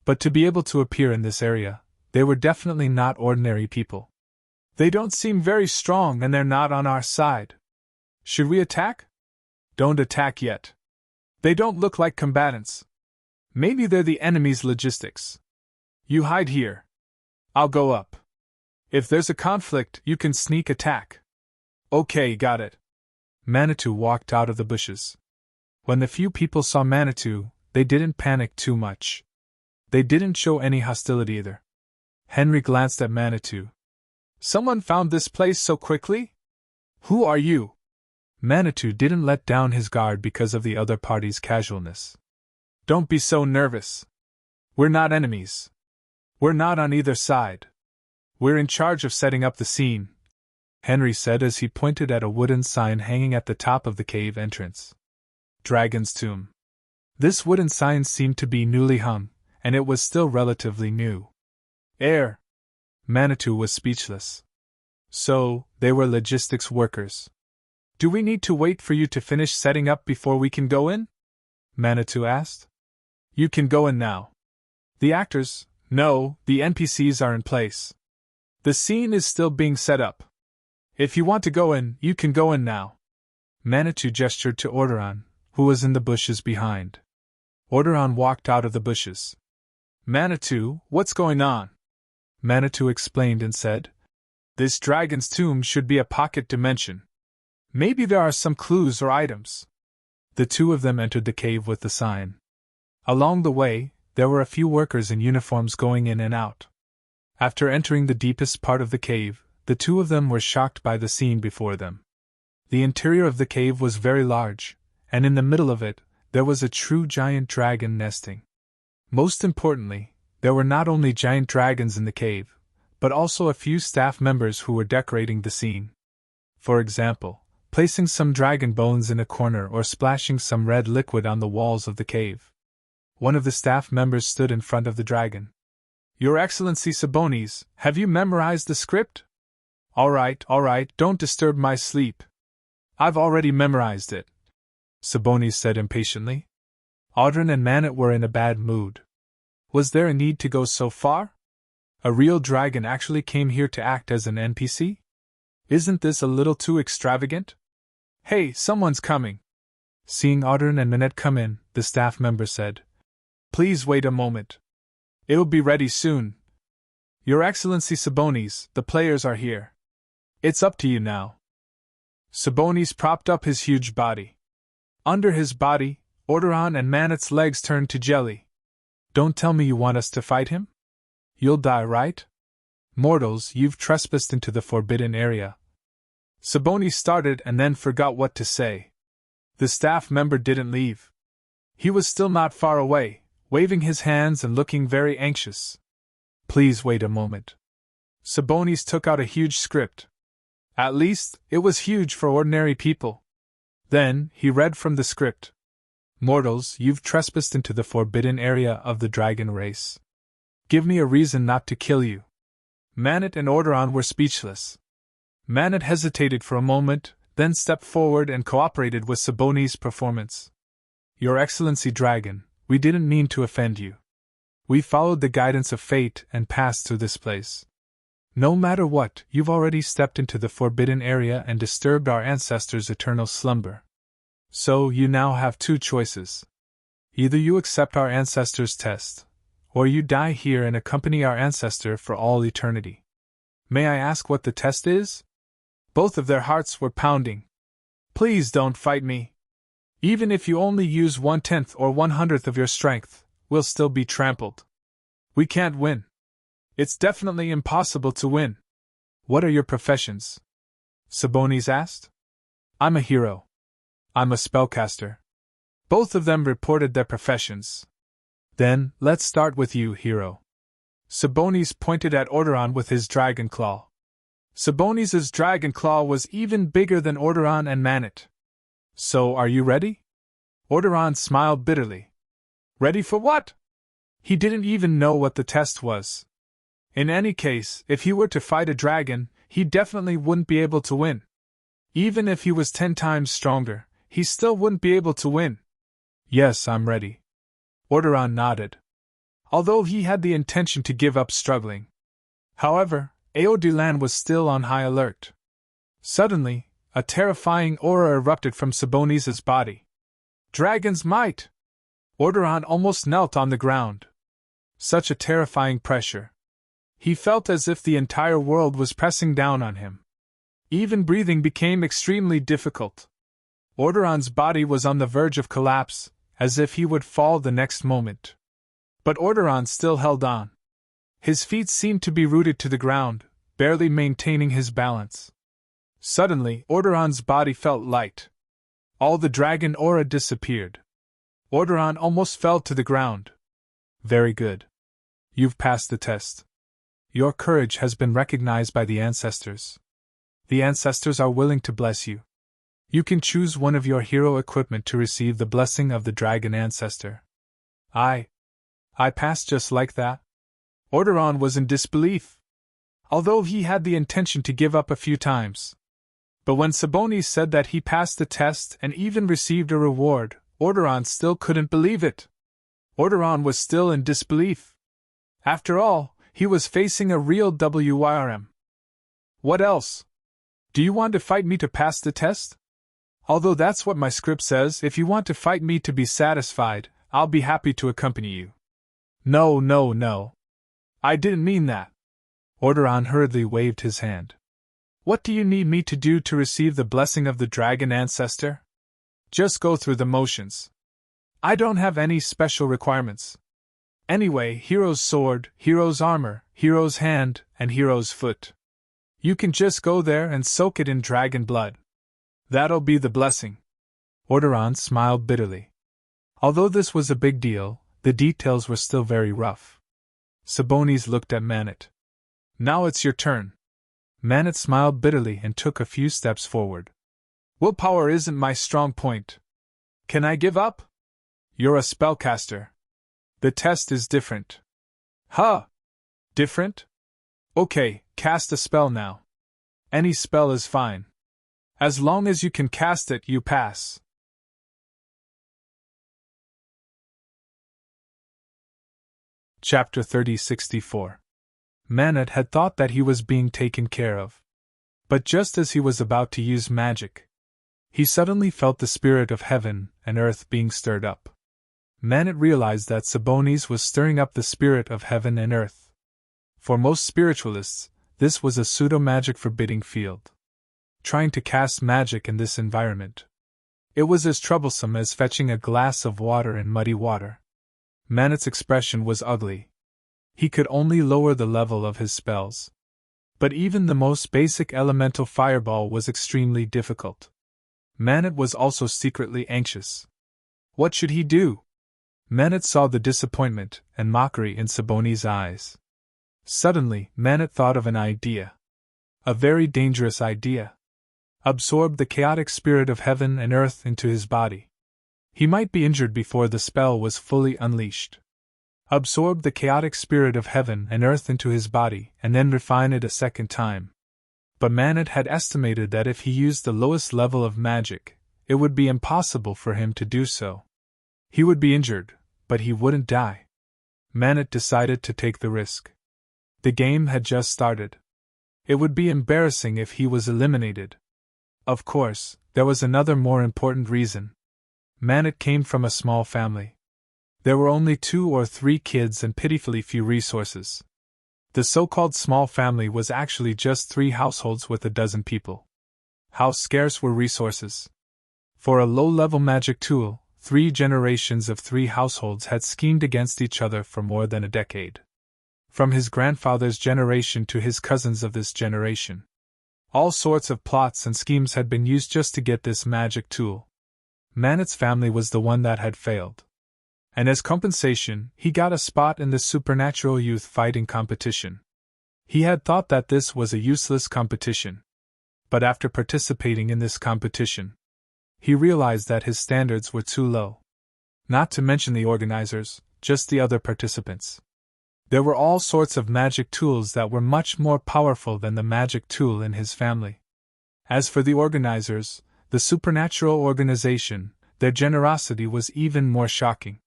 [SPEAKER 1] But to be able to appear in this area, they were definitely not ordinary people. They don't seem very strong and they're not on our side. Should we attack? Don't attack yet. They don't look like combatants. Maybe they're the enemy's logistics. You hide here. I'll go up. If there's a conflict, you can sneak attack. Okay, got it. Manitou walked out of the bushes. When the few people saw Manitou, they didn't panic too much. They didn't show any hostility either. Henry glanced at Manitou. Someone found this place so quickly? Who are you? Manitou didn't let down his guard because of the other party's casualness. Don't be so nervous. We're not enemies. We're not on either side. We're in charge of setting up the scene, Henry said as he pointed at a wooden sign hanging at the top of the cave entrance. Dragon's Tomb. This wooden sign seemed to be newly hung, and it was still relatively new. Manitou was speechless. So, they were logistics workers. Do we need to wait for you to finish setting up before we can go in? Manitou asked. You can go in now. The actors, no, the NPCs are in place. The scene is still being set up. If you want to go in, you can go in now. Manitou gestured to Orderon, who was in the bushes behind. Orderon walked out of the bushes. Manitou, what's going on? Manitou explained and said, This dragon's tomb should be a pocket dimension. Maybe there are some clues or items. The two of them entered the cave with the sign. Along the way, there were a few workers in uniforms going in and out. After entering the deepest part of the cave, the two of them were shocked by the scene before them. The interior of the cave was very large, and in the middle of it, there was a true giant dragon nesting. Most importantly, there were not only giant dragons in the cave, but also a few staff members who were decorating the scene. For example, placing some dragon bones in a corner or splashing some red liquid on the walls of the cave. One of the staff members stood in front of the dragon. Your Excellency Sabonis, have you memorized the script? All right, don't disturb my sleep. I've already memorized it, Sabonis said impatiently. Audron and Manet were in a bad mood. Was there a need to go so far? A real dragon actually came here to act as an NPC? Isn't this a little too extravagant? Hey, someone's coming. Seeing Audron and Manet come in, the staff member said, Please wait a moment. It'll be ready soon. Your Excellency Sabonis, the players are here. It's up to you now. Sabonis propped up his huge body. Under his body, Orderon and Manet's legs turned to jelly. Don't tell me you want us to fight him? You'll die, right? Mortals, you've trespassed into the forbidden area. Sabonis started and then forgot what to say. The staff member didn't leave. He was still not far away, waving his hands and looking very anxious. Please wait a moment. Sabonis took out a huge script. At least, it was huge for ordinary people. Then, he read from the script. Mortals, you've trespassed into the forbidden area of the dragon race. Give me a reason not to kill you. Manet and Orderon were speechless. Manet hesitated for a moment, then stepped forward and cooperated with Sabonis' performance. Your Excellency Dragon, we didn't mean to offend you. We followed the guidance of fate and passed through this place. No matter what, you've already stepped into the forbidden area and disturbed our ancestors' eternal slumber. So you now have two choices. Either you accept our ancestors' test, or you die here and accompany our ancestor for all eternity. May I ask what the test is? Both of their hearts were pounding. Please don't fight me. Even if you only use 1/10 or 1/100th of your strength, we'll still be trampled. We can't win. It's definitely impossible to win. What are your professions? Sabonis asked. I'm a hero. I'm a spellcaster. Both of them reported their professions. Then, let's start with you, hero. Sabonis pointed at Orderon with his dragon claw. Sabonis' dragon claw was even bigger than Orderon and Manet. So, are you ready? Orderon smiled bitterly. Ready for what? He didn't even know what the test was. In any case, if he were to fight a dragon, he definitely wouldn't be able to win. Even if he was 10 times stronger, he still wouldn't be able to win. Yes, I'm ready. Orderon nodded. Although he had the intention to give up struggling. However, Aodilan was still on high alert. Suddenly, a terrifying aura erupted from Sabonis's body. Dragon's might! Orderon almost knelt on the ground. Such a terrifying pressure. He felt as if the entire world was pressing down on him. Even breathing became extremely difficult. Orderon's body was on the verge of collapse, as if he would fall the next moment. But Orderon still held on. His feet seemed to be rooted to the ground, barely maintaining his balance. Suddenly, Orderon's body felt light. All the dragon aura disappeared. Orderon almost fell to the ground. Very good. You've passed the test. Your courage has been recognized by the ancestors. The ancestors are willing to bless you. You can choose one of your hero equipment to receive the blessing of the dragon ancestor. I passed just like that? Orderon was in disbelief. Although he had the intention to give up a few times. But when Sabonis said that he passed the test and even received a reward, Orderon still couldn't believe it. Orderon was still in disbelief. After all, he was facing a real WRM. What else? Do you want to fight me to pass the test? Although that's what my script says, if you want to fight me to be satisfied, I'll be happy to accompany you. No. I didn't mean that. Orderon hurriedly waved his hand. What do you need me to do to receive the blessing of the dragon ancestor? Just go through the motions. I don't have any special requirements. Anyway, hero's sword, hero's armor, hero's hand, and hero's foot. You can just go there and soak it in dragon blood. That'll be the blessing. Orderon smiled bitterly. Although this was a big deal, the details were still very rough. Sabonis looked at Manet. Now it's your turn. Manet smiled bitterly and took a few steps forward. Willpower isn't my strong point. Can I give up? You're a spellcaster. The test is different. Huh? Different? Okay, cast a spell now. Any spell is fine. As long as you can cast it, you pass. Chapter 3064. Manet had thought that he was being taken care of. But just as he was about to use magic, he suddenly felt the spirit of heaven and earth being stirred up. Manet realized that Sabonis was stirring up the spirit of heaven and earth. For most spiritualists, this was a pseudo-magic forbidding field. Trying to cast magic in this environment. It was as troublesome as fetching a glass of water in muddy water. Manet's expression was ugly. He could only lower the level of his spells. But even the most basic elemental fireball was extremely difficult. Manet was also secretly anxious. What should he do? Manet saw the disappointment and mockery in Sabonis' eyes. Suddenly, Manet thought of an idea. A very dangerous idea. Absorb the chaotic spirit of heaven and earth into his body. He might be injured before the spell was fully unleashed. Absorb the chaotic spirit of heaven and earth into his body, and then refine it a second time. But Manet had estimated that if he used the lowest level of magic, it would be impossible for him to do so. He would be injured, but he wouldn't die. Manet decided to take the risk. The game had just started. It would be embarrassing if he was eliminated. Of course, there was another more important reason. Manet came from a small family. There were only 2 or 3 kids and pitifully few resources. The so-called small family was actually just 3 households with a dozen people. How scarce were resources? For a low-level magic tool, 3 generations of 3 households had schemed against each other for more than a decade. From his grandfather's generation to his cousins of this generation. All sorts of plots and schemes had been used just to get this magic tool. Manet's family was the one that had failed. And as compensation, he got a spot in the supernatural youth fighting competition. He had thought that this was a useless competition. But after participating in this competition, he realized that his standards were too low. Not to mention the organizers, just the other participants. There were all sorts of magic tools that were much more powerful than the magic tool in his family. As for the organizers, the supernatural organization, their generosity was even more shocking.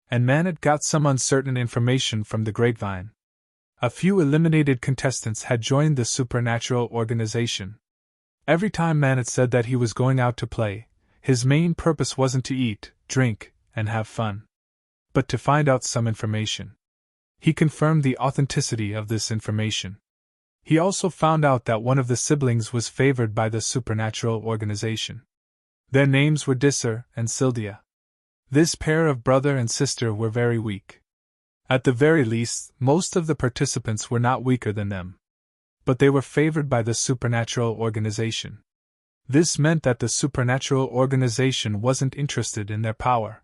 [SPEAKER 1] And Manet got some uncertain information from the grapevine. A few eliminated contestants had joined the supernatural organization. Every time Manet said that he was going out to play, his main purpose wasn't to eat, drink, and have fun, but to find out some information. He confirmed the authenticity of this information. He also found out that one of the siblings was favored by the supernatural organization. Their names were Disser and Sildia. This pair of brother and sister were very weak. At the very least, most of the participants were not weaker than them. But they were favored by the supernatural organization. This meant that the supernatural organization wasn't interested in their power.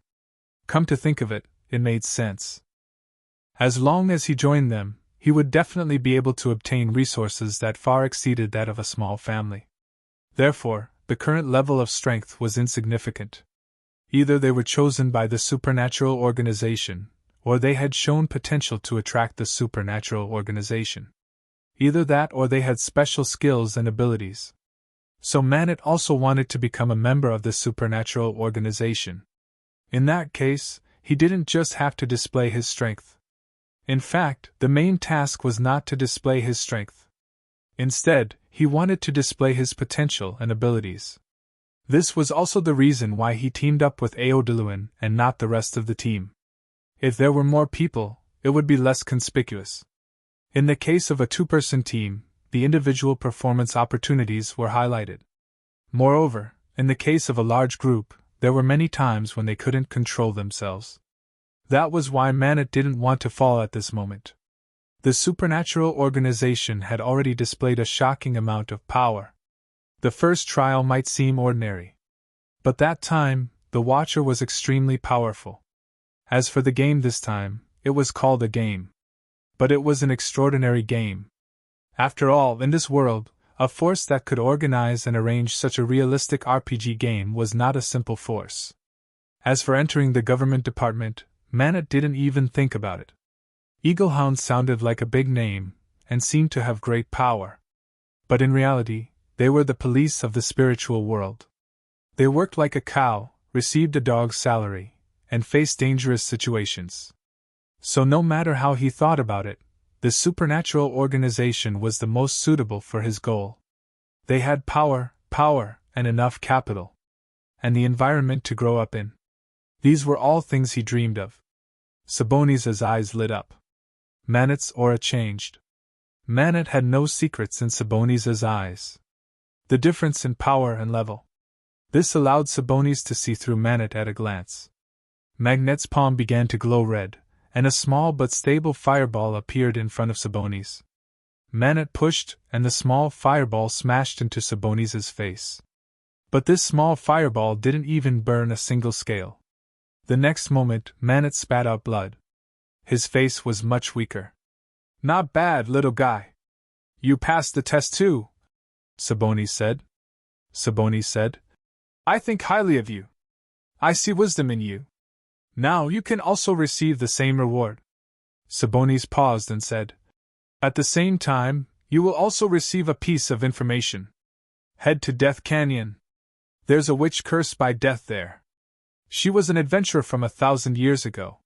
[SPEAKER 1] Come to think of it, it made sense. As long as he joined them, he would definitely be able to obtain resources that far exceeded that of a small family. Therefore, the current level of strength was insignificant. Either they were chosen by the supernatural organization, or they had shown potential to attract the supernatural organization. Either that or they had special skills and abilities. So Manet also wanted to become a member of the supernatural organization. In that case, he didn't just have to display his strength. In fact, the main task was not to display his strength. Instead, he wanted to display his potential and abilities. This was also the reason why he teamed up with Aodiluin and not the rest of the team. If there were more people, it would be less conspicuous. In the case of a two-person team, the individual performance opportunities were highlighted. Moreover, in the case of a large group, there were many times when they couldn't control themselves. That was why Manet didn't want to fall at this moment. The supernatural organization had already displayed a shocking amount of power. The first trial might seem ordinary. But that time, the Watcher was extremely powerful. As for the game this time, it was called a game. But it was an extraordinary game. After all, in this world, a force that could organize and arrange such a realistic RPG game was not a simple force. As for entering the government department, Manet didn't even think about it. Eaglehound sounded like a big name, and seemed to have great power. But in reality, they were the police of the spiritual world. They worked like a cow, received a dog's salary, and faced dangerous situations. So no matter how he thought about it, the supernatural organization was the most suitable for his goal. They had power, and enough capital. And the environment to grow up in. These were all things he dreamed of. Sabonis' eyes lit up. Manet's aura changed. Manet had no secrets in Sabonis' eyes. The difference in power and level. This allowed Sabonis to see through Manet at a glance. Magnet's palm began to glow red, and a small but stable fireball appeared in front of Sabonis. Manet pushed, and the small fireball smashed into Sabonis' face. But this small fireball didn't even burn a single scale. The next moment, Manet spat out blood. His face was much weaker. "Not bad, little guy. You passed the test too," Sabonis said. Sabonis said, "I think highly of you. I see wisdom in you. Now you can also receive the same reward." Sabonis paused and said, "At the same time, you will also receive a piece of information. Head to Death Canyon. There's a witch cursed by death there. She was an adventurer from 1,000 years ago.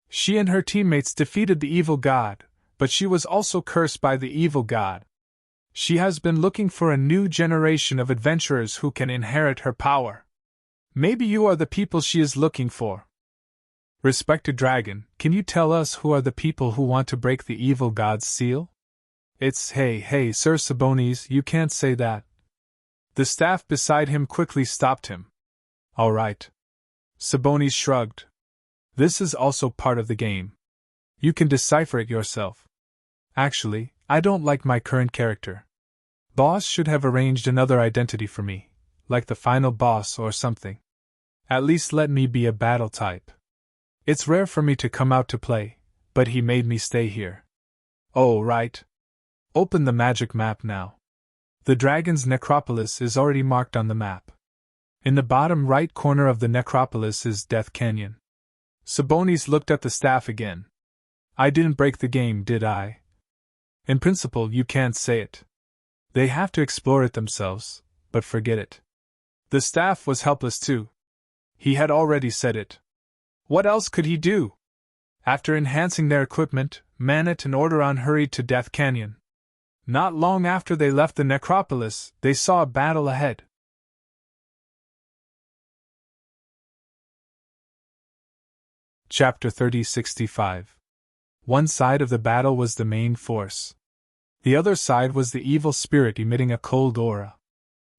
[SPEAKER 1] She and her teammates defeated the evil god, but she was also cursed by the evil god. She has been looking for a new generation of adventurers who can inherit her power. Maybe you are the people she is looking for. Respected dragon, can you tell us who are the people who want to break the evil god's seal?" "It's hey, Sir Sabonis, you can't say that." The staff beside him quickly stopped him. "All right." Sabonis shrugged. "This is also part of the game. You can decipher it yourself. Actually, I don't like my current character. Boss should have arranged another identity for me, like the final boss or something. At least let me be a battle type. It's rare for me to come out to play, but he made me stay here." "Oh, right. Open the magic map now. The dragon's necropolis is already marked on the map. In the bottom right corner of the necropolis is Death Canyon. Sabonis looked at the staff again. I didn't break the game, did I? In principle, you can't say it. They have to explore it themselves, but forget it. The staff was helpless too. He had already said it. What else could he do? After enhancing their equipment, Manet and Orderon hurried to Death Canyon. Not long after they left the necropolis, they saw a battle ahead. Chapter 3065. One side of the battle was the main force. The other side was the evil spirit emitting a cold aura.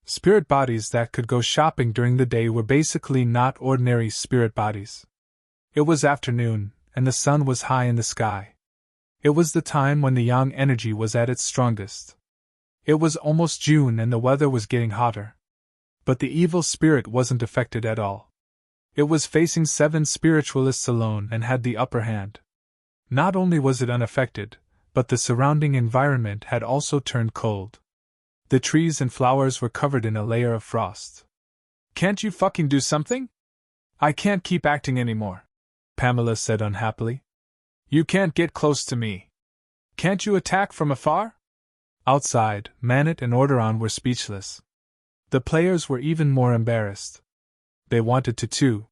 [SPEAKER 1] Spirit bodies that could go shopping during the day were basically not ordinary spirit bodies. It was afternoon, and the sun was high in the sky. It was the time when the yang energy was at its strongest. It was almost June and the weather was getting hotter. But the evil spirit wasn't affected at all. It was facing 7 spiritualists alone and had the upper hand. Not only was it unaffected, but the surrounding environment had also turned cold. The trees and flowers were covered in a layer of frost. Can't you fucking do something? I can't keep acting anymore, Pamela said unhappily. You can't get close to me. Can't you attack from afar? Outside, Manet and Orderon were speechless. The players were even more embarrassed. They wanted to too.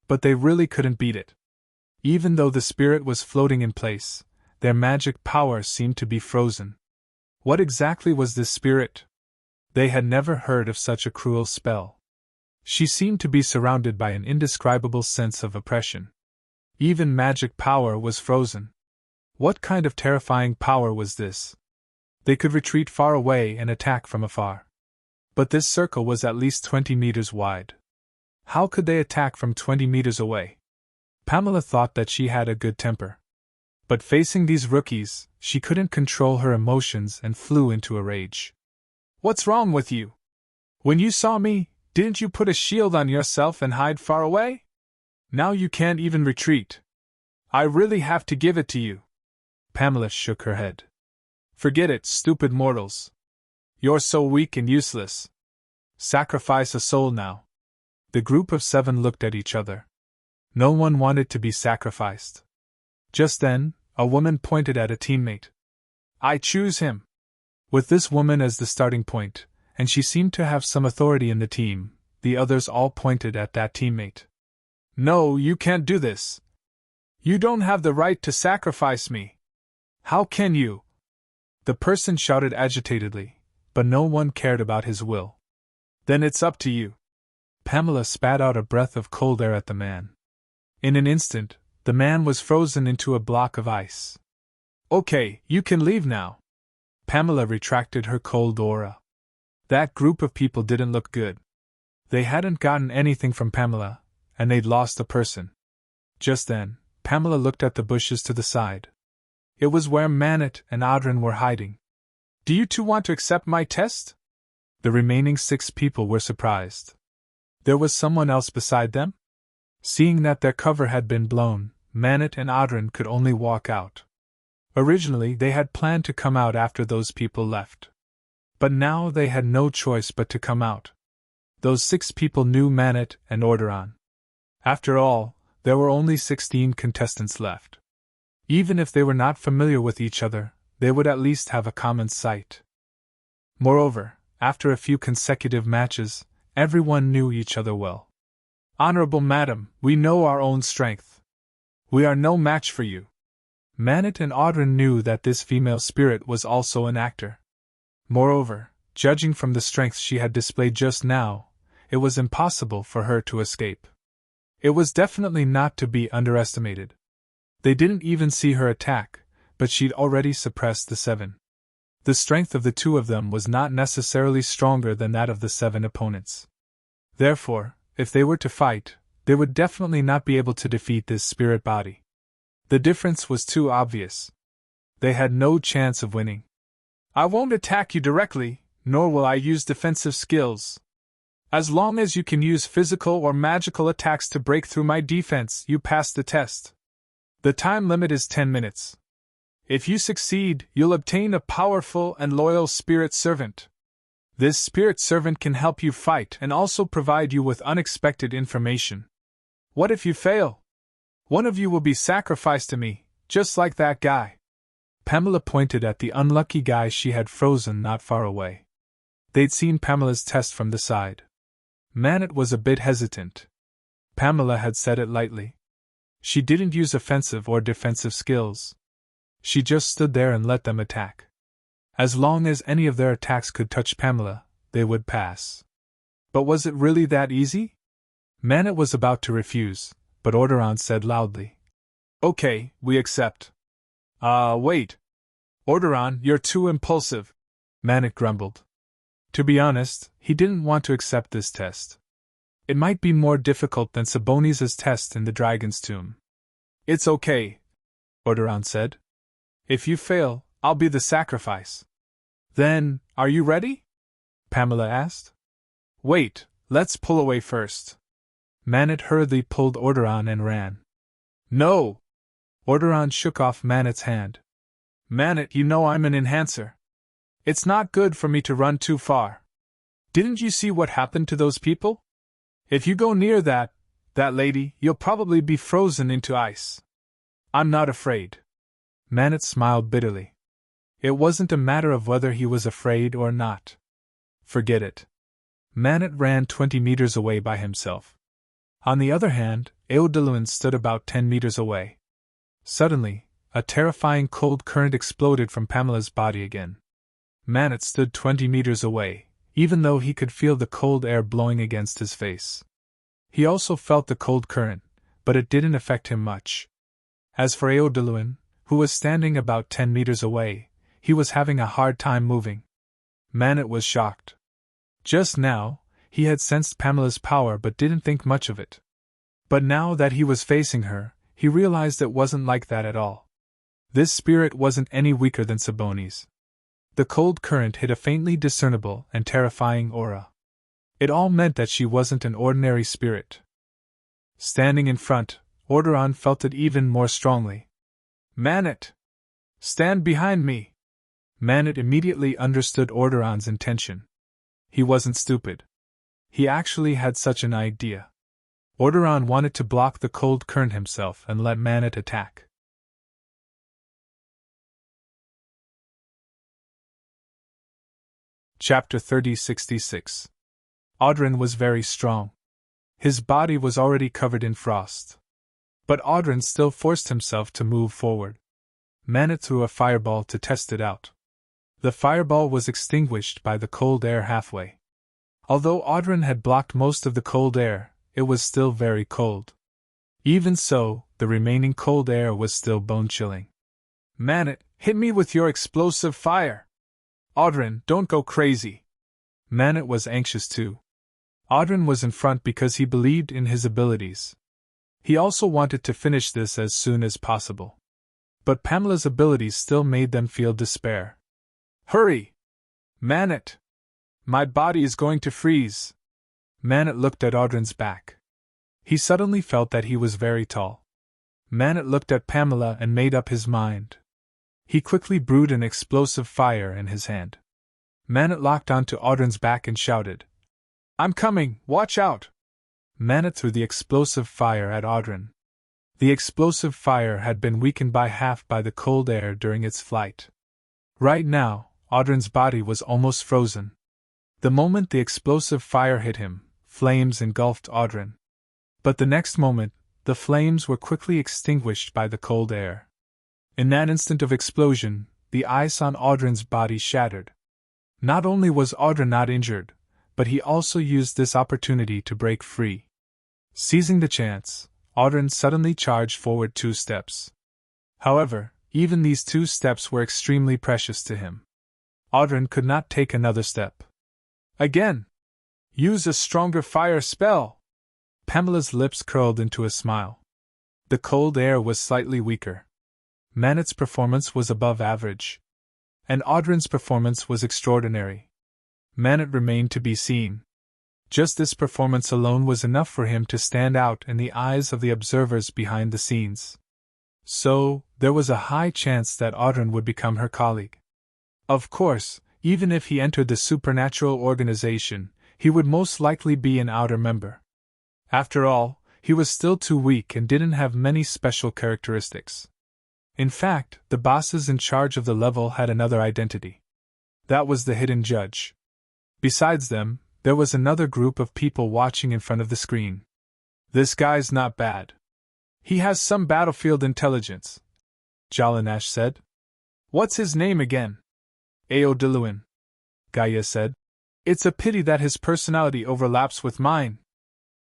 [SPEAKER 1] But they really couldn't beat it. Even though the spirit was floating in place, their magic power seemed to be frozen. What exactly was this spirit? They had never heard of such a cruel spell. She seemed to be surrounded by an indescribable sense of oppression. Even magic power was frozen. What kind of terrifying power was this? They could retreat far away and attack from afar. But this circle was at least 20 meters wide. How could they attack from 20 meters away? Pamela thought that she had a good temper. But facing these rookies, she couldn't control her emotions and flew into a rage. What's wrong with you? When you saw me, didn't you put a shield on yourself and hide far away? Now you can't even retreat. I really have to give it to you. Pamela shook her head. Forget it, stupid mortals. You're so weak and useless. Sacrifice a soul now. The group of 7 looked at each other. No one wanted to be sacrificed. Just then, a woman pointed at a teammate. I choose him. With this woman as the starting point, and she seemed to have some authority in the team, the others all pointed at that teammate. No, you can't do this. You don't have the right to sacrifice me. How can you? The person shouted agitatedly, but no one cared about his will. Then it's up to you. Pamela spat out a breath of cold air at the man. In an instant, the man was frozen into a block of ice. Okay, you can leave now. Pamela retracted her cold aura. That group of people didn't look good. They hadn't gotten anything from Pamela, and they'd lost a person. Just then, Pamela looked at the bushes to the side. It was where Manet and Audron were hiding. Do you two want to accept my test? The remaining 6 people were surprised. There was someone else beside them? Seeing that their cover had been blown, Manet and Audron could only walk out. Originally, they had planned to come out after those people left. But now they had no choice but to come out. Those 6 people knew Manet and Orderon. After all, there were only 16 contestants left. Even if they were not familiar with each other, they would at least have a common sight. Moreover, after a few consecutive matches, everyone knew each other well. Honorable Madam, we know our own strength. We are no match for you. Manet and Audron knew that this female spirit was also an actor. Moreover, judging from the strength she had displayed just now, it was impossible for her to escape. It was definitely not to be underestimated. They didn't even see her attack, but she'd already suppressed the 7. The strength of the 2 of them was not necessarily stronger than that of the 7 opponents. Therefore, if they were to fight, they would definitely not be able to defeat this spirit body. The difference was too obvious. They had no chance of winning. I won't attack you directly, nor will I use defensive skills. As long as you can use physical or magical attacks to break through my defense, you pass the test. The time limit is 10 minutes. If you succeed, you'll obtain a powerful and loyal spirit servant. This spirit servant can help you fight and also provide you with unexpected information. What if you fail? One of you will be sacrificed to me, just like that guy. Pamela pointed at the unlucky guy she had frozen not far away. They'd seen Pamela's test from the side. Manet was a bit hesitant. Pamela had said it lightly. She didn't use offensive or defensive skills. She just stood there and let them attack. As long as any of their attacks could touch Pamela, they would pass. But was it really that easy? Manet was about to refuse, but Orderon said loudly. Okay, we accept. Wait. Orderon, you're too impulsive, Manet grumbled. To be honest, he didn't want to accept this test. It might be more difficult than Sabonis' test in the Dragon's Tomb. It's okay, Orderon said. If you fail, I'll be the sacrifice. Then, are you ready? Pamela asked. Wait, let's pull away first. Manet hurriedly pulled Orderon and ran. No! Orderon shook off Manet's hand. Manet, you know I'm an enhancer. It's not good for me to run too far. Didn't you see what happened to those people? If you go near that lady, you'll probably be frozen into ice. I'm not afraid. Manet smiled bitterly. It wasn't a matter of whether he was afraid or not. Forget it. Manet ran 20 meters away by himself. On the other hand, Eodeluin stood about 10 meters away. Suddenly, a terrifying cold current exploded from Pamela's body again. Manet stood 20 meters away, even though he could feel the cold air blowing against his face. He also felt the cold current, but it didn't affect him much. As for Eodeluin, who was standing about 10 meters away, he was having a hard time moving. Manet was shocked. Just now, he had sensed Pamela's power but didn't think much of it. But now that he was facing her, he realized it wasn't like that at all. This spirit wasn't any weaker than Sabonis. The cold current hid a faintly discernible and terrifying aura. It all meant that she wasn't an ordinary spirit. Standing in front, Orderon felt it even more strongly. Manet! Stand behind me! Manet immediately understood Orderon's intention. He wasn't stupid. He actually had such an idea. Orderon wanted to block the cold current himself and let Manet attack. Chapter 3066. Audrin was very strong. His body was already covered in frost. But Audrin still forced himself to move forward. Manet threw a fireball to test it out. The fireball was extinguished by the cold air halfway. Although Audrin had blocked most of the cold air, it was still very cold. Even so, the remaining cold air was still bone-chilling. Manet, hit me with your explosive fire! Audrin, don't go crazy! Manet was anxious too. Audrin was in front because he believed in his abilities. He also wanted to finish this as soon as possible. But Pamela's abilities still made them feel despair. Hurry! Manet! My body is going to freeze! Manet looked at Audrin's back. He suddenly felt that he was very tall. Manet looked at Pamela and made up his mind. He quickly brewed an explosive fire in his hand. Manet locked onto Audrin's back and shouted, I'm coming, watch out! Manet threw the explosive fire at Audrin. The explosive fire had been weakened by half by the cold air during its flight. Right now, Audrin's body was almost frozen. The moment the explosive fire hit him, flames engulfed Audrin. But the next moment, the flames were quickly extinguished by the cold air. In that instant of explosion, the ice on Audrin's body shattered. Not only was Audrin not injured, but he also used this opportunity to break free. Seizing the chance, Audrin suddenly charged forward 2 steps. However, even these 2 steps were extremely precious to him. Audrin could not take another step. Again! Use a stronger fire spell! Pamela's lips curled into a smile. The cold air was slightly weaker. Manet's performance was above average. And Audrin's performance was extraordinary. Manet remained to be seen. Just this performance alone was enough for him to stand out in the eyes of the observers behind the scenes. So, there was a high chance that Audrin would become her colleague. Of course, even if he entered the supernatural organization, he would most likely be an outer member. After all, he was still too weak and didn't have many special characteristics. In fact, the bosses in charge of the level had another identity. That was the hidden judge. Besides them, there was another group of people watching in front of the screen. This guy's not bad. He has some battlefield intelligence, Jalanash said. What's his name again? Aodiluin, Gaia said. It's a pity that his personality overlaps with mine.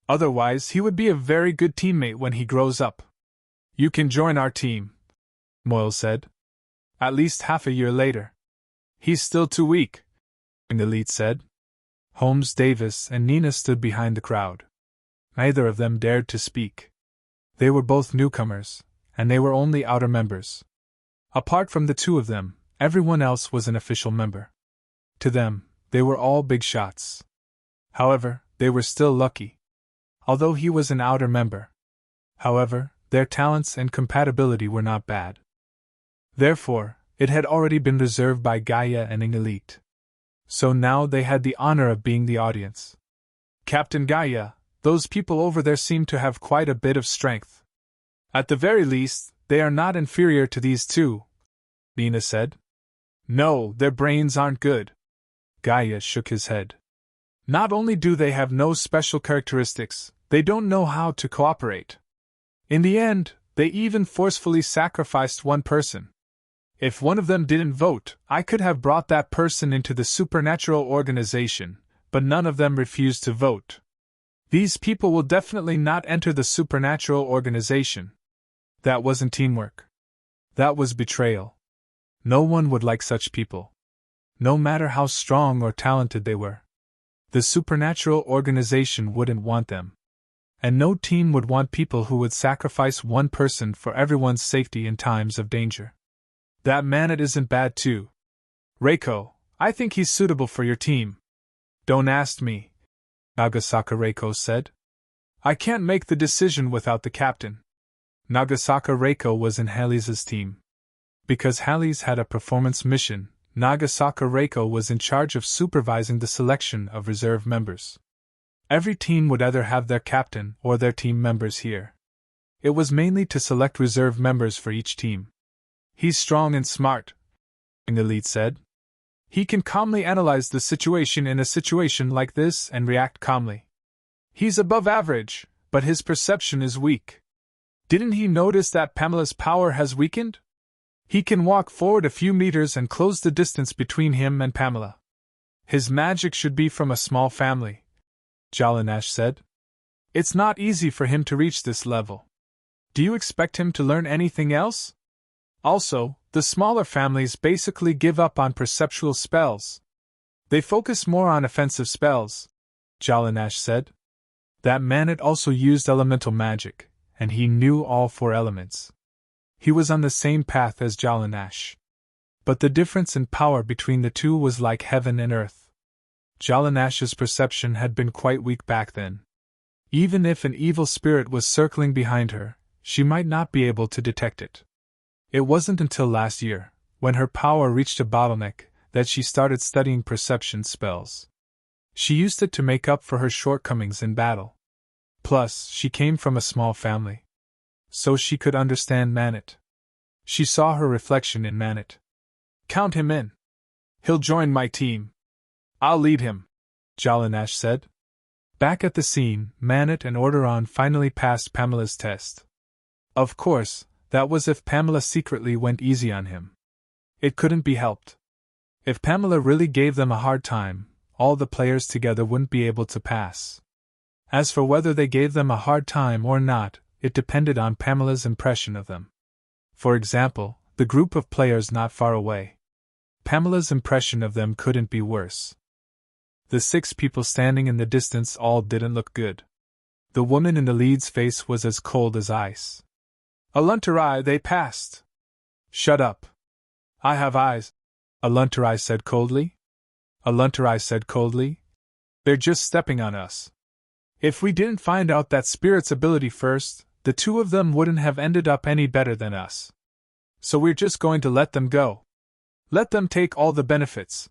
[SPEAKER 1] Otherwise, he would be a very good teammate when he grows up. You can join our team, Moyle said. At least half a year later. He's still too weak, an elite said. Holmes, Davis, and Nina stood behind the crowd. Neither of them dared to speak. They were both newcomers, and they were only outer members. Apart from the two of them, everyone else was an official member. To them, they were all big shots. However, they were still lucky. Although he was an outer member. However, their talents and compatibility were not bad. Therefore, it had already been reserved by Gaia and an elite. So now they had the honor of being the audience. Captain Gaia, those people over there seem to have quite a bit of strength. At the very least, they are not inferior to these two, Nina said. No, their brains aren't good. Gaia shook his head. Not only do they have no special characteristics, they don't know how to cooperate. In the end, they even forcefully sacrificed one person. If one of them didn't vote, I could have brought that person into the supernatural organization, but none of them refused to vote. These people will definitely not enter the supernatural organization. That wasn't teamwork. That was betrayal. No one would like such people. No matter how strong or talented they were. The supernatural organization wouldn't want them. And no team would want people who would sacrifice one person for everyone's safety in times of danger. That Manet isn't bad too. Reiko, I think he's suitable for your team. Don't ask me, Nagasaka Reiko said. I can't make the decision without the captain. Nagasaka Reiko was in Halley's team. Because Halley's had a performance mission, Nagasaka Reiko was in charge of supervising the selection of reserve members. Every team would either have their captain or their team members here. It was mainly to select reserve members for each team. He's strong and smart, an elite said. He can calmly analyze the situation in a situation like this and react calmly. He's above average, but his perception is weak. Didn't he notice that Pamela's power has weakened? He can walk forward a few meters and close the distance between him and Pamela. His magic should be from a small family, Jalanash said. It's not easy for him to reach this level. Do you expect him to learn anything else? Also, the smaller families basically give up on perceptual spells. They focus more on offensive spells, Jalanash said. That Manet also used elemental magic, and he knew all four elements. He was on the same path as Jalanash. But the difference in power between the two was like heaven and earth. Jalanash's perception had been quite weak back then. Even if an evil spirit was circling behind her, she might not be able to detect it. It wasn't until last year, when her power reached a bottleneck, that she started studying perception spells. She used it to make up for her shortcomings in battle. Plus, she came from a small family. So she could understand Manet. She saw her reflection in Manet. Count him in. He'll join my team. I'll lead him, Jalanash said. Back at the scene, Manet and Orderon finally passed Pamela's test. Of course, that was if Pamela secretly went easy on him. It couldn't be helped. If Pamela really gave them a hard time, all the players together wouldn't be able to pass. As for whether they gave them a hard time or not, it depended on Pamela's impression of them. For example, the group of players not far away. Pamela's impression of them couldn't be worse. The 6 people standing in the distance all didn't look good. The woman in the lead's face was as cold as ice. Aluntarai, they passed. Shut up. I have eyes, Aluntarai said coldly. Aluntarai said coldly. They're just stepping on us. If we didn't find out that spirit's ability first, the 2 of them wouldn't have ended up any better than us. So we're just going to let them go. Let them take all the benefits.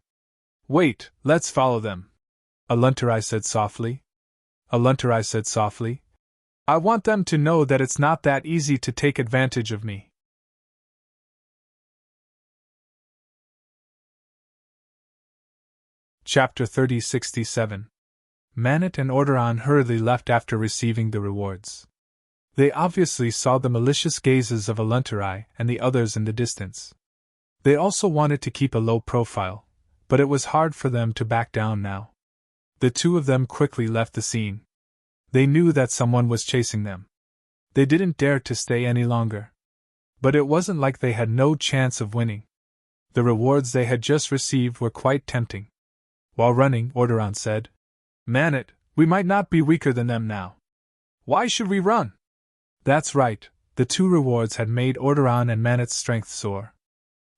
[SPEAKER 1] Wait, let's follow them, Aluntarai said softly. Aluntarai said softly. I want them to know that it's not that easy to take advantage of me. Chapter 3067. Manet and Orderon hurriedly left after receiving the rewards. They obviously saw the malicious gazes of Aluntarai and the others in the distance. They also wanted to keep a low profile, but it was hard for them to back down now. The two of them quickly left the scene. They knew that someone was chasing them. They didn't dare to stay any longer. But it wasn't like they had no chance of winning. The rewards they had just received were quite tempting. While running, Orderon said, "Manet, we might not be weaker than them now. Why should we run?" That's right, the two rewards had made Orderon and Manet's strength soar.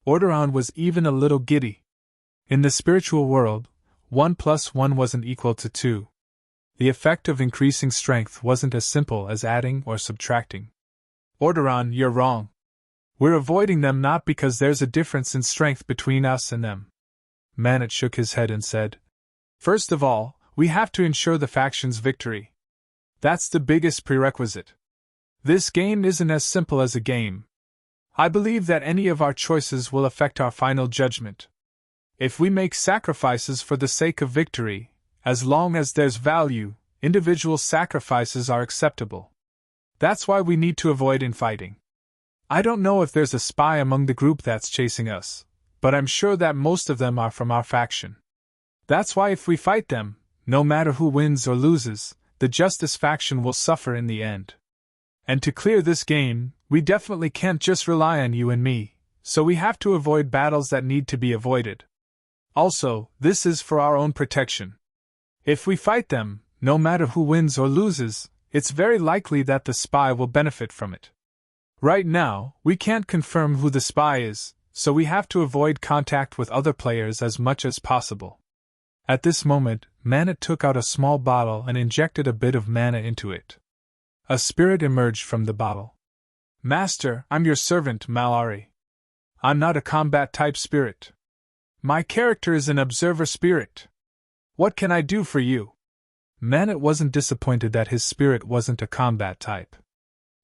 [SPEAKER 1] Orderon was even a little giddy. In the spiritual world, 1 + 1 wasn't equal to 2. The effect of increasing strength wasn't as simple as adding or subtracting. "Orderon, you're wrong. We're avoiding them not because there's a difference in strength between us and them." Manet shook his head and said, "First of all, we have to ensure the faction's victory. That's the biggest prerequisite. This game isn't as simple as a game. I believe that any of our choices will affect our final judgment. If we make sacrifices for the sake of victory, as long as there's value, individual sacrifices are acceptable. That's why we need to avoid infighting. I don't know if there's a spy among the group that's chasing us, but I'm sure that most of them are from our faction. That's why if we fight them, no matter who wins or loses, the Justice faction will suffer in the end. And to clear this game, we definitely can't just rely on you and me, so we have to avoid battles that need to be avoided. Also, this is for our own protection. If we fight them, no matter who wins or loses, it's very likely that the spy will benefit from it. Right now, we can't confirm who the spy is, so we have to avoid contact with other players as much as possible." At this moment, Manet took out a small bottle and injected a bit of mana into it. A spirit emerged from the bottle. "Master, I'm your servant, Malari. I'm not a combat-type spirit. My character is an observer spirit. What can I do for you?" Manet wasn't disappointed that his spirit wasn't a combat type.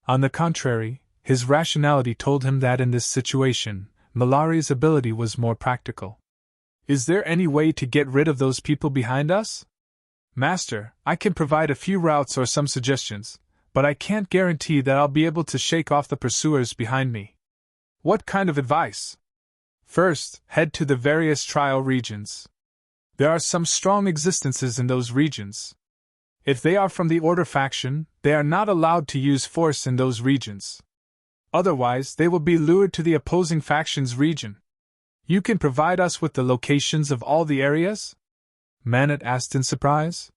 [SPEAKER 1] On the contrary, his rationality told him that in this situation, Malari's ability was more practical. "Is there any way to get rid of those people behind us?" "Master, I can provide a few routes or some suggestions, but I can't guarantee that I'll be able to shake off the pursuers behind me." "What kind of advice?" "First, head to the various trial regions. There are some strong existences in those regions. If they are from the Order faction, they are not allowed to use force in those regions. Otherwise, they will be lured to the opposing faction's region. You can provide us with the locations of all the areas?" Manet asked in surprise.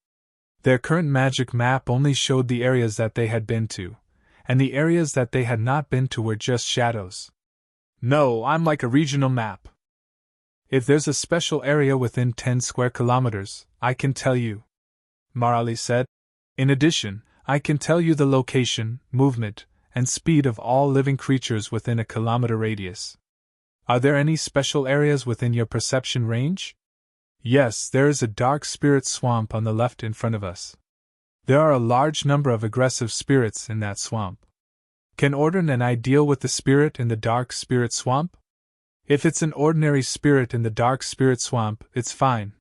[SPEAKER 1] Their current magic map only showed the areas that they had been to, and the areas that they had not been to were just shadows. "No, I'm like a regional map. If there's a special area within 10 square kilometers, I can tell you," Marali said. "In addition, I can tell you the location, movement, and speed of all living creatures within a kilometer radius. Are there any special areas within your perception range?" "Yes, there is a dark spirit swamp on the left in front of us. There are a large number of aggressive spirits in that swamp. Can Ordern and I deal with the spirit in the dark spirit swamp? If it's an ordinary spirit in the dark spirit swamp, it's fine.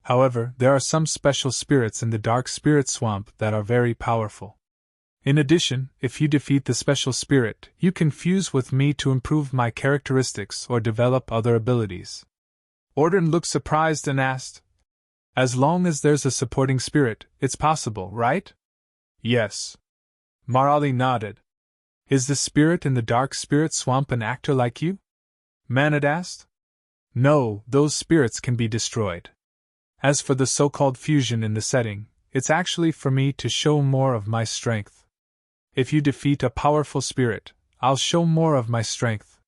[SPEAKER 1] However, there are some special spirits in the dark spirit swamp that are very powerful. In addition, if you defeat the special spirit, you can fuse with me to improve my characteristics or develop other abilities." Ordern looked surprised and asked, "As long as there's a supporting spirit, it's possible, right?" "Yes." Marali nodded. "Is the spirit in the dark spirit swamp an actor like you?" Manet asked. "No, those spirits can be destroyed. As for the so-called fusion in the setting, it's actually for me to show more of my strength. If you defeat a powerful spirit, I'll show more of my strength.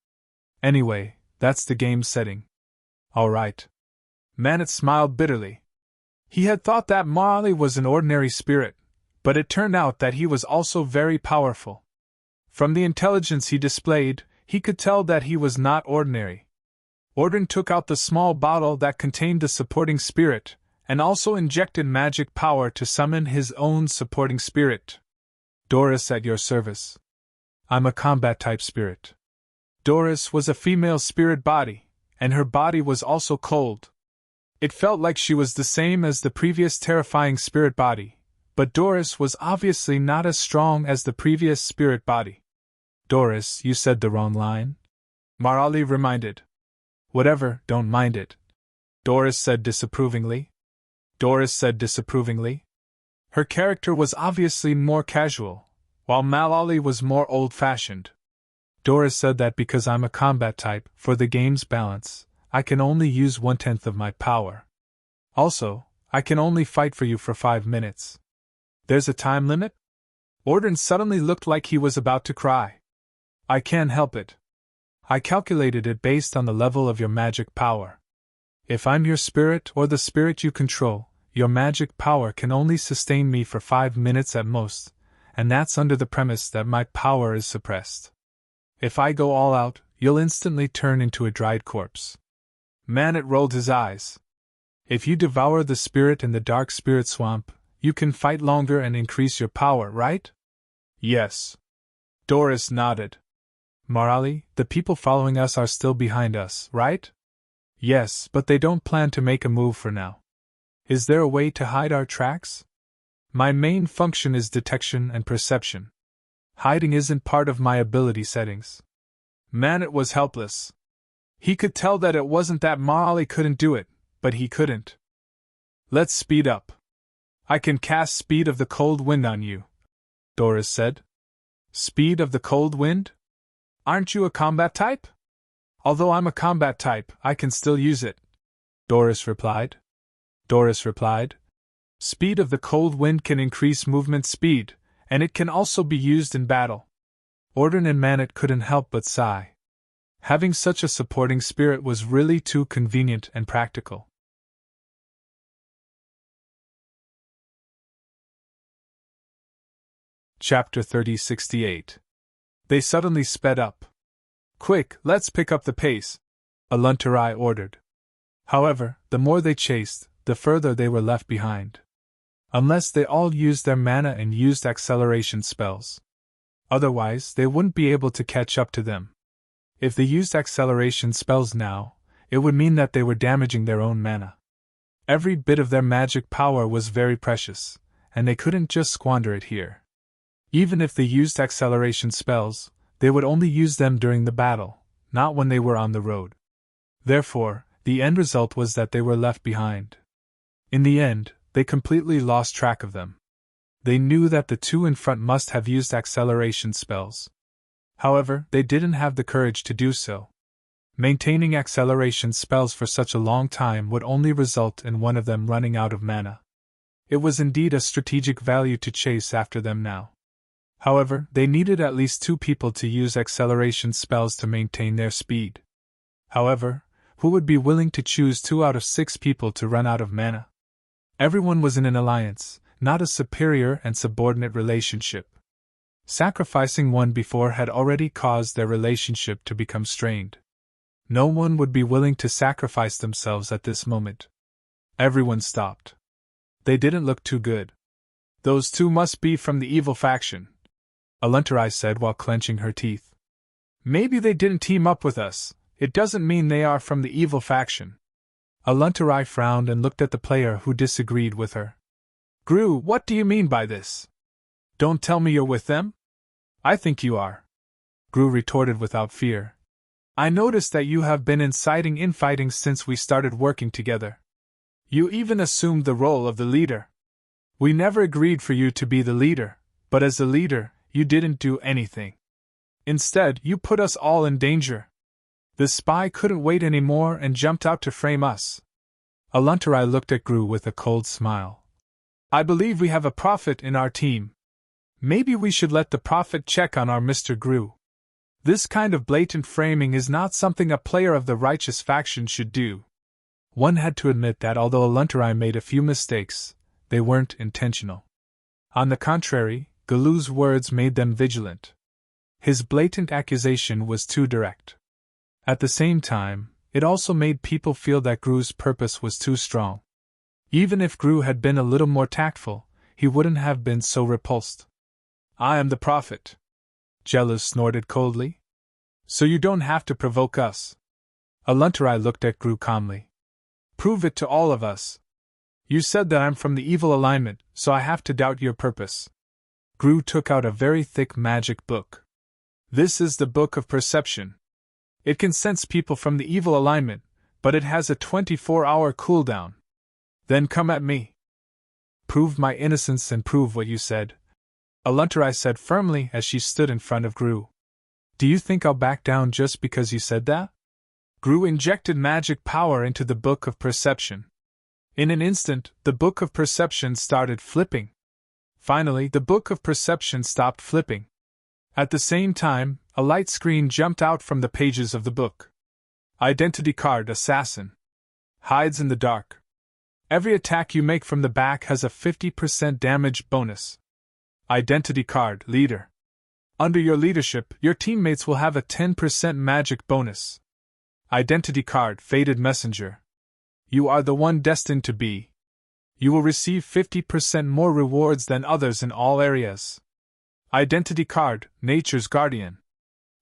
[SPEAKER 1] Anyway, that's the game's setting." "All right." Manet smiled bitterly. He had thought that Marali was an ordinary spirit, but it turned out that he was also very powerful. From the intelligence he displayed, he could tell that he was not ordinary. Ordern took out the small bottle that contained the supporting spirit, and also injected magic power to summon his own supporting spirit. Doris at your service. I'm a combat-type spirit. Doris was a female spirit body, and her body was also cold. It felt like she was the same as the previous terrifying spirit body, but Doris was obviously not as strong as the previous spirit body. Doris, you said the wrong line? Marali reminded. Whatever, don't mind it. Doris said disapprovingly. Her character was obviously more casual, while Malali was more old-fashioned. Doris said that because I'm a combat type, for the game's balance, I can only use 1/10 of my power. Also, I can only fight for you for 5 minutes. There's a time limit? Orden suddenly looked like he was about to cry. I can't help it. I calculated it based on the level of your magic power. If I'm your spirit or the spirit you control, your magic power can only sustain me for 5 minutes at most, and that's under the premise that my power is suppressed. If I go all out, you'll instantly turn into a dried corpse. Manet rolled his eyes. If you devour the spirit in the dark spirit swamp, you can fight longer and increase your power, right? Yes. Doris nodded. Marali, the people following us are still behind us, right? Yes, but they don't plan to make a move for now. Is there a way to hide our tracks? My main function is detection and perception. Hiding isn't part of my ability settings. Manet was helpless. He could tell that it wasn't that Marali couldn't do it, but he couldn't. Let's speed up. I can cast Speed of the Cold Wind on you, Doris said. Speed of the Cold Wind? Aren't you a combat type? Although I'm a combat type, I can still use it, Doris replied. Speed of the Cold Wind can increase movement speed, and it can also be used in battle. Orden and Manet couldn't help but sigh. Having such a supporting spirit was really too convenient and practical. Chapter 3068. They suddenly sped up. Quick, let's pick up the pace, Aluntarai ordered. However, the more they chased, the further they were left behind. Unless they all used their mana and used acceleration spells. Otherwise, they wouldn't be able to catch up to them. If they used acceleration spells now, it would mean that they were damaging their own mana. Every bit of their magic power was very precious, and they couldn't just squander it here. Even if they used acceleration spells, they would only use them during the battle, not when they were on the road. Therefore, the end result was that they were left behind. In the end, they completely lost track of them. They knew that the two in front must have used acceleration spells. However, they didn't have the courage to do so. Maintaining acceleration spells for such a long time would only result in one of them running out of mana. It was indeed a strategic value to chase after them now. However, they needed at least 2 people to use acceleration spells to maintain their speed. However, who would be willing to choose 2 out of 6 people to run out of mana? Everyone was in an alliance, not a superior and subordinate relationship. Sacrificing one before had already caused their relationship to become strained. No one would be willing to sacrifice themselves at this moment. Everyone stopped. They didn't look too good. Those 2 must be from the evil faction, Aluntarai said while clenching her teeth. Maybe they didn't team up with us, it doesn't mean they are from the evil faction. Aluntarai frowned and looked at the player who disagreed with her. Gru, what do you mean by this? Don't tell me you're with them? I think you are, Gru retorted without fear. I noticed that you have been inciting infighting since we started working together. You even assumed the role of the leader. We never agreed for you to be the leader, but as the leader, you didn't do anything. Instead, you put us all in danger. The spy couldn't wait anymore and jumped out to frame us. Aluntarai looked at Gru with a cold smile. I believe we have a prophet in our team. Maybe we should let the prophet check on our Mr. Gru. This kind of blatant framing is not something a player of the righteous faction should do. One had to admit that although Aluntarai made a few mistakes, they weren't intentional. On the contrary, Galu's words made them vigilant. His blatant accusation was too direct. At the same time, it also made people feel that Gru's purpose was too strong. Even if Gru had been a little more tactful, he wouldn't have been so repulsed. I am the prophet. Jealous snorted coldly. So you don't have to provoke us. Aluntarai looked at Gru calmly. Prove it to all of us. You said that I'm from the evil alignment, so I have to doubt your purpose. Gru took out a very thick magic book. This is the Book of Perception. It can sense people from the evil alignment, but it has a 24-hour cooldown. Then come at me. Prove my innocence and prove what you said, Aluntarai said firmly as she stood in front of Gru. Do you think I'll back down just because you said that? Gru injected magic power into the Book of Perception. In an instant, the Book of Perception started flipping. Finally, the Book of Perception stopped flipping. At the same time, a light screen jumped out from the pages of the book. Identity card assassin. Hides in the dark. Every attack you make from the back has a 50% damage bonus. Identity card leader. Under your leadership, your teammates will have a 10% magic bonus. Identity card faded messenger. You are the one destined to be. You will receive 50% more rewards than others in all areas. Identity card, Nature's Guardian.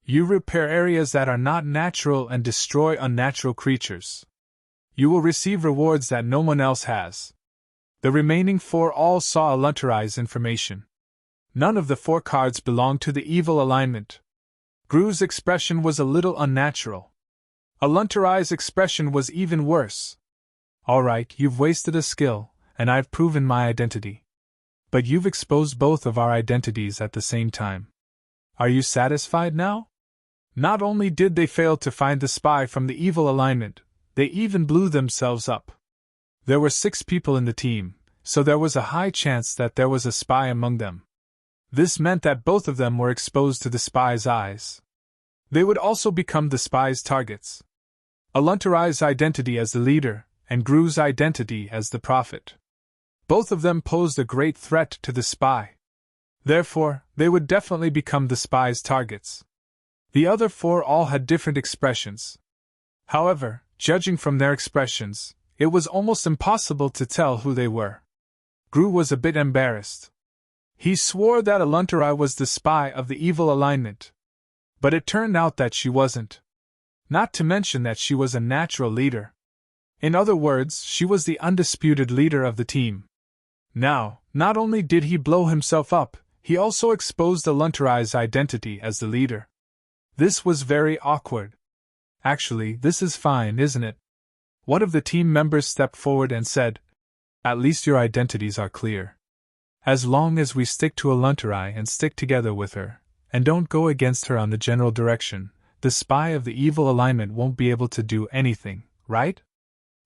[SPEAKER 1] You repair areas that are not natural and destroy unnatural creatures. You will receive rewards that no one else has. The remaining 4 all saw Aluntarai's information. None of the 4 cards belonged to the evil alignment. Gru's expression was a little unnatural. Aluntarai's expression was even worse. Alright, you've wasted a skill, and I've proven my identity. But you've exposed both of our identities at the same time. Are you satisfied now? Not only did they fail to find the spy from the evil alignment, they even blew themselves up. There were 6 people in the team, so there was a high chance that there was a spy among them. This meant that both of them were exposed to the spy's eyes. They would also become the spy's targets. Aluntarai's identity as the leader, and Gru's identity as the prophet. Both of them posed a great threat to the spy. Therefore, they would definitely become the spy's targets. The other 4 all had different expressions. However, judging from their expressions, it was almost impossible to tell who they were. Gru was a bit embarrassed. He swore that Aluntarai was the spy of the evil alignment. But it turned out that she wasn't. Not to mention that she was a natural leader. In other words, she was the undisputed leader of the team. Now, not only did he blow himself up, he also exposed Aluntarai's identity as the leader. This was very awkward. Actually, this is fine, isn't it? One of the team members stepped forward and said, At least your identities are clear. As long as we stick to Aluntarai and stick together with her, and don't go against her on the general direction, the spy of the evil alignment won't be able to do anything, right?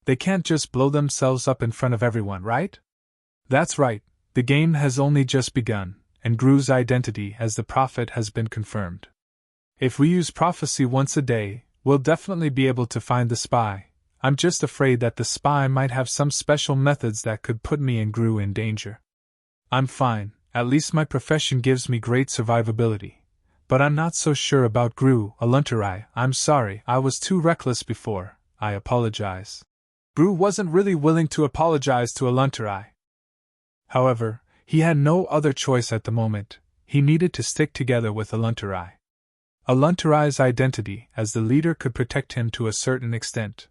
[SPEAKER 1] They can't just blow themselves up in front of everyone, right? That's right, the game has only just begun, and Gru's identity as the prophet has been confirmed. If we use prophecy once a day, we'll definitely be able to find the spy. I'm just afraid that the spy might have some special methods that could put me and Gru in danger. I'm fine, at least my profession gives me great survivability. But I'm not so sure about Gru, Aluntarai. I'm sorry, I was too reckless before, I apologize. Gru wasn't really willing to apologize to Aluntarai. However, he had no other choice at the moment. He needed to stick together with Aluntarai. Aluntarai's identity as the leader could protect him to a certain extent.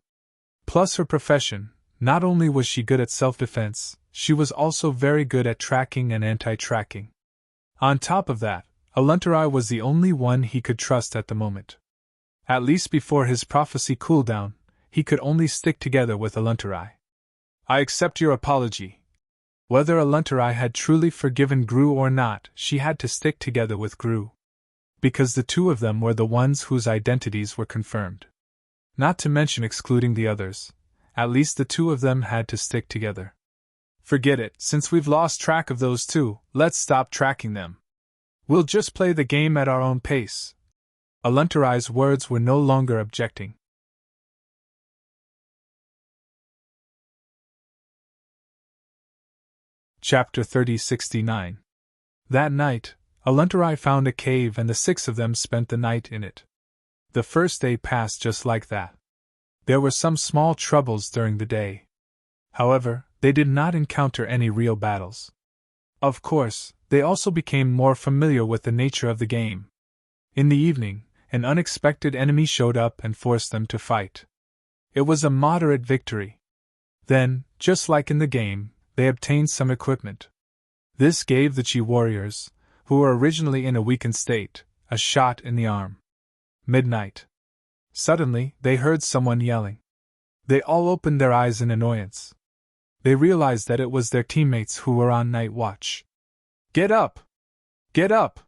[SPEAKER 1] Plus her profession, not only was she good at self-defense, she was also very good at tracking and anti-tracking. On top of that, Aluntarai was the only one he could trust at the moment. At least before his prophecy cooldown, he could only stick together with Aluntarai. I accept your apology. Whether Aluntarai had truly forgiven Gru or not, she had to stick together with Gru. Because the 2 of them were the ones whose identities were confirmed. Not to mention excluding the others, at least the 2 of them had to stick together. Forget it, since we've lost track of those 2, let's stop tracking them. We'll just play the game at our own pace. Aluntarai's words were no longer objecting. Chapter 3069. That night, Aluntarai found a cave and the 6 of them spent the night in it. The first day passed just like that. There were some small troubles during the day. However, they did not encounter any real battles. Of course, they also became more familiar with the nature of the game. In the evening, an unexpected enemy showed up and forced them to fight. It was a moderate victory. Then, just like in the game, they obtained some equipment. This gave the Chi warriors, who were originally in a weakened state, a shot in the arm. Midnight. Suddenly, they heard someone yelling. They all opened their eyes in annoyance. They realized that it was their teammates who were on night watch. "Get up! Get up!"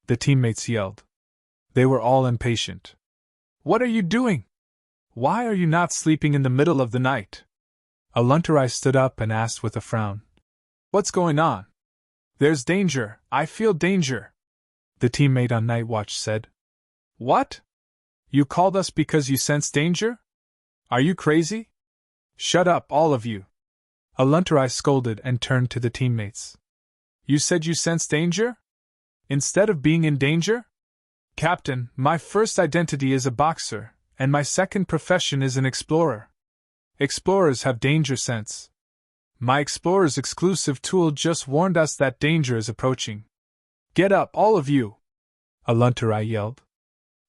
[SPEAKER 1] the teammates yelled. They were all impatient. "What are you doing? Why are you not sleeping in the middle of the night?" Aluntarai stood up and asked with a frown. "What's going on?" "There's danger, I feel danger," the teammate on night watch said. "What? You called us because you sense danger? Are you crazy? Shut up, all of you." Aluntarai scolded and turned to the teammates. "You said you sense danger? Instead of being in danger? Captain, my first identity is a boxer, and my second profession is an explorer. Explorers have danger sense. My explorer's exclusive tool just warned us that danger is approaching. Get up, all of you!" Aluntarai yelled.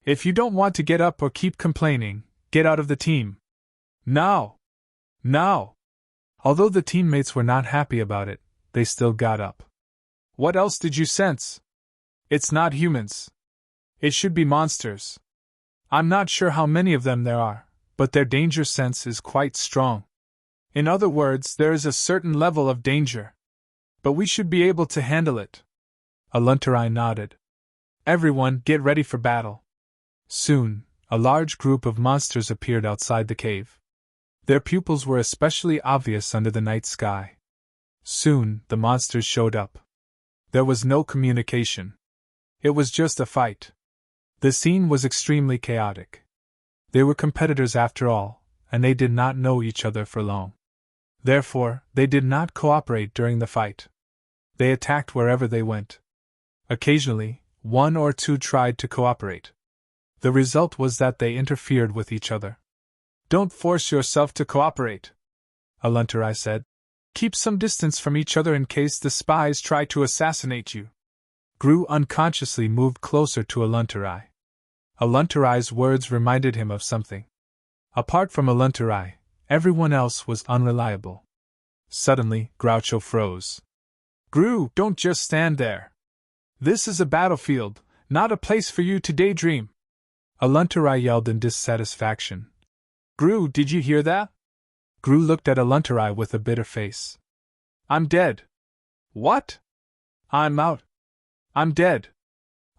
[SPEAKER 1] "If you don't want to get up or keep complaining, get out of the team. Now! Now!" Although the teammates were not happy about it, they still got up. "What else did you sense? It's not humans. It should be monsters. I'm not sure how many of them there are, but their danger sense is quite strong. In other words, there is a certain level of danger. But we should be able to handle it." Aluntarai nodded. "Everyone, get ready for battle." Soon, a large group of monsters appeared outside the cave. Their pupils were especially obvious under the night sky. Soon, the monsters showed up. There was no communication. It was just a fight. The scene was extremely chaotic. They were competitors after all, and they did not know each other for long. Therefore, they did not cooperate during the fight. They attacked wherever they went. Occasionally, one or two tried to cooperate. The result was that they interfered with each other. "Don't force yourself to cooperate," Aluntarai said. "Keep some distance from each other in case the spies try to assassinate you." Gru unconsciously moved closer to Aluntarai. Aluntarai's words reminded him of something. Apart from Aluntarai, everyone else was unreliable. Suddenly, Groucho froze. "Gru, don't just stand there. This is a battlefield, not a place for you to daydream." Aluntarai yelled in dissatisfaction. "Gru, did you hear that?" Gru looked at Aluntarai with a bitter face. "I'm dead." "What?" "I'm out. I'm dead."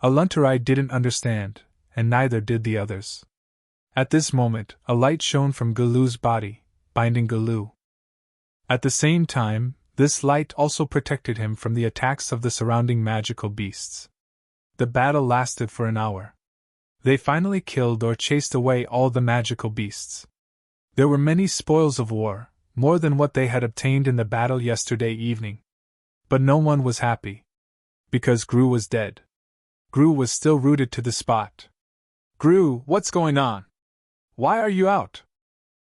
[SPEAKER 1] Aluntarai didn't understand, and neither did the others. At this moment, a light shone from Galu's body, binding Galu. At the same time, this light also protected him from the attacks of the surrounding magical beasts. The battle lasted for an hour. They finally killed or chased away all the magical beasts. There were many spoils of war, more than what they had obtained in the battle yesterday evening. But no one was happy. Because Gru was dead. Gru was still rooted to the spot. "Gru, what's going on? Why are you out?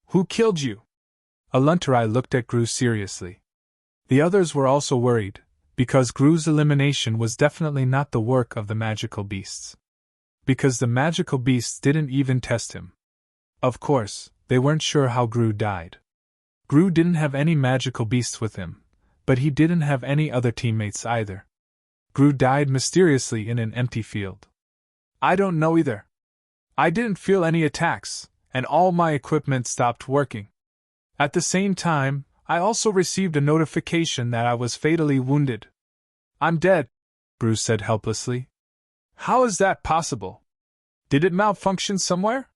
[SPEAKER 1] Who killed you?" Aluntarai looked at Gru seriously. The others were also worried, because Gru's elimination was definitely not the work of the magical beasts. Because the magical beasts didn't even test him. Of course, they weren't sure how Gru died. Gru didn't have any magical beasts with him, but he didn't have any other teammates either. Gru died mysteriously in an empty field. "I don't know either. I didn't feel any attacks, and all my equipment stopped working. At the same time, I also received a notification that I was fatally wounded." "I'm dead," Gru said helplessly. "How is that possible? Did it malfunction somewhere?"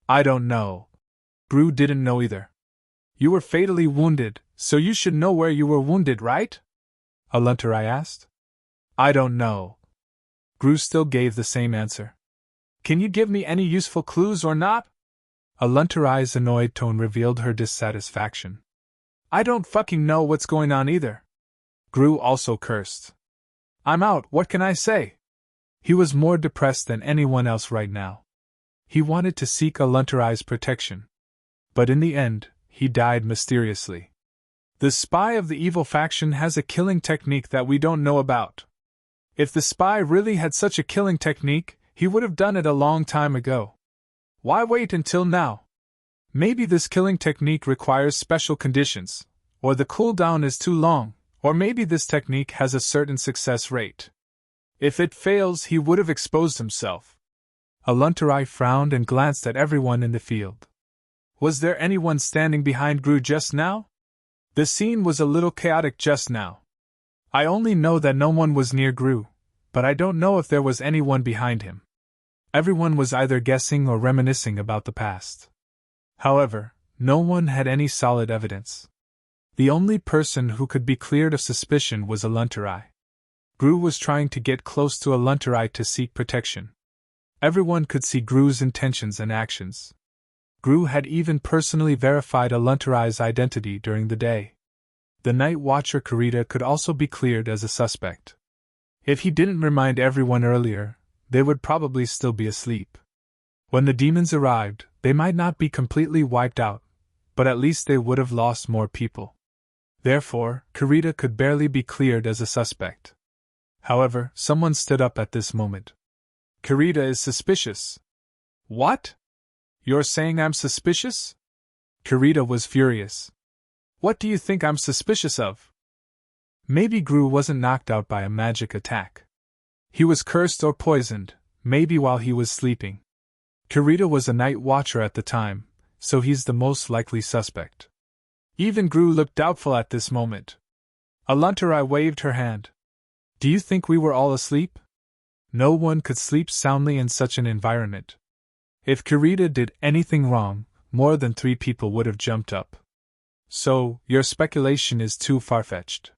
[SPEAKER 1] "I don't know." Gru didn't know either. "You were fatally wounded, so you should know where you were wounded, right?" Aluntarai asked. "I don't know." Gru still gave the same answer. "Can you give me any useful clues or not?" Aluntarai's annoyed tone revealed her dissatisfaction. "I don't fucking know what's going on either." Gru also cursed. "I'm out, what can I say?" He was more depressed than anyone else right now. He wanted to seek Aluntarai's protection. But in the end, he died mysteriously. The spy of the evil faction has a killing technique that we don't know about. If the spy really had such a killing technique, he would have done it a long time ago. Why wait until now? Maybe this killing technique requires special conditions, or the cooldown is too long, or maybe this technique has a certain success rate. If it fails, he would have exposed himself. Aluntarai frowned and glanced at everyone in the field. Was there anyone standing behind Gru just now? The scene was a little chaotic just now. I only know that no one was near Gru, but I don't know if there was anyone behind him. Everyone was either guessing or reminiscing about the past. However, no one had any solid evidence. The only person who could be cleared of suspicion was Aluntarai. Gru was trying to get close to Aluntarai to seek protection. Everyone could see Gru's intentions and actions. Gru had even personally verified Aluntarai's identity during the day. The night watcher Kurita could also be cleared as a suspect. If he didn't remind everyone earlier, they would probably still be asleep. When the demons arrived, they might not be completely wiped out, but at least they would have lost more people. Therefore, Kurita could barely be cleared as a suspect. However, someone stood up at this moment. Kurita is suspicious. What? You're saying I'm suspicious? Kurita was furious. What do you think I'm suspicious of? Maybe Gru wasn't knocked out by a magic attack. He was cursed or poisoned, maybe while he was sleeping. Kurita was a night watcher at the time, so he's the most likely suspect. Even Gru looked doubtful at this moment. Aluntarai waved her hand. Do you think we were all asleep? No one could sleep soundly in such an environment. If Kurita did anything wrong, more than 3 people would have jumped up. So, your speculation is too far-fetched.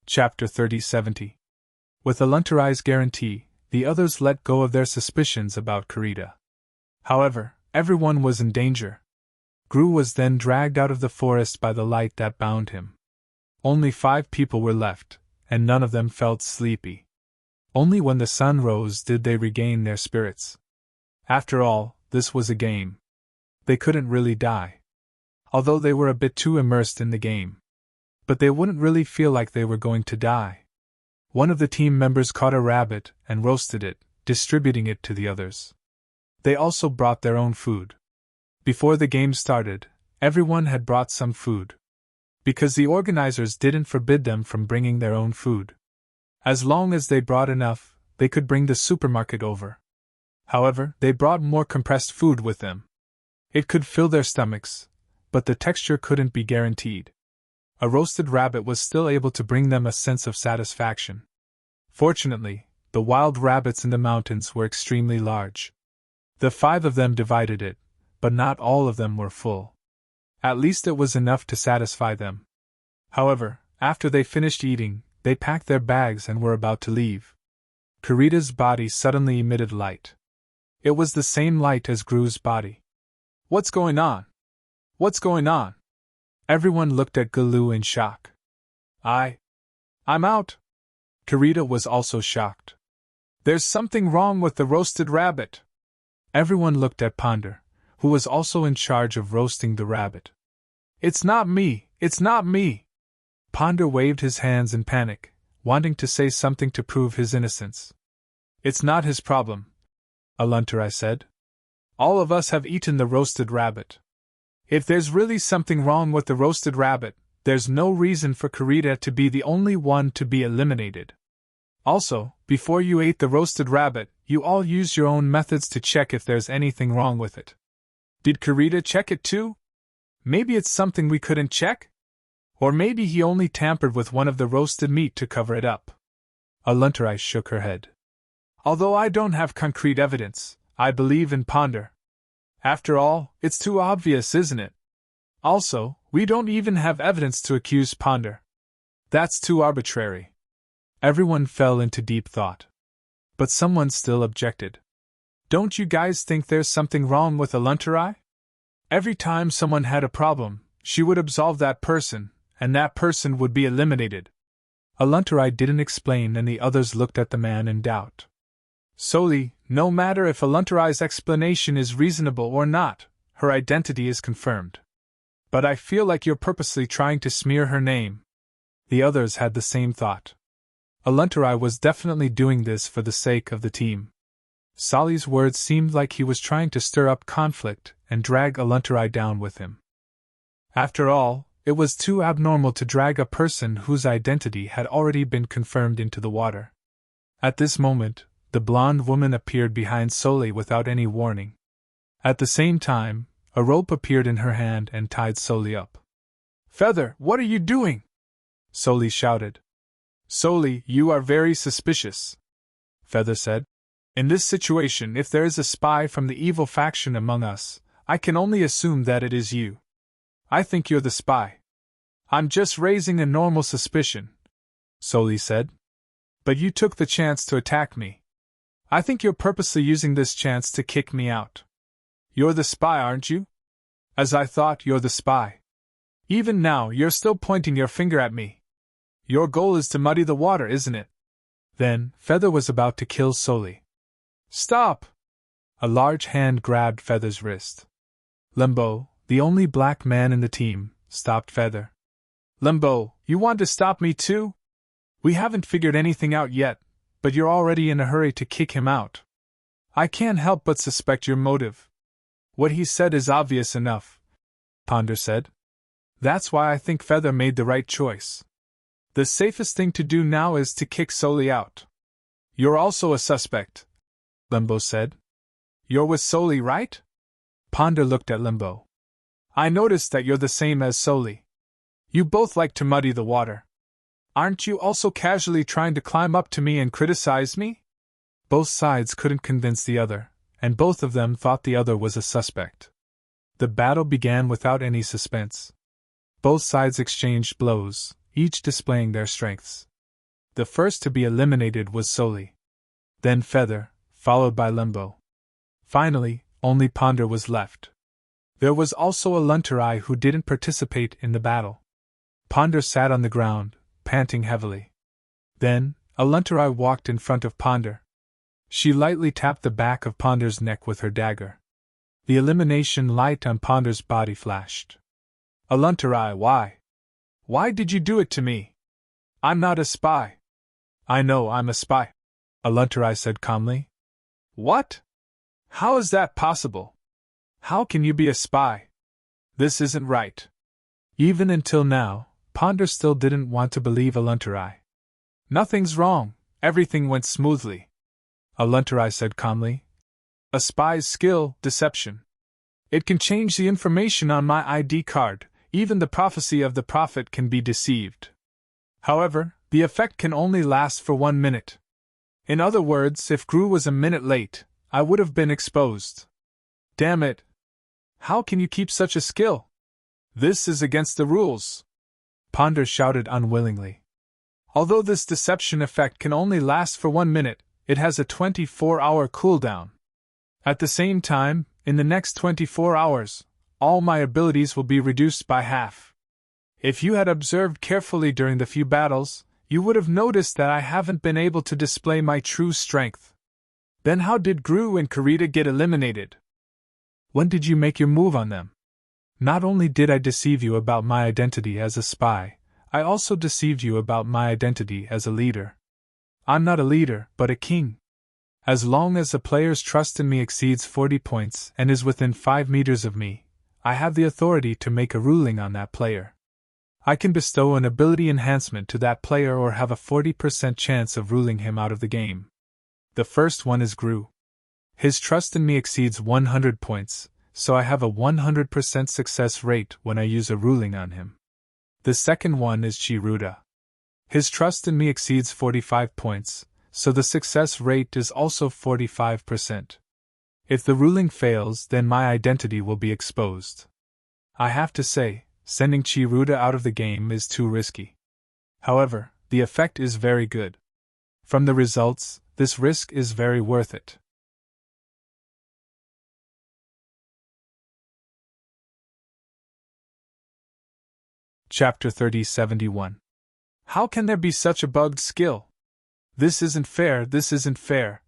[SPEAKER 1] Chapter 3070. With Aluntarai's guarantee, the others let go of their suspicions about Kurita. However, everyone was in danger. Gru was then dragged out of the forest by the light that bound him. Only 5 people were left, and none of them felt sleepy. Only when the sun rose did they regain their spirits. After all, this was a game. They couldn't really die. Although they were a bit too immersed in the game. But they wouldn't really feel like they were going to die. One of the team members caught a rabbit and roasted it, distributing it to the others. They also brought their own food. Before the game started, everyone had brought some food. Because the organizers didn't forbid them from bringing their own food. As long as they brought enough, they could bring the supermarket over. However, they brought more compressed food with them. It could fill their stomachs, but the texture couldn't be guaranteed. A roasted rabbit was still able to bring them a sense of satisfaction. Fortunately, the wild rabbits in the mountains were extremely large. The 5 of them divided it, but not all of them were full. At least it was enough to satisfy them. However, after they finished eating, they packed their bags and were about to leave. Kurita's body suddenly emitted light. It was the same light as Gru's body. What's going on? What's going on? Everyone looked at Galu in shock. I'm out. Kurita was also shocked. There's something wrong with the roasted rabbit. Everyone looked at Ponder, who was also in charge of roasting the rabbit. It's not me, it's not me. Ponder waved his hands in panic, wanting to say something to prove his innocence. It's not his problem, Aluntarai said. All of us have eaten the roasted rabbit. If there's really something wrong with the roasted rabbit, there's no reason for Kurita to be the only one to be eliminated. Also, before you ate the roasted rabbit, you all used your own methods to check if there's anything wrong with it. Did Kurita check it too? Maybe it's something we couldn't check? Or maybe he only tampered with one of the roasted meat to cover it up. Aluntarai shook her head. Although I don't have concrete evidence, I believe in Ponder. After all, it's too obvious, isn't it? Also, we don't even have evidence to accuse Ponder. That's too arbitrary. Everyone fell into deep thought. But someone still objected. Don't you guys think there's something wrong with Aluntarai? Every time someone had a problem, she would absolve that person, and that person would be eliminated. Aluntarai didn't explain, and the others looked at the man in doubt. Solely, no matter if Aluntarai's explanation is reasonable or not, her identity is confirmed. But I feel like you're purposely trying to smear her name. The others had the same thought. Aluntarai was definitely doing this for the sake of the team. Solly's words seemed like he was trying to stir up conflict and drag Aluntarai down with him. After all, it was too abnormal to drag a person whose identity had already been confirmed into the water. At this moment, the blonde woman appeared behind Solly without any warning. At the same time, a rope appeared in her hand and tied Solly up. "Feather, what are you doing?" Solly shouted. "Solly, you are very suspicious," Feather said. "In this situation, if there is a spy from the evil faction among us, I can only assume that it is you. I think you're the spy." "I'm just raising a normal suspicion," Solly said. "But you took the chance to attack me. I think you're purposely using this chance to kick me out. You're the spy, aren't you? As I thought, you're the spy. Even now, you're still pointing your finger at me. Your goal is to muddy the water, isn't it?" Then, Feather was about to kill Solly. "Stop!" A large hand grabbed Feather's wrist. Limbo, the only black man in the team, stopped Feather. "Limbo, you want to stop me too? We haven't figured anything out yet, but you're already in a hurry to kick him out. I can't help but suspect your motive." "What he said is obvious enough," Ponder said. "That's why I think Feather made the right choice. The safest thing to do now is to kick Solly out." "You're also a suspect," Limbo said. "You're with Solly, right?" Ponder looked at Limbo. "I noticed that you're the same as Solly. You both like to muddy the water. Aren't you also casually trying to climb up to me and criticize me?" Both sides couldn't convince the other, and both of them thought the other was a suspect. The battle began without any suspense. Both sides exchanged blows, each displaying their strengths. The first to be eliminated was Solly. Then Feather, followed by Limbo. Finally, only Ponder was left. There was also Aluntarai who didn't participate in the battle. Ponder sat on the ground, panting heavily. Then, Aluntarai walked in front of Ponder. She lightly tapped the back of Ponder's neck with her dagger. The elimination light on Ponder's body flashed. "Aluntarai, why? Why did you do it to me? I'm not a spy." "I know I'm a spy," Aluntarai said calmly. "What? How is that possible? How can you be a spy? This isn't right." Even until now, Ponder still didn't want to believe Aluntarai. "Nothing's wrong, everything went smoothly," Aluntarai said calmly. "A spy's skill, deception. It can change the information on my ID card, even the prophecy of the prophet can be deceived. However, the effect can only last for 1 minute. In other words, if Gru was a minute late, I would have been exposed. Damn it! How can you keep such a skill? This is against the rules," Ponder shouted unwillingly. "Although this deception effect can only last for 1 minute, it has a 24-hour cooldown. At the same time, in the next 24 hours, all my abilities will be reduced by half. If you had observed carefully during the few battles, you would have noticed that I haven't been able to display my true strength. Then how did Gru and Karita get eliminated? When did you make your move on them? Not only did I deceive you about my identity as a spy, I also deceived you about my identity as a leader. I'm not a leader, but a king. As long as a player's trust in me exceeds 40 points and is within 5 meters of me, I have the authority to make a ruling on that player. I can bestow an ability enhancement to that player or have a 40% chance of ruling him out of the game. The first one is Gru. His trust in me exceeds 100 points, so I have a 100% success rate when I use a ruling on him. The second one is Chiruta. His trust in me exceeds 45 points, so the success rate is also 45%. If the ruling fails, then my identity will be exposed. I have to say, sending Chiruta out of the game is too risky. However, the effect is very good. From the results, this risk is very worth it. Chapter 3071. How can there be such a bugged skill? This isn't fair, this isn't fair.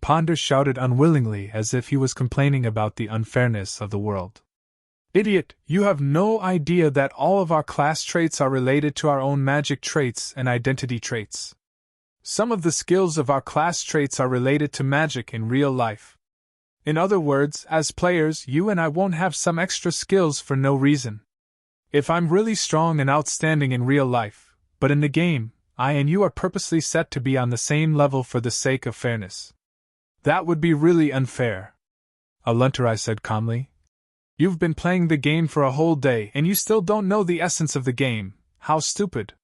[SPEAKER 1] Ponder shouted unwillingly as if he was complaining about the unfairness of the world. Idiot, you have no idea that all of our class traits are related to our own magic traits and identity traits. Some of the skills of our class traits are related to magic in real life. In other words, as players, you and I won't have some extra skills for no reason. If I'm really strong and outstanding in real life, but in the game, I and you are purposely set to be on the same level for the sake of fairness. That would be really unfair. Aluntarai said calmly. You've been playing the game for a whole day and you still don't know the essence of the game. How stupid.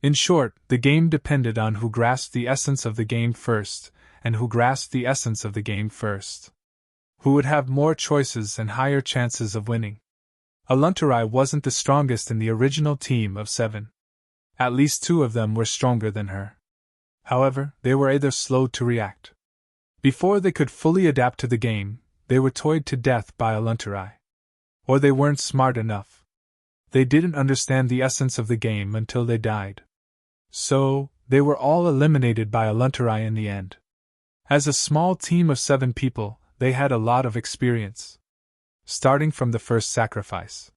[SPEAKER 1] In short, the game depended on who grasped the essence of the game first, and who grasped the essence of the game first. Who would have more choices and higher chances of winning. Aluntarai wasn't the strongest in the original team of 7. At least 2 of them were stronger than her. However, they were either slow to react. Before they could fully adapt to the game, they were toyed to death by Aluntarai. Or they weren't smart enough. They didn't understand the essence of the game until they died. So, they were all eliminated by Aluntarai in the end. As a small team of 7 people, they had a lot of experience. Starting from the first sacrifice.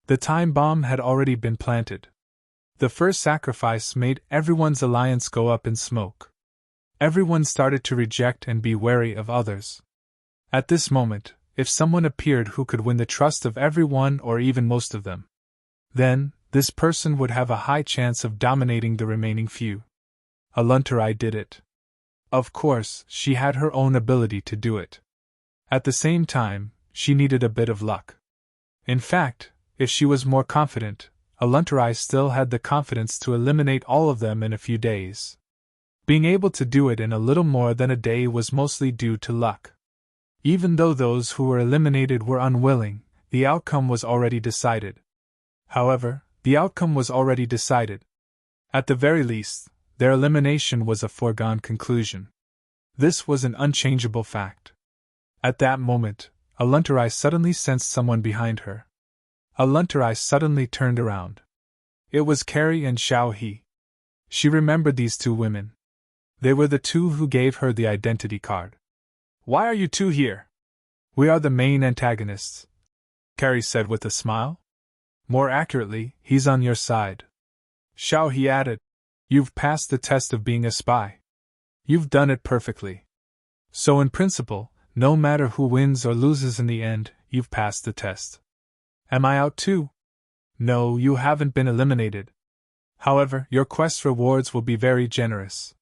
[SPEAKER 1] The time bomb had already been planted. The first sacrifice made everyone's alliance go up in smoke. Everyone started to reject and be wary of others. At this moment, if someone appeared who could win the trust of everyone or even most of them, then, this person would have a high chance of dominating the remaining few. Aluntarai did it. Of course, she had her own ability to do it. At the same time, she needed a bit of luck. In fact, if she was more confident, Aluntarai still had the confidence to eliminate all of them in a few days. Being able to do it in a little more than a day was mostly due to luck. Even though those who were eliminated were unwilling, the outcome was already decided. However, the outcome was already decided. At the very least, their elimination was a foregone conclusion. This was an unchangeable fact. At that moment, Aluntarai suddenly sensed someone behind her. Aluntarai suddenly turned around. It was Carrie and Xiao He. She remembered these 2 women. They were the 2 who gave her the identity card. Why are you 2 here? We are the main antagonists, Carrie said with a smile. More accurately, he's on your side. Xiao He added, you've passed the test of being a spy. You've done it perfectly. So in principle, no matter who wins or loses in the end, you've passed the test. Am I out too? No, you haven't been eliminated. However, your quest rewards will be very generous.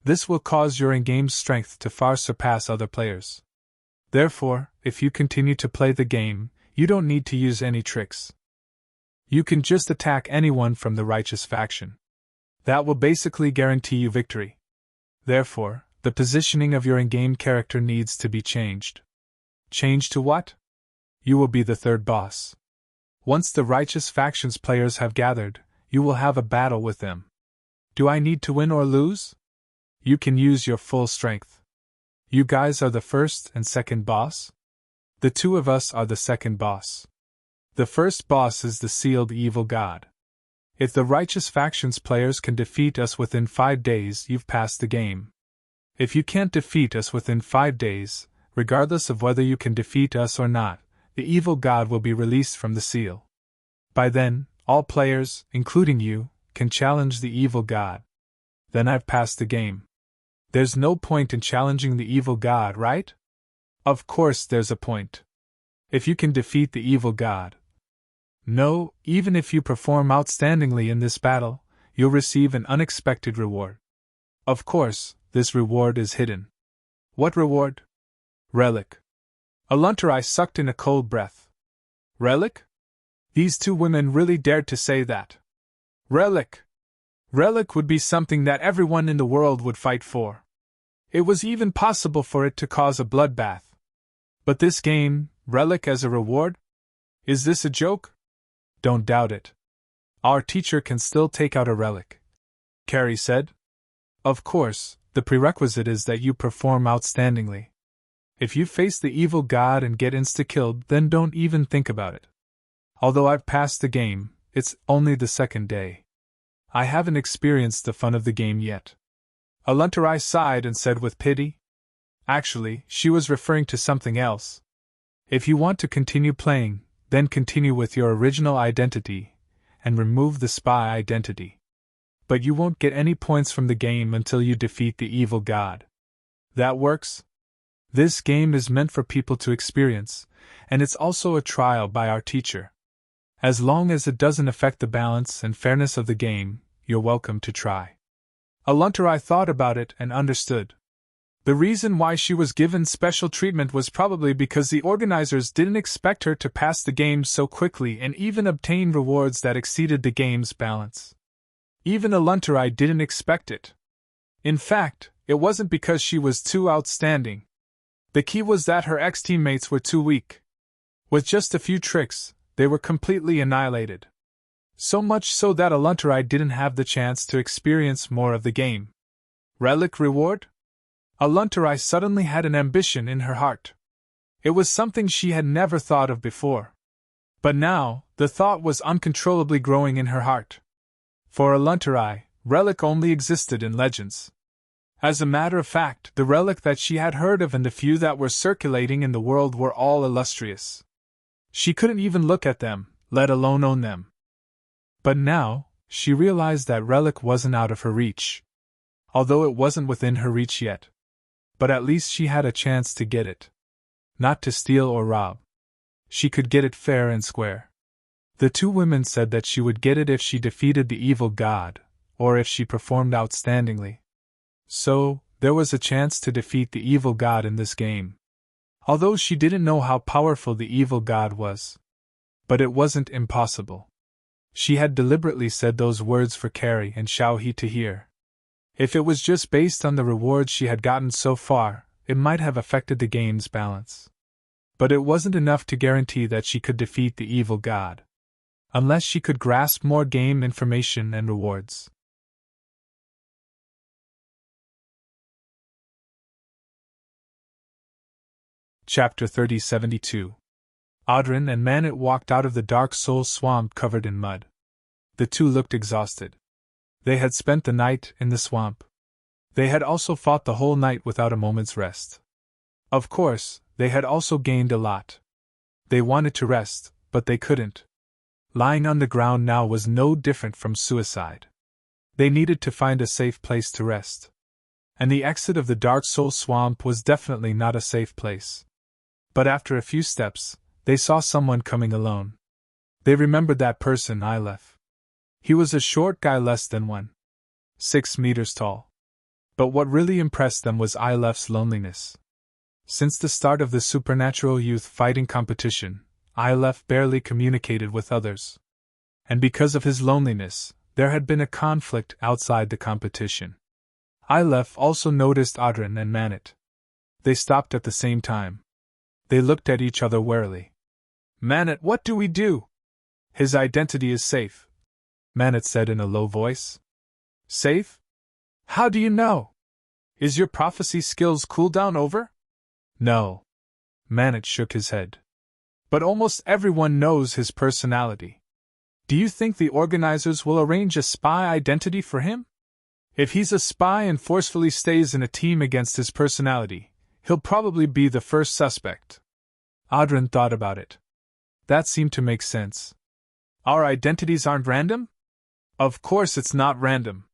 [SPEAKER 1] This will cause your in-game strength to far surpass other players. Therefore, if you continue to play the game, you don't need to use any tricks. You can just attack anyone from the righteous faction. That will basically guarantee you victory. Therefore, the positioning of your in-game character needs to be changed. Changed to what? You will be the 3rd boss. Once the righteous faction's players have gathered, you will have a battle with them. Do I need to win or lose? You can use your full strength. You guys are the 1st and 2nd boss? The 2 of us are the 2nd boss. The 1st boss is the sealed evil god. If the righteous faction's players can defeat us within 5 days, you've passed the game. If you can't defeat us within 5 days, regardless of whether you can defeat us or not, the evil god will be released from the seal. By then, all players, including you, can challenge the evil god. Then I've passed the game. There's no point in challenging the evil god, right? Of course there's a point. If you can defeat the evil god. No, even if you perform outstandingly in this battle, you'll receive an unexpected reward. Of course, this reward is hidden. What reward? Relic. Aluntarai sucked in a cold breath. Relic? These 2 women really dared to say that. Relic! Relic would be something that everyone in the world would fight for. It was even possible for it to cause a bloodbath. But this game, relic as a reward? Is this a joke? Don't doubt it. Our teacher can still take out a relic, Carrie said. Of course, the prerequisite is that you perform outstandingly. If you face the evil god and get insta-killed, then don't even think about it. Although I've passed the game, it's only the 2nd day. I haven't experienced the fun of the game yet. Aluntarai sighed and said with pity, Actually, she was referring to something else. If you want to continue playing, then continue with your original identity, and remove the spy identity. But you won't get any points from the game until you defeat the evil god. That works? This game is meant for people to experience, and it's also a trial by our teacher. As long as it doesn't affect the balance and fairness of the game, you're welcome to try. Aluntarai thought about it and understood. The reason why she was given special treatment was probably because the organizers didn't expect her to pass the game so quickly and even obtain rewards that exceeded the game's balance. Even Aluntarai didn't expect it. In fact, it wasn't because she was too outstanding. The key was that her ex-teammates were too weak. With just a few tricks, they were completely annihilated. So much so that Aluntarai didn't have the chance to experience more of the game. Relic reward? Aluntarai suddenly had an ambition in her heart. It was something she had never thought of before. But now, the thought was uncontrollably growing in her heart. For Aluntarai, relic only existed in legends. As a matter of fact, the relic that she had heard of and the few that were circulating in the world were all illustrious. She couldn't even look at them, let alone own them. But now, she realized that relic wasn't out of her reach. Although it wasn't within her reach yet. But at least she had a chance to get it. Not to steal or rob. She could get it fair and square. The two women said that she would get it if she defeated the evil god, or if she performed outstandingly. So, there was a chance to defeat the evil god in this game. Although she didn't know how powerful the evil god was. But it wasn't impossible. She had deliberately said those words for Carrie and Xiaohe to hear. If it was just based on the rewards she had gotten so far, it might have affected the game's balance. But it wasn't enough to guarantee that she could defeat the evil god. Unless she could grasp more game information and rewards. Chapter 3072. Audrin and Manet walked out of the Dark Soul swamp covered in mud. The two looked exhausted. They had spent the night in the swamp. They had also fought the whole night without a moment's rest. Of course, they had also gained a lot. They wanted to rest, but they couldn't. Lying on the ground now was no different from suicide. They needed to find a safe place to rest. And the exit of the Dark Soul swamp was definitely not a safe place. But after a few steps, they saw someone coming alone. They remembered that person, Ilef. He was a short guy less than 1.6 meters tall. But what really impressed them was Ilef's loneliness. Since the start of the supernatural youth fighting competition, Ilef barely communicated with others. And because of his loneliness, there had been a conflict outside the competition. Ilef also noticed Audrin and Manet. They stopped at the same time. They looked at each other warily. Manet, what do we do? His identity is safe, Manet said in a low voice. Safe? How do you know? Is your prophecy skills cooldown over? No. Manet shook his head. But almost everyone knows his personality. Do you think the organizers will arrange a spy identity for him? If he's a spy and forcefully stays in a team against his personality, he'll probably be the first suspect. Audrin thought about it. That seemed to make sense. Our identities aren't random? Of course it's not random.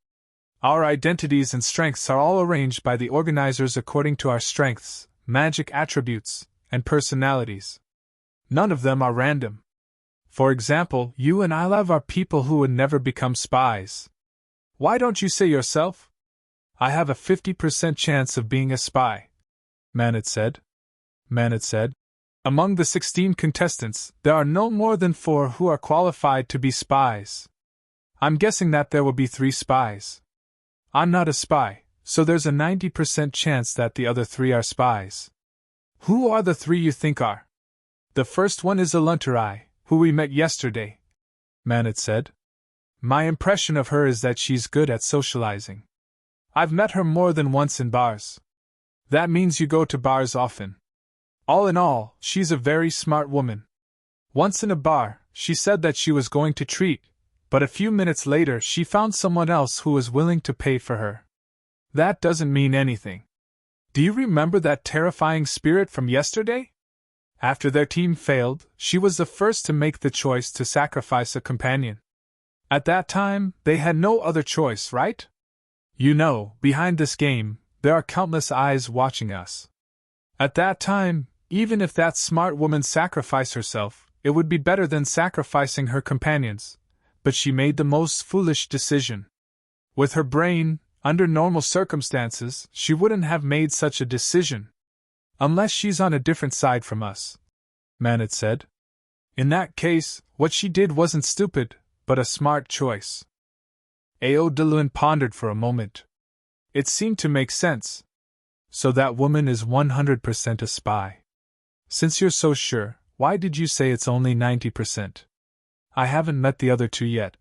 [SPEAKER 1] Our identities and strengths are all arranged by the organizers according to our strengths, magic attributes, and personalities. None of them are random. For example, you and Ilef are people who would never become spies. Why don't you say yourself? I have a 50% chance of being a spy, Manet said. Manet said, among the 16 contestants, there are no more than 4 who are qualified to be spies. I'm guessing that there will be 3 spies. I'm not a spy, so there's a 90% chance that the other 3 are spies. Who are the 3 you think are? The first one is Aluntarai, who we met yesterday, Manet said. My impression of her is that she's good at socializing. I've met her more than once in bars. That means you go to bars often. All in all, she's a very smart woman. Once in a bar, she said that she was going to treat, but a few minutes later she found someone else who was willing to pay for her. That doesn't mean anything. Do you remember that terrifying spirit from yesterday? After their team failed, she was the first to make the choice to sacrifice a companion. At that time, they had no other choice, right? You know, behind this game, there are countless eyes watching us. At that time, even if that smart woman sacrificed herself, it would be better than sacrificing her companions, but she made the most foolish decision. With her brain, under normal circumstances, she wouldn't have made such a decision. Unless she's on a different side from us, Manet said. In that case, what she did wasn't stupid, but a smart choice. Audilin pondered for a moment. It seemed to make sense. So that woman is 100% a spy. Since you're so sure, why did you say it's only 90%? I haven't met the other two yet,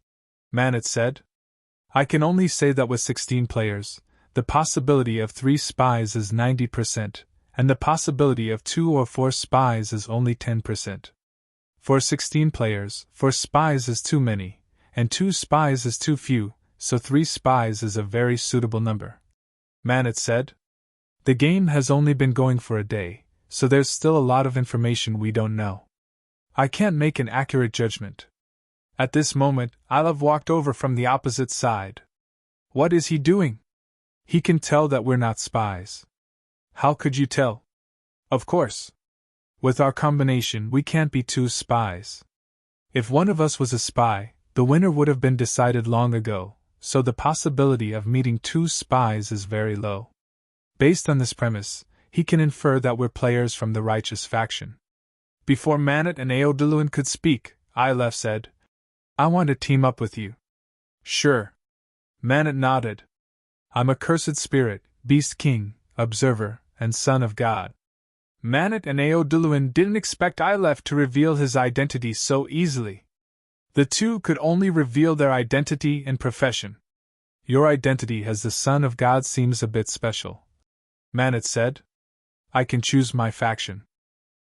[SPEAKER 1] Manet said. I can only say that with 16 players, the possibility of 3 spies is 90%, and the possibility of 2 or 4 spies is only 10%. For 16 players, 4 spies is too many, and 2 spies is too few, so 3 spies is a very suitable number, Manet said. The game has only been going for a day, so there's still a lot of information we don't know. I can't make an accurate judgment. At this moment, Ilov walked over from the opposite side. What is he doing? He can tell that we're not spies. How could you tell? Of course. With our combination, we can't be 2 spies. If one of us was a spy, the winner would have been decided long ago, so the possibility of meeting 2 spies is very low. Based on this premise, he can infer that we're players from the righteous faction. Before Manet and Audilin could speak, Ilov said, I want to team up with you. Sure. Manet nodded. I'm a cursed spirit, beast king, observer, and son of God. Manet and Audilin didn't expect Ilov to reveal his identity so easily. The two could only reveal their identity and profession. Your identity as the son of God seems a bit special, Manet said. I can choose my faction.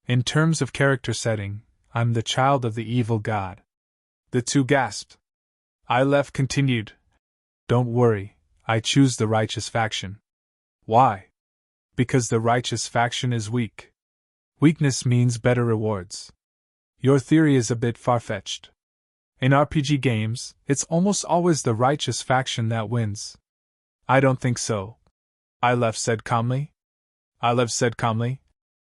[SPEAKER 1] In terms of character setting, I'm the child of the evil god. The two gasped. Ilov continued. Don't worry, I choose the righteous faction. Why? Because the righteous faction is weak. Weakness means better rewards. Your theory is a bit far-fetched. In RPG games, it's almost always the righteous faction that wins. I don't think so, Ilov said calmly.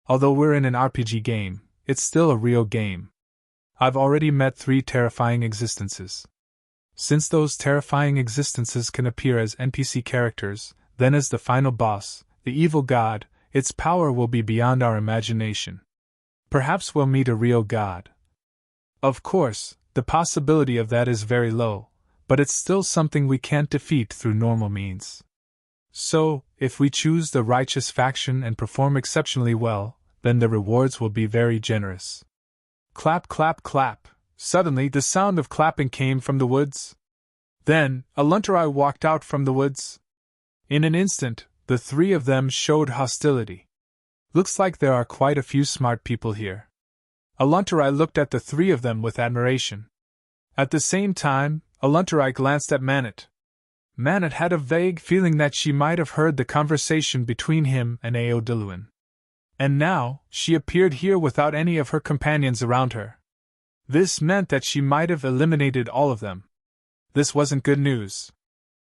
[SPEAKER 1] Although we're in an RPG game, it's still a real game. I've already met 3 terrifying existences. Since those terrifying existences can appear as NPC characters, then as the final boss, the evil god, its power will be beyond our imagination. Perhaps we'll meet a real god. Of course, the possibility of that is very low, but it's still something we can't defeat through normal means. So, if we choose the righteous faction and perform exceptionally well, then the rewards will be very generous. Clap, clap, clap. Suddenly the sound of clapping came from the woods. Then, Aluntarai walked out from the woods. In an instant, the 3 of them showed hostility. Looks like there are quite a few smart people here. Aluntarai looked at the 3 of them with admiration. At the same time, Aluntarai glanced at Manet. Manet had a vague feeling that she might have heard the conversation between him and Audilin. And now, she appeared here without any of her companions around her. This meant that she might have eliminated all of them. This wasn't good news.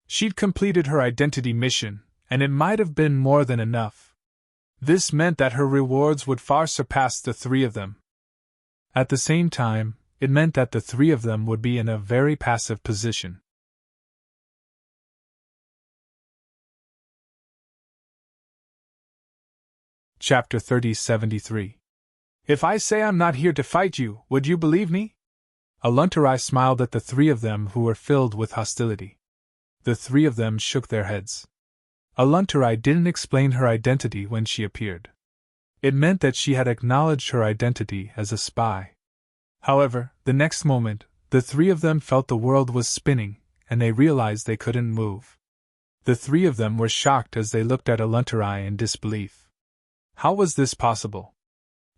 [SPEAKER 1] She'd completed her identity mission, and it might have been more than enough. This meant that her rewards would far surpass the 3 of them. At the same time, it meant that the 3 of them would be in a very passive position. Chapter 3073. If I say I'm not here to fight you, would you believe me? Aluntarai smiled at the 3 of them who were filled with hostility. The 3 of them shook their heads. Aluntarai didn't explain her identity when she appeared. It meant that she had acknowledged her identity as a spy. However, the next moment, the 3 of them felt the world was spinning, and they realized they couldn't move. The 3 of them were shocked as they looked at Aluntarai in disbelief. How was this possible?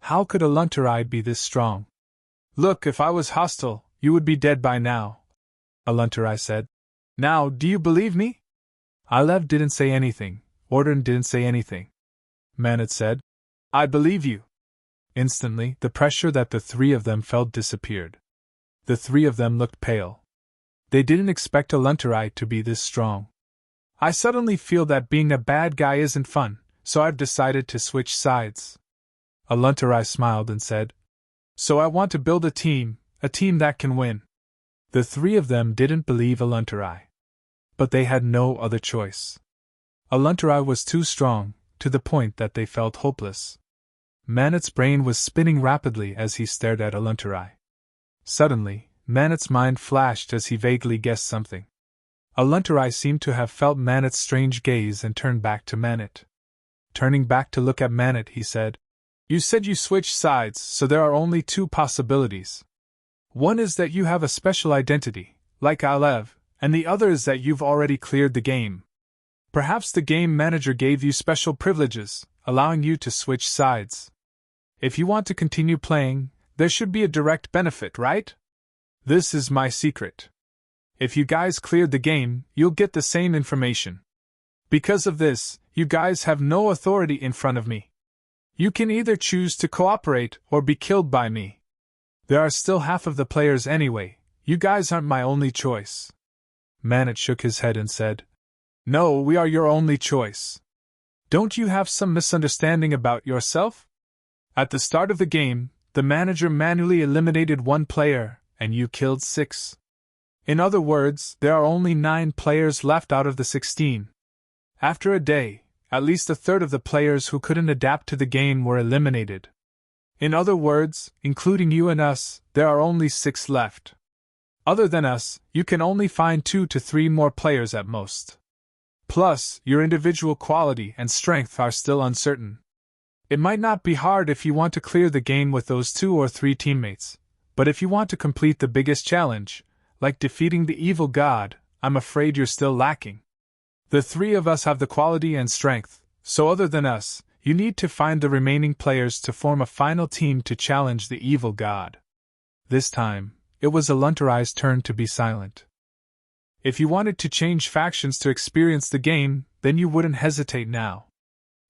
[SPEAKER 1] How could Aluntarai be this strong? Look, if I was hostile, you would be dead by now, Aluntarai said. Now, do you believe me? Ilov didn't say anything, Ordern didn't say anything, Manet said. I believe you. Instantly, the pressure that the three of them felt disappeared. The three of them looked pale. They didn't expect Aluntarai to be this strong. I suddenly feel that being a bad guy isn't fun, so I've decided to switch sides. Aluntarai smiled and said, So I want to build a team that can win. The three of them didn't believe Aluntarai. But they had no other choice. Aluntarai was too strong, to the point that they felt hopeless. Manet's brain was spinning rapidly as he stared at Aluntarai. Suddenly, Manet's mind flashed as he vaguely guessed something. Aluntarai seemed to have felt Manet's strange gaze and turned back to Manet. Turning back to look at Manet, he said, You said you switched sides, so there are only two possibilities. One is that you have a special identity, like Alev, and the other is that you've already cleared the game. Perhaps the game manager gave you special privileges, allowing you to switch sides. If you want to continue playing, there should be a direct benefit, right? This is my secret. If you guys cleared the game, you'll get the same information. Because of this, you guys have no authority in front of me. You can either choose to cooperate or be killed by me. There are still half of the players anyway, you guys aren't my only choice. Manet shook his head and said, No, we are your only choice. Don't you have some misunderstanding about yourself? At the start of the game, the manager manually eliminated one player, and you killed 6. In other words, there are only 9 players left out of the 16. After a day, at least a third of the players who couldn't adapt to the game were eliminated. In other words, including you and us, there are only 6 left. Other than us, you can only find 2 to 3 more players at most. Plus, your individual quality and strength are still uncertain. It might not be hard if you want to clear the game with those 2 or 3 teammates, but if you want to complete the biggest challenge, like defeating the evil god, I'm afraid you're still lacking. The 3 of us have the quality and strength, so other than us, you need to find the remaining players to form a final team to challenge the evil god. This time, it was Aluntarai's turn to be silent. If you wanted to change factions to experience the game, then you wouldn't hesitate now.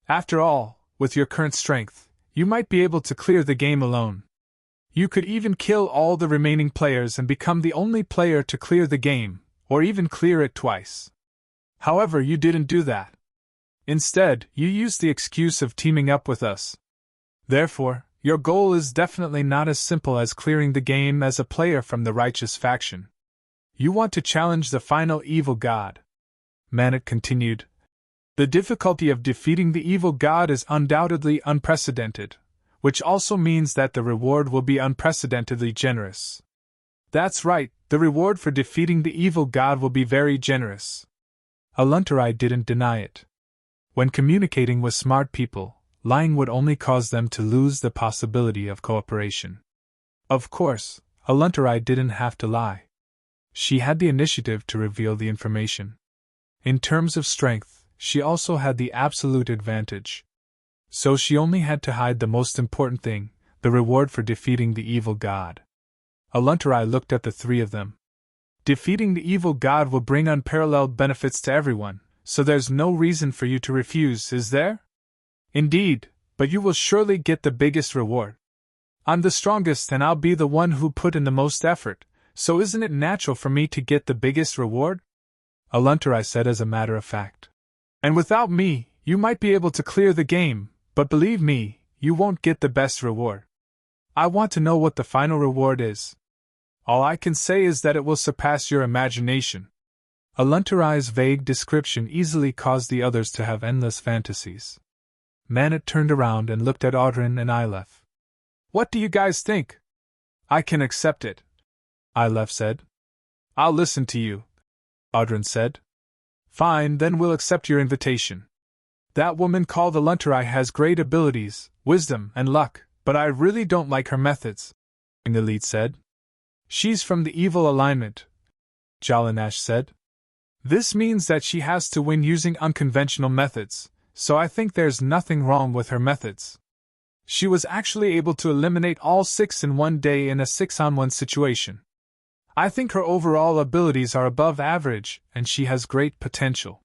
[SPEAKER 1] After all, with your current strength, you might be able to clear the game alone. You could even kill all the remaining players and become the only player to clear the game, or even clear it twice. However, you didn't do that. Instead, you used the excuse of teaming up with us. Therefore, your goal is definitely not as simple as clearing the game as a player from the righteous faction. You want to challenge the final evil god. Manet continued. The difficulty of defeating the evil god is undoubtedly unprecedented, which also means that the reward will be unprecedentedly generous. That's right, the reward for defeating the evil god will be very generous. Aluntarai didn't deny it. When communicating with smart people, lying would only cause them to lose the possibility of cooperation. Of course, Aluntarai didn't have to lie. She had the initiative to reveal the information. In terms of strength, she also had the absolute advantage. So she only had to hide the most important thing, the reward for defeating the evil god. Aluntarai looked at the 3 of them. Defeating the evil god will bring unparalleled benefits to everyone, so there's no reason for you to refuse, is there? Indeed, but you will surely get the biggest reward. I'm the strongest and I'll be the one who put in the most effort, so isn't it natural for me to get the biggest reward? Aluntarai said as a matter of fact. And without me, you might be able to clear the game, but believe me, you won't get the best reward. I want to know what the final reward is. All I can say is that it will surpass your imagination. Aluntarai's vague description easily caused the others to have endless fantasies. Manet turned around and looked at Audrin and Ilef. What do you guys think? I can accept it, Ilef said. I'll listen to you, Audrin said. Fine, then we'll accept your invitation. That woman called Aluntarai has great abilities, wisdom, and luck, but I really don't like her methods, the lead said. She's from the evil alignment, Jalanash said. This means that she has to win using unconventional methods, so I think there's nothing wrong with her methods. She was actually able to eliminate all 6 in one day in a 6-on-1 situation. I think her overall abilities are above average, and she has great potential.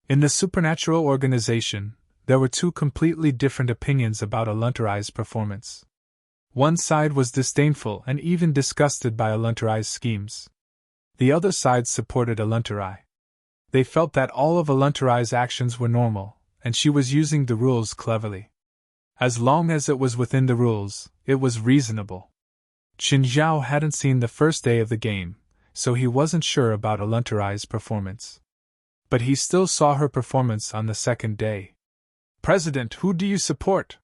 [SPEAKER 1] In the supernatural organization, there were two completely different opinions about Aluntarai's performance. One side was disdainful and even disgusted by Aluntarai's schemes. The other side supported Aluntarai. They felt that all of Aluntarai's actions were normal, and she was using the rules cleverly. As long as it was within the rules, it was reasonable. Qin Zhao hadn't seen the first day of the game, so he wasn't sure about Aluntarai's performance. But he still saw her performance on the second day. "President, who do you support?"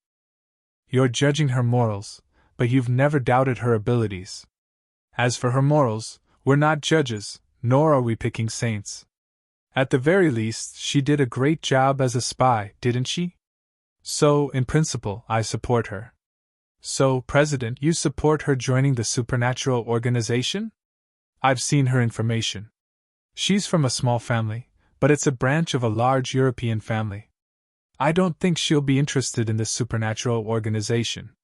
[SPEAKER 1] "You're judging her morals, but you've never doubted her abilities. As for her morals, we're not judges, nor are we picking saints. At the very least, she did a great job as a spy, didn't she? So, in principle, I support her." "So, President, you support her joining the supernatural organization?" "I've seen her information. She's from a small family, but it's a branch of a large European family. I don't think she'll be interested in the supernatural organization."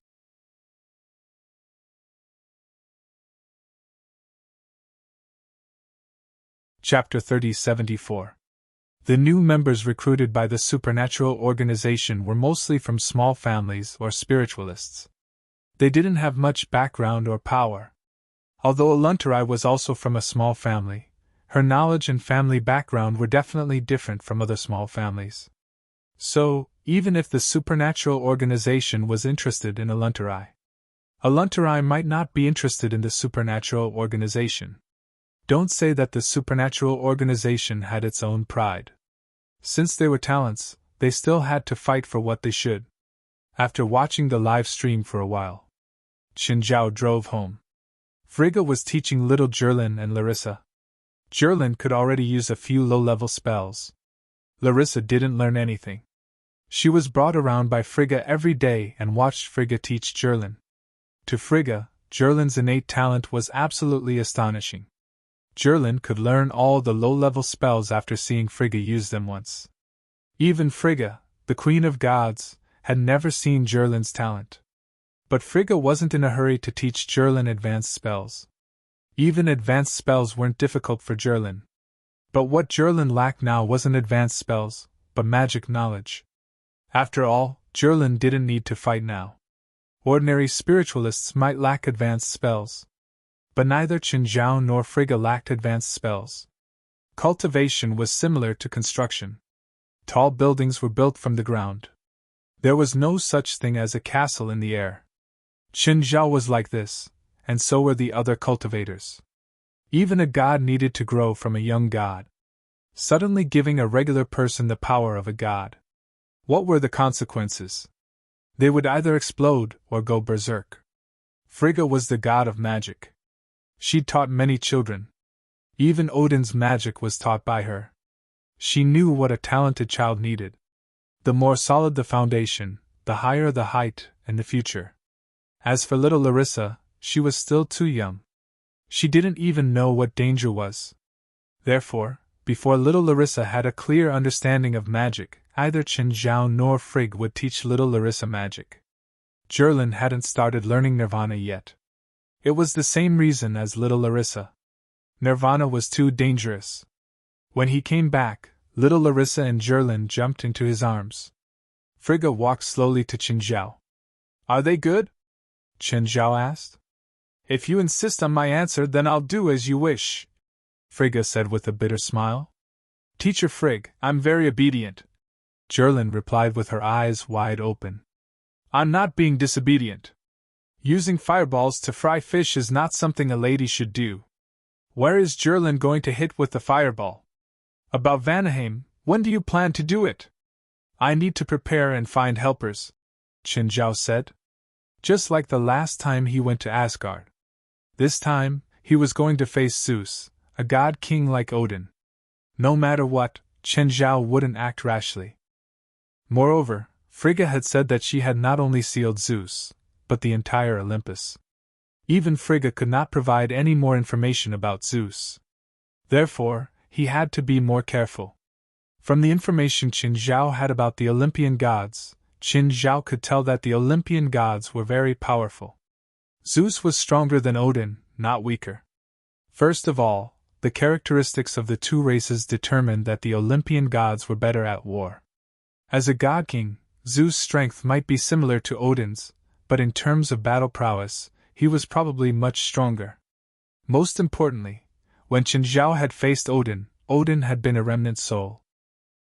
[SPEAKER 1] Chapter 3074. The new members recruited by the supernatural organization were mostly from small families or spiritualists. They didn't have much background or power. Although Aluntarai was also from a small family, her knowledge and family background were definitely different from other small families. So, even if the supernatural organization was interested in Aluntarai, Aluntarai might not be interested in the supernatural organization. Don't say that the supernatural organization had its own pride. Since they were talents, they still had to fight for what they should. After watching the live stream for a while, Qin Zhao drove home. Frigga was teaching little Jerlin and Larissa. Jerlin could already use a few low-level spells. Larissa didn't learn anything. She was brought around by Frigga every day and watched Frigga teach Jerlin. To Frigga, Jerlin's innate talent was absolutely astonishing. Jerlin could learn all the low-level spells after seeing Frigga use them once. Even Frigga, the Queen of Gods, had never seen Jerlin's talent. But Frigga wasn't in a hurry to teach Jerlin advanced spells. Even advanced spells weren't difficult for Jerlin. But what Jerlin lacked now wasn't advanced spells, but magic knowledge. After all, Jerlin didn't need to fight now. Ordinary spiritualists might lack advanced spells. But neither Qin Zhao nor Frigga lacked advanced spells. Cultivation was similar to construction. Tall buildings were built from the ground. There was no such thing as a castle in the air. Qin Zhao was like this, and so were the other cultivators. Even a god needed to grow from a young god. Suddenly giving a regular person the power of a god. What were the consequences? They would either explode or go berserk. Frigga was the god of magic. She taught many children. Even Odin's magic was taught by her. She knew what a talented child needed. The more solid the foundation, the higher the height and the future. As for little Larissa, she was still too young. She didn't even know what danger was. Therefore, before little Larissa had a clear understanding of magic, either Qin Zhao nor Frigga would teach little Larissa magic. Jerlin hadn't started learning Nirvana yet. It was the same reason as little Larissa. Nirvana was too dangerous. When he came back, little Larissa and Jerlin jumped into his arms. Frigga walked slowly to Qin Zhao. "Are they good?" Qin Zhao asked. "If you insist on my answer, then I'll do as you wish," Frigga said with a bitter smile. "Teacher Frigg, I'm very obedient," Jerlin replied with her eyes wide open. "I'm not being disobedient. Using fireballs to fry fish is not something a lady should do. Where is Jerlin going to hit with the fireball? About Vanaheim, when do you plan to do it?" "I need to prepare and find helpers," Qin Zhao said. Just like the last time he went to Asgard. This time, he was going to face Zeus, a god king like Odin. No matter what, Qin Zhao wouldn't act rashly. Moreover, Frigga had said that she had not only sealed Zeus, but the entire Olympus. Even Frigga could not provide any more information about Zeus. Therefore, he had to be more careful. From the information Qin Zhao had about the Olympian gods, Qin Zhao could tell that the Olympian gods were very powerful. Zeus was stronger than Odin, not weaker. First of all, the characteristics of the two races determined that the Olympian gods were better at war. As a god king, Zeus' strength might be similar to Odin's, but in terms of battle prowess, he was probably much stronger. Most importantly, when Qinzhao had faced Odin, Odin had been a remnant soul.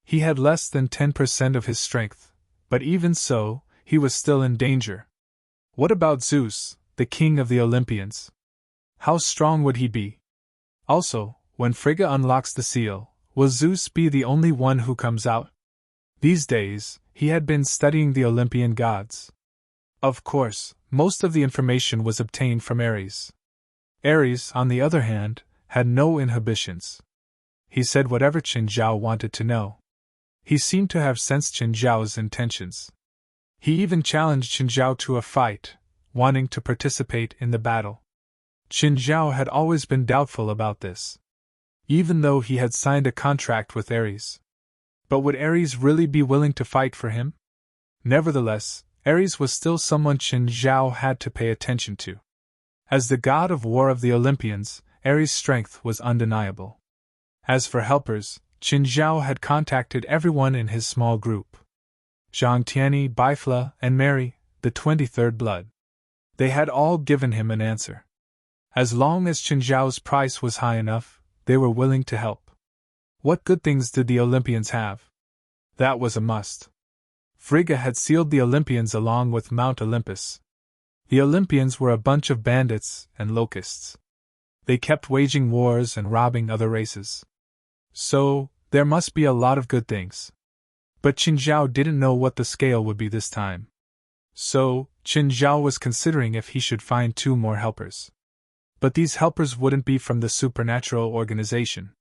[SPEAKER 1] He had less than 10% of his strength, but even so, he was still in danger. What about Zeus, the king of the Olympians? How strong would he be? Also, when Frigga unlocks the seal, will Zeus be the only one who comes out? These days, he had been studying the Olympian gods. Of course, most of the information was obtained from Ares. Ares, on the other hand, had no inhibitions. He said whatever Qinzhao wanted to know. He seemed to have sensed Qinzhao's intentions. He even challenged Qinzhao to a fight, wanting to participate in the battle. Qinzhao had always been doubtful about this, even though he had signed a contract with Ares. But would Ares really be willing to fight for him? Nevertheless, Ares was still someone Qinzhao had to pay attention to. As the god of war of the Olympians, Ares' strength was undeniable. As for helpers, Qinzhao had contacted everyone in his small group. Zhang Tianyi, Bifla, and Mary, the 23rd blood. They had all given him an answer. As long as Qinzhao's price was high enough, they were willing to help. What good things did the Olympians have? That was a must. Frigga had sealed the Olympians along with Mount Olympus. The Olympians were a bunch of bandits and locusts. They kept waging wars and robbing other races. So, there must be a lot of good things. But Qinzhao didn't know what the scale would be this time. So, Qinzhao was considering if he should find 2 more helpers. But these helpers wouldn't be from the supernatural organization.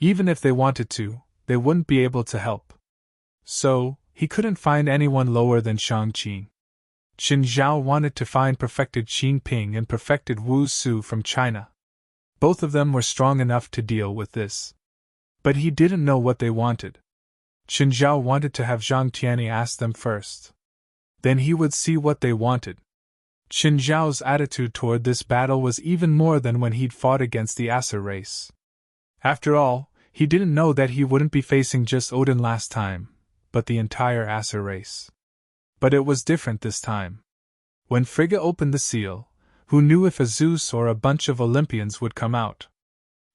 [SPEAKER 1] Even if they wanted to, they wouldn't be able to help. So, he couldn't find anyone lower than Shang Qing. Qinzhao wanted to find perfected Qing Ping and perfected Wu Su from China. Both of them were strong enough to deal with this. But he didn't know what they wanted. Qinzhao wanted to have Zhang Tianyi ask them first. Then he would see what they wanted. Qinzhao's attitude toward this battle was even more than when he'd fought against the Aser race. After all, he didn't know that he wouldn't be facing just Odin last time, but the entire Aser race. But it was different this time. When Frigga opened the seal, who knew if a Zeus or a bunch of Olympians would come out?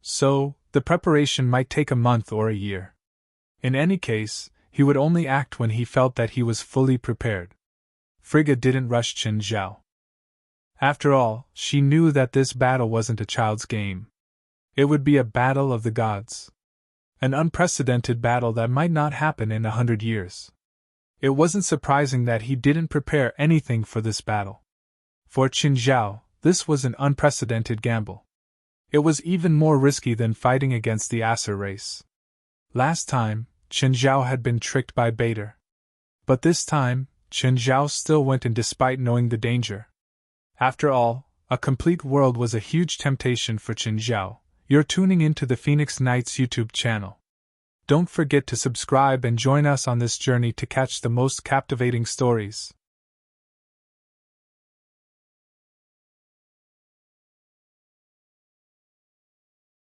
[SPEAKER 1] So, the preparation might take a month or a year. In any case, he would only act when he felt that he was fully prepared. Frigga didn't rush Qinzhao. After all, she knew that this battle wasn't a child's game. It would be a battle of the gods. An unprecedented battle that might not happen in 100 years. It wasn't surprising that he didn't prepare anything for this battle. For Qinzhao, this was an unprecedented gamble. It was even more risky than fighting against the Aser race. Last time, Qinzhao had been tricked by Bader. But this time, Qinzhao still went in despite knowing the danger. After all, a complete world was a huge temptation for Qinzhao. You're tuning into the Phoenix Knights YouTube channel. Don't forget to subscribe and join us on this journey to catch the most captivating stories.